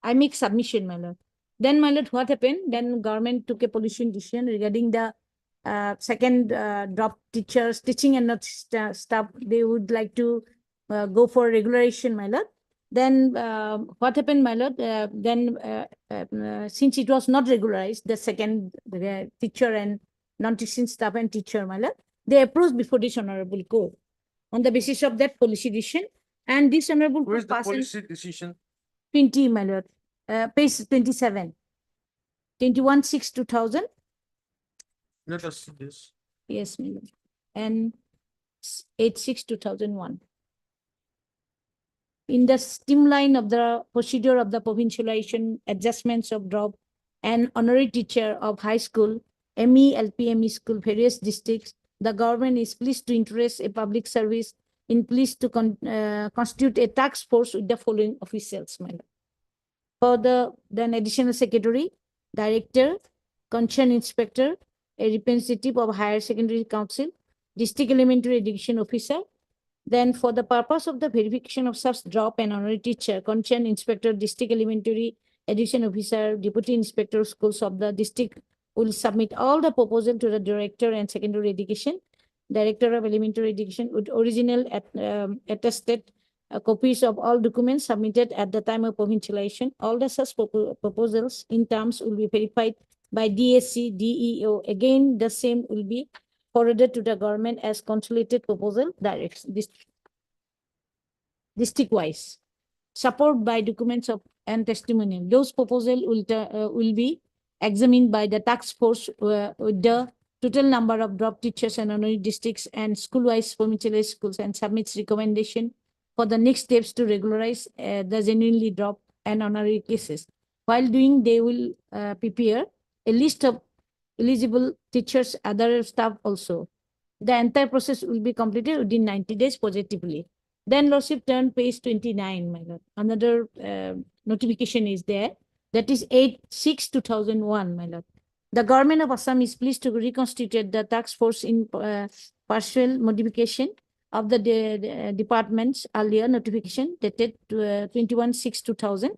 I make submission, my lord. Then, my lord, what happened? Then government took a policy decision regarding the second drop teachers, teaching and not staff. They would like to go for regularization, my lord. Then what happened, my lord? Since it was not regularized, the second teacher and non-teaching staff and teacher, my lord, they approached before this honorable court on the basis of that policy decision. And this honorable Where's court the passed policy decision? 20, my lord, page 27, 21/6/2000. Let us see this. Yes, my lord. And 8/6/2001. In the streamline of the procedure of the provincialization, adjustments of drop and honorary teacher of high school, ME, LPME school, various districts, the government is pleased to interest a public service in pleased to constitute a task force with the following officials, my lord. For the then additional secretary, director, concerned inspector, a representative of higher secondary council, district elementary education officer. Then for the purpose of the verification of such drop and honorary teacher, concerned inspector, district elementary education officer, deputy inspector schools of the district will submit all the proposal to the director and secondary education, director of elementary education with original attested copies of all documents submitted at the time of provincialization. All the such proposals in terms will be verified by DSC, DEO. Again, the same will be forwarded to the government as consolidated proposal directs district-wise. Support by documents of and testimonial. Those proposals will be examined by the task force with the total number of drop teachers and honorary districts and school-wise provincialized schools and submits recommendation for the next steps to regularize the genuinely drop and honorary cases. While doing, they will prepare a list of eligible teachers, other staff also. The entire process will be completed within 90 days positively. Then Lordship turn page 29, my lord. Another notification is there. That is 8/6/2001, my lord. The government of Assam is pleased to reconstitute the task force in partial modification of the department's earlier notification dated 21/6/2000.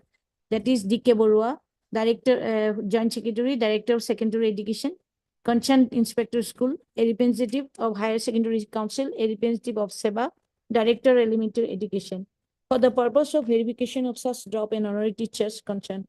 That is D.K. Borua, Director, Joint Secretary, Director of Secondary Education, concerned Inspector School, a representative of Higher Secondary Council, a representative of SEBA, Director Elementary Education. For the purpose of verification of such drop and honorary teachers concerned,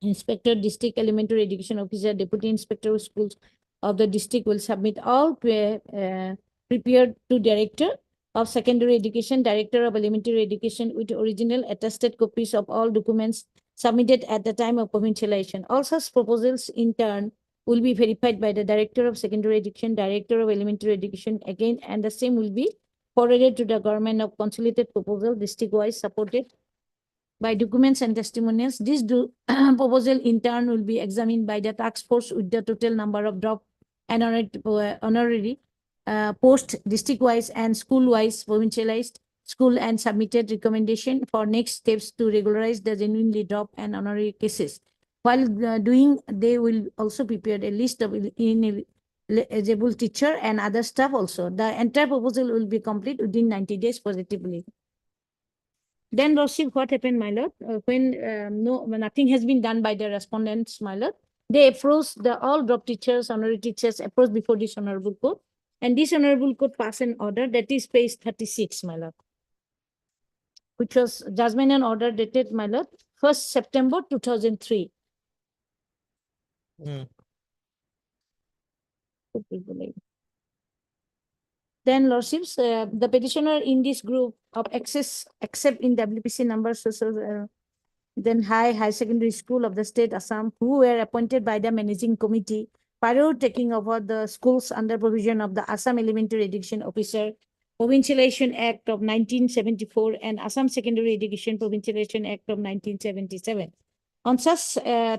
Inspector, District Elementary Education Officer, Deputy Inspector of Schools of the district will submit all prepared to Director of Secondary Education, Director of Elementary Education with original attested copies of all documents submitted at the time of provincialization. All such proposals in turn will be verified by the Director of Secondary Education, Director of Elementary Education again, and the same will be forwarded to the government of consolidated proposal district-wise supported by documents and testimonials. This proposal in turn will be examined by the task force with the total number of drop and honorary post district-wise and school-wise provincialized school and submitted recommendation for next steps to regularize the genuinely drop and honorary cases. While doing, they will also prepare a list of eligible teacher and other staff also. The entire proposal will be complete within 90 days positively. Then, Lordship, what happened, my lord? When nothing has been done by the respondents, my lord, they approached all drop teachers, honorary teachers, approached before this honorable court, and this honorable court passed an order, that is page 36, my lord, which was judgment and order dated, my lord, 1st September 2003. Then, Lordships, the petitioner in this group of access, except in WPC numbers, then high secondary school of the state Assam, who were appointed by the managing committee prior taking over the schools under provision of the Assam Elementary Education Officer Provincialization Act of 1974 and Assam Secondary Education Provincialization Act of 1977. On such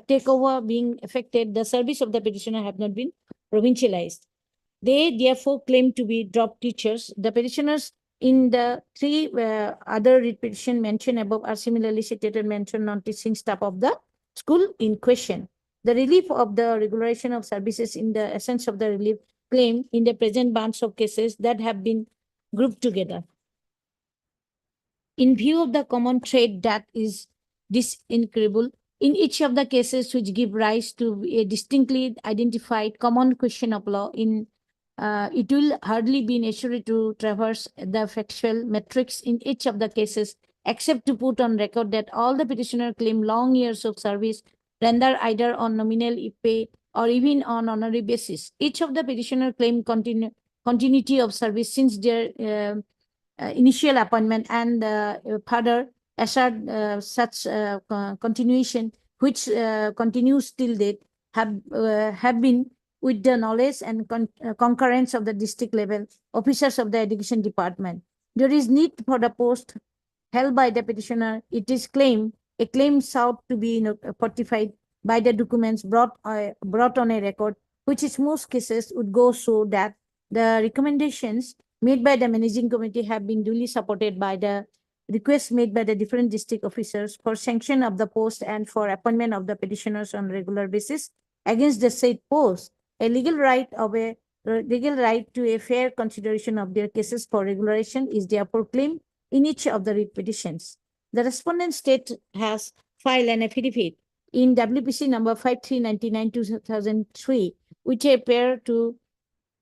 takeover being effected, the service of the petitioner have not been provincialized. They therefore claim to be drop teachers. The petitioners in the three other petition mentioned above are similarly cited and mentioned non-teaching staff of the school in question. The relief of the regularization of services in the essence of the relief claim in the present bunch of cases that have been grouped together. In view of the common trait that is incredible, in each of the cases which give rise to a distinctly identified common question of law, it will hardly be necessary to traverse the factual metrics in each of the cases, except to put on record that all the petitioner claim long years of service rendered either on nominal pay or even on honorary basis. Each of the petitioner claim continuity of service since their initial appointment and further assert such continuation, which continues till date, have been with the knowledge and concurrence of the district level officers of the education department. There is need for the post held by the petitioner. It is a claim sought to be fortified by the documents brought on a record, which in most cases would go so that the recommendations made by the managing committee have been duly supported by the requests made by the different district officers for sanction of the post and for appointment of the petitioners on regular basis against the said post. A legal right to a fair consideration of their cases for regularization is therefore claimed in each of the petitions. The respondent state has filed an affidavit in WPC number 5399/2003, which appear to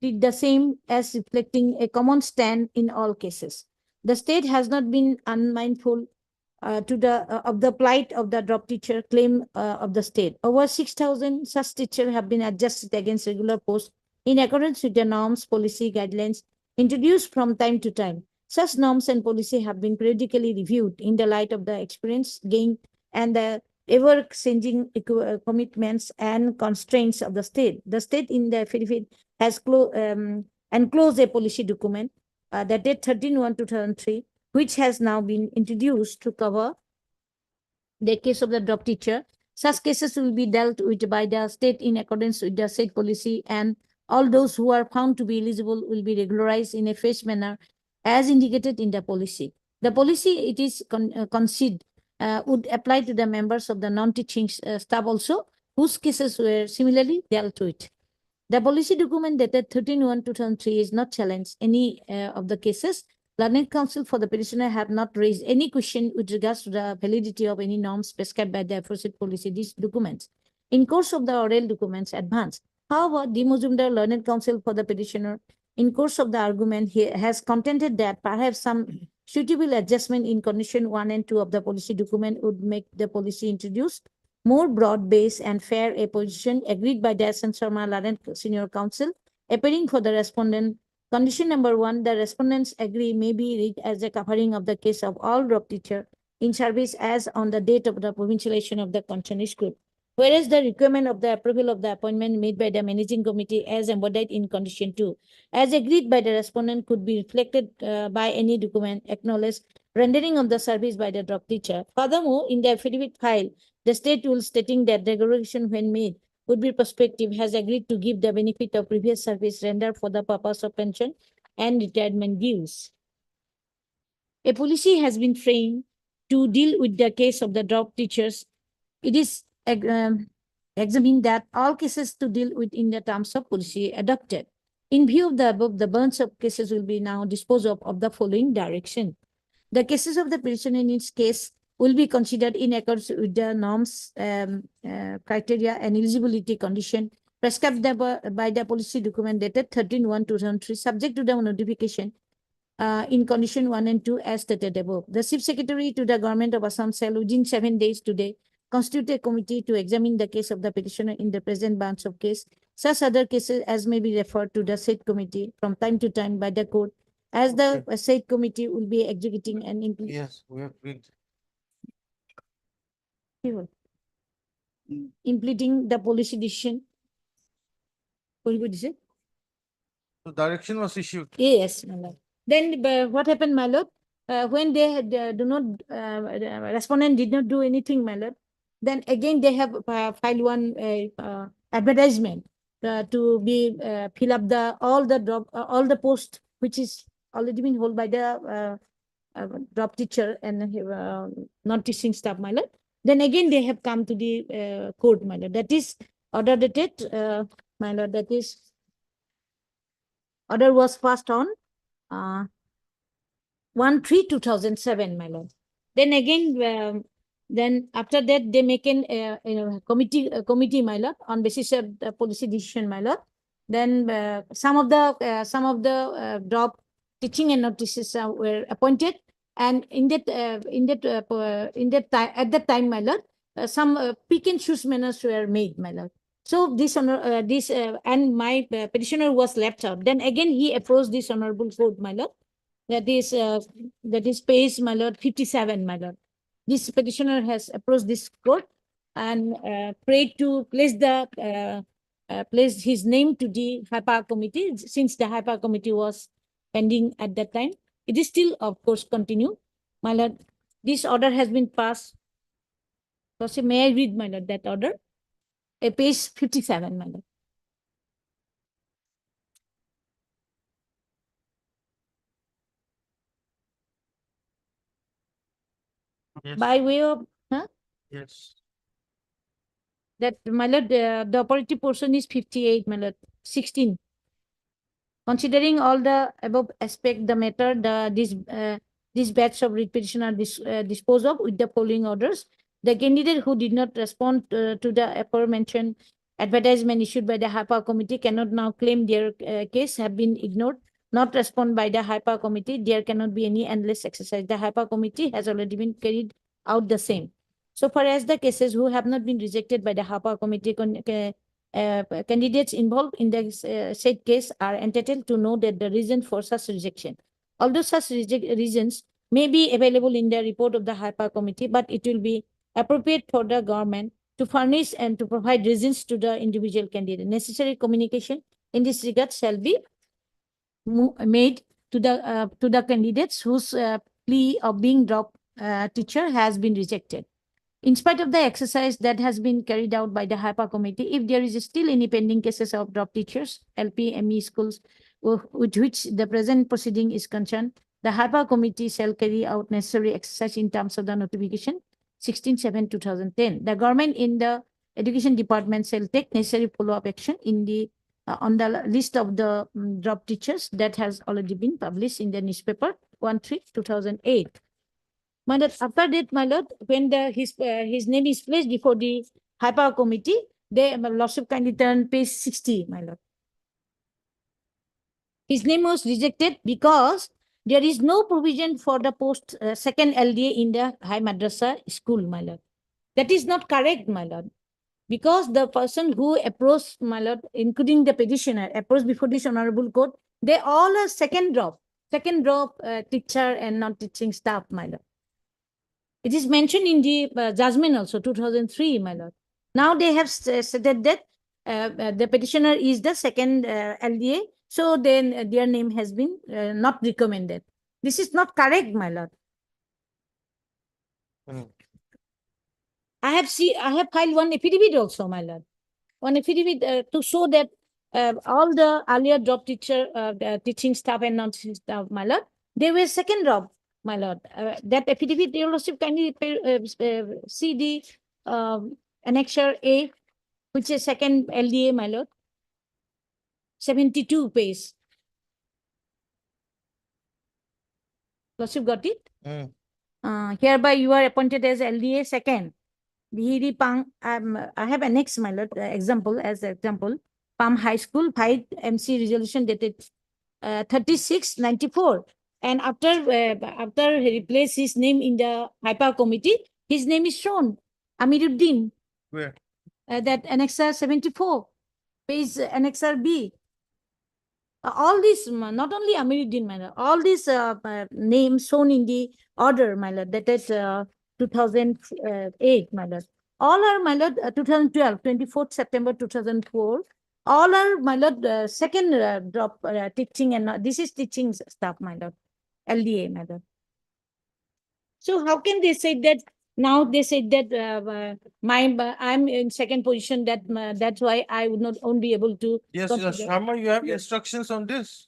be the same as reflecting a common stand in all cases. The state has not been unmindful of the plight of the drop teacher claim of the state. Over 6,000 such teachers have been adjusted against regular posts in accordance with the norms, policy, guidelines introduced from time to time. Such norms and policy have been periodically reviewed in the light of the experience gained and the ever-changing commitments and constraints of the state. The state in the affidavit has enclosed a policy document dated 13/1/2003, which has now been introduced to cover the case of the drop teacher. Such cases will be dealt with by the state in accordance with the state policy, and all those who are found to be eligible will be regularized in a phased manner as indicated in the policy. The policy, it is conceded, would apply to the members of the non-teaching staff also, whose cases were similarly dealt with. The policy document dated 13/1/2003 is not challenged any of the cases. Learned counsel for the petitioner have not raised any question with regards to the validity of any norms prescribed by the aforesaid policy, these documents. In course of the oral documents advanced, however, D. Muzumdar, learned counsel for the petitioner, in course of the argument, he has contended that perhaps some suitable adjustment in condition 1 and 2 of the policy document would make the policy introduced more broad-based and fair a position agreed by the Dasan Sharma Learned Senior Counsel, appearing for the respondent. Condition number 1, the respondents agree may be read as a covering of the case of all drop teacher in service as on the date of the provincialization of the concerned school. Whereas the requirement of the approval of the appointment made by the managing committee as embodied in condition 2, as agreed by the respondent, could be reflected by any document acknowledged rendering of the service by the drop teacher. Furthermore, in the affidavit filed, the state rule stating that regulation when made would be prospective, has agreed to give the benefit of previous service rendered for the purpose of pension and retirement dues. A policy has been framed to deal with the case of the dropped teachers. It is examined that all cases to deal with in the terms of policy adopted. In view of the above, the bunch of cases will be now disposed of the following direction. The cases of the petitioner in its case will be considered in accordance with the norms, criteria, and eligibility condition prescribed by the policy document dated 13/1/2003, subject to the notification in condition 1 and 2 as stated above. The Chief Secretary to the Government of Assam shall within 7 days today constitute a committee to examine the case of the petitioner in the present branch of case. Such other cases as may be referred to the said committee from time to time by the court, as the said committee will be executing and implementing. Yes, we have read. Implementing the policy decision. What would you say? The direction was issued. Yes, my lord. Then what happened, my lord? When they had, do not, respondent did not do anything, my lord, then again they have filed one advertisement to be fill up the all the post which is already been held by the drop teacher and non teaching staff, my lord. Then again they have come to the court, my lord. That is order dated, my lord. That is order was passed on 1/3/2007, my lord. Then again, then after that they make an committee, my lord, on basis of the policy decision, my lord. Then some of the drop teaching and notices were appointed, and in that time at that time, my lord, some pick and choose manners were made, my lord. So this and my petitioner was left out. Then again he approached this honorable court, my lord. That is page, my lord, 57, my lord. This petitioner has approached this court and prayed to place place his name to the high power committee, since the high power committee was pending at that time. It is still, of course, continue, my lord. This order has been passed. So may I read, my lord, that order? Page 57, my lord. Yes. By way of, Yes. that, my lord, the operative portion is 58, my lord, 16. Considering all the above aspect, the matter, this batch of writ petition are disposed of with the following orders. The candidate who did not respond to the aforementioned advertisement issued by the high power committee cannot now claim their case have been ignored, not respond by the high power committee. There cannot be any endless exercise. The high power committee has already been carried out the same. So far as the cases who have not been rejected by the high power committee, candidates involved in the said case are entitled to know that the reason for such rejection. Although such reasons may be available in the report of the high power committee, but it will be appropriate for the government to furnish and to provide reasons to the individual candidate. Necessary communication in this regard shall be made to the candidates whose plea of being dropped teacher has been rejected. In spite of the exercise that has been carried out by the high power committee, if there is still any pending cases of drop teachers, LP, ME schools, with which the present proceeding is concerned, the high power committee shall carry out necessary exercise in terms of the notification 16/7/2010. The government in the education department shall take necessary follow-up action in the on the list of the drop teachers that has already been published in the newspaper 1/3/2008. My lord, after that, my lord, when his name is placed before the high power committee, they, lordship kindly turn page 60, my lord. His name was rejected because there is no provision for the post second LDA in the high madrasa school, my lord. That is not correct, my lord. Because the person who approached, my lord, including the petitioner, approached before this honorable court, they all are second drop teacher and non-teaching staff, my lord. It is mentioned in the judgment also, 2003, my lord. Now they have stated that the petitioner is the second LDA, so then their name has been not recommended. This is not correct, my lord. I have filed one affidavit also, my lord. one affidavit to show that all the earlier drop teacher, the teaching staff and non-teaching staff, my lord, they were second drop, my lord. That affidavit, your lordship, kindly see the annexure A, which is second LDA, my lord. 72 page. Lordship got it? Hereby you are appointed as LDA second. Bihiri Pang, I have annexed, my lord, example as example. Palm High School, 5 MC resolution dated 3694. And after he replaced his name in the HIPAA committee, his name is shown, Amiruddin. Where? That annexer 74, page annexer B. All these, not only Amiruddin, my lord, all these names shown in the order, my lord, that is 2008, my lord. All are, my lord, 2012, 24th September 2004. All are, my lord, second drop teaching, and this is teaching staff, my lord, LDA, my lord. So how can they say that? Now they said that I'm in second position. That's why I won't be able to. Yes, consider. Sharma, you have instructions on this.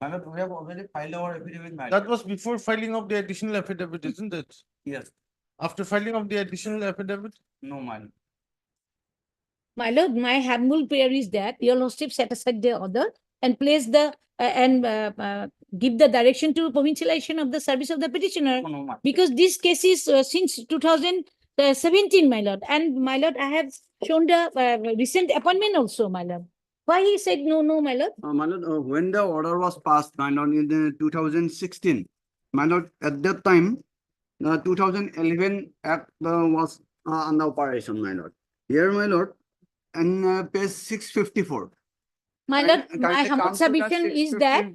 We have already filed our affidavit. That was before filing of the additional affidavit, isn't it? Yes. After filing of the additional affidavit? No, man. My lord, my humble prayer is that your lordship set aside the order and place the give the direction to provincialization of the service of the petitioner, because this case is since 2017, my lord, and my lord, I have shown the recent appointment also, my lord. Why he said no, my lord? My lord, when the order was passed, my lord, in the 2016, my lord, at that time, the 2011 Act was under operation, my lord. Here, my lord, and page 654. My lord, my humble submission is that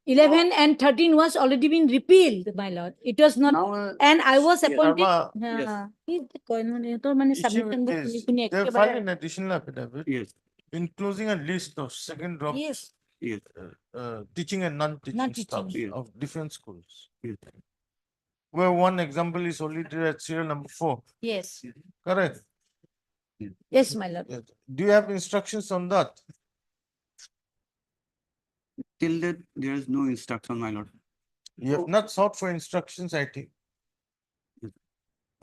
11 and 13 was already been repealed, my lord. It was not, and I was appointed. They filed an additional affidavit. Yes. Including a list of second drop. Yes. Yes. Teaching and non-teaching staff Non-teaching. of different schools. Yes. Where one example is only there at serial number 4. Yes. Correct. Yes, my lord. Yes. Do you have instructions on that? Till that, there is no instruction, my lord. You have not sought for instructions, I think.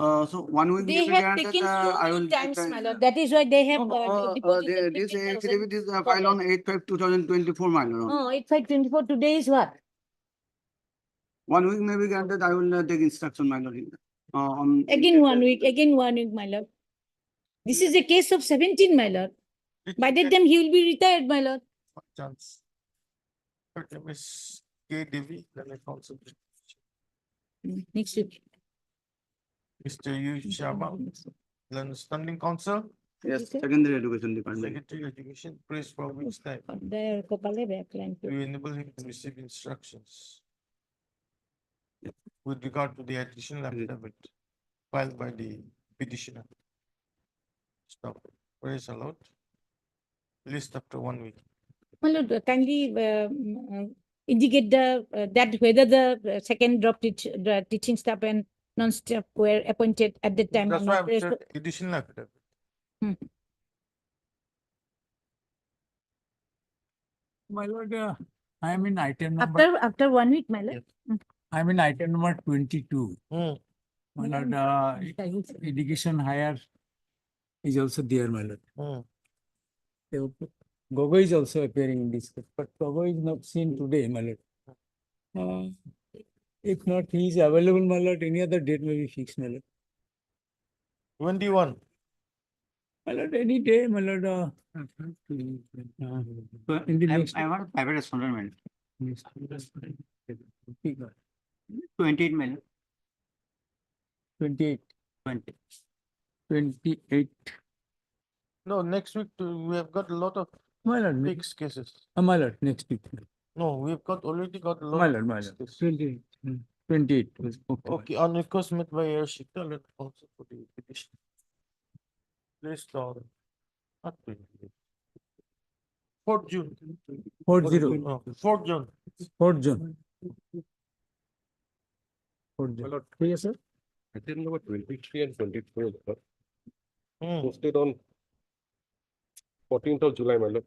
So 1 week. They have taken so many times, my lord. That is why they have deposited This 50,000 affidavit is filed on 8/5/2024, my lord. Oh, 8524 today is what? 1 week may be granted. I will take instruction, my lord. Again 1 week, my lord. This is a case of 17, my lord. By that time, he will be retired, my lord. What chance? Her name is K. Devi, then I also. Next week. Mr. Yu Sharma, then standing counsel. Yes, secondary education department. Secretary Education, praise for which time. There, To enable him to receive instructions. With regard to the additional affidavit filed by the petitioner. Stop. Praise the Lord. List after 1 week. My lord, kindly indicate the that whether the second drop the teaching staff and non-staff were appointed at the time. That's or why not. I've said additional affidavit. My lord, I am in item number. After 1 week, my lord. I am in item number 22. My lord, education higher is also there, my lord. Gogo is also appearing in this case, but Gogo is not seen today, my lord. If not, he is available, my lord. Any other date may be fixed, my lord. When do you want? My lord, any day, my lord. In the next. I want a private respondent, man. 28 million. 28. 20. 28. No, next week we have got a lot of My lord, fixed cases. my lord, next week. No, we've already got a lot My of lord, my fixed lord. cases. 28. 28. Okay. Okay, on request made by Air Shikta, let also for the petition. List on. Not 28. 4th June. 40. 4th June. 4th June. 4th June. Yes, sir. Item number 23 and 24. Posted on 14th of July, my lord.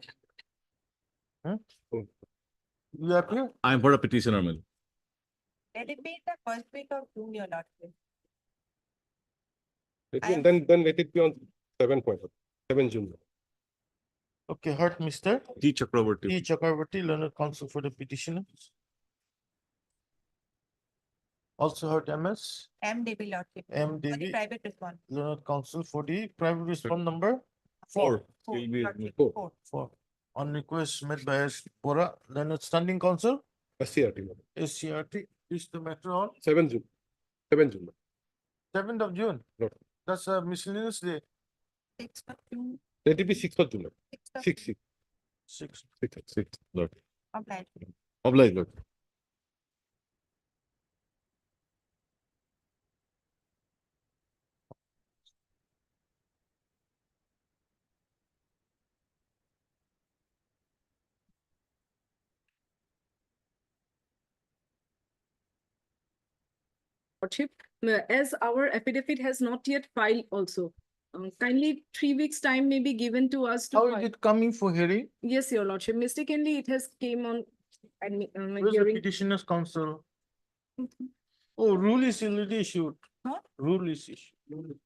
You appear? I'm for a petitioner, my lord. Let it be the first week of June, your lordship. Then let it be on 7th, my lord. 7 June. Okay, heard Mr. T. Chakraborty. T. Chakraborty, learned counsel for the petitioners. Also heard MS. MDB lordship. M. For the Devi, private response. learned counsel for the private response number Four. Lordship, Four. four. 4. On request made by S. Bora, learned standing counsel, SCRT, my lord. SCRT, is the matter on 7 June. 7 June. 7th of June. Lord. That's a miscellaneous day. 6th of June, Let it be 6th of June. 6th of 6, 6. 6, Lord. Obliged. Obliged, Lord. Lordship, as our affidavit has not yet filed also, kindly 3 weeks time may be given to us to How is file. it coming for hearing? Yes, your lordship, mistakenly it has came on Where's the hearing. petitioner's counsel? Oh, rule is already issued. Huh? Rule is issued.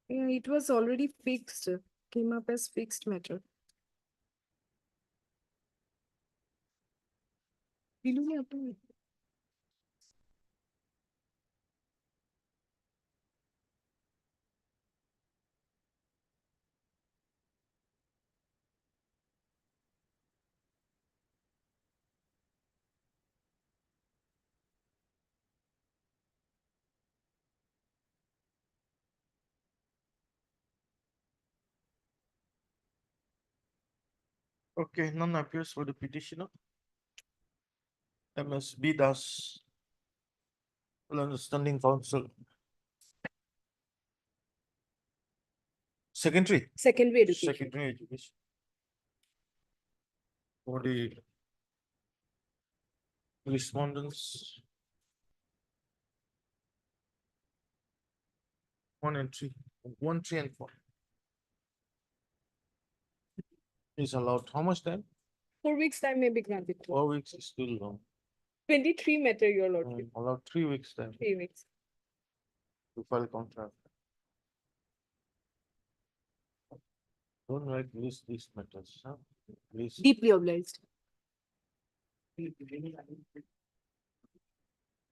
Yeah, it was already fixed, came up as fixed matter. Biluni approve. Okay, none appears for the petitioner. MS B Das. Standing counsel. Secondary. Secondary education. Secondary education. For the respondents. 1 and 3. 1, 3 and 4. Is allowed. How much time? 4 weeks time may be granted. 4 weeks is still long. 23 matter, your lordship, Allowed 3 weeks time 3 weeks. to file contract. Don't write list these matters, huh? List. Deeply obliged.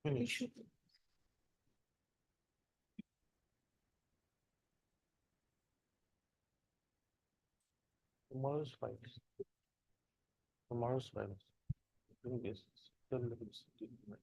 Finish. Tomorrow's files. Tomorrow's files. Yes. Tell them it's too much.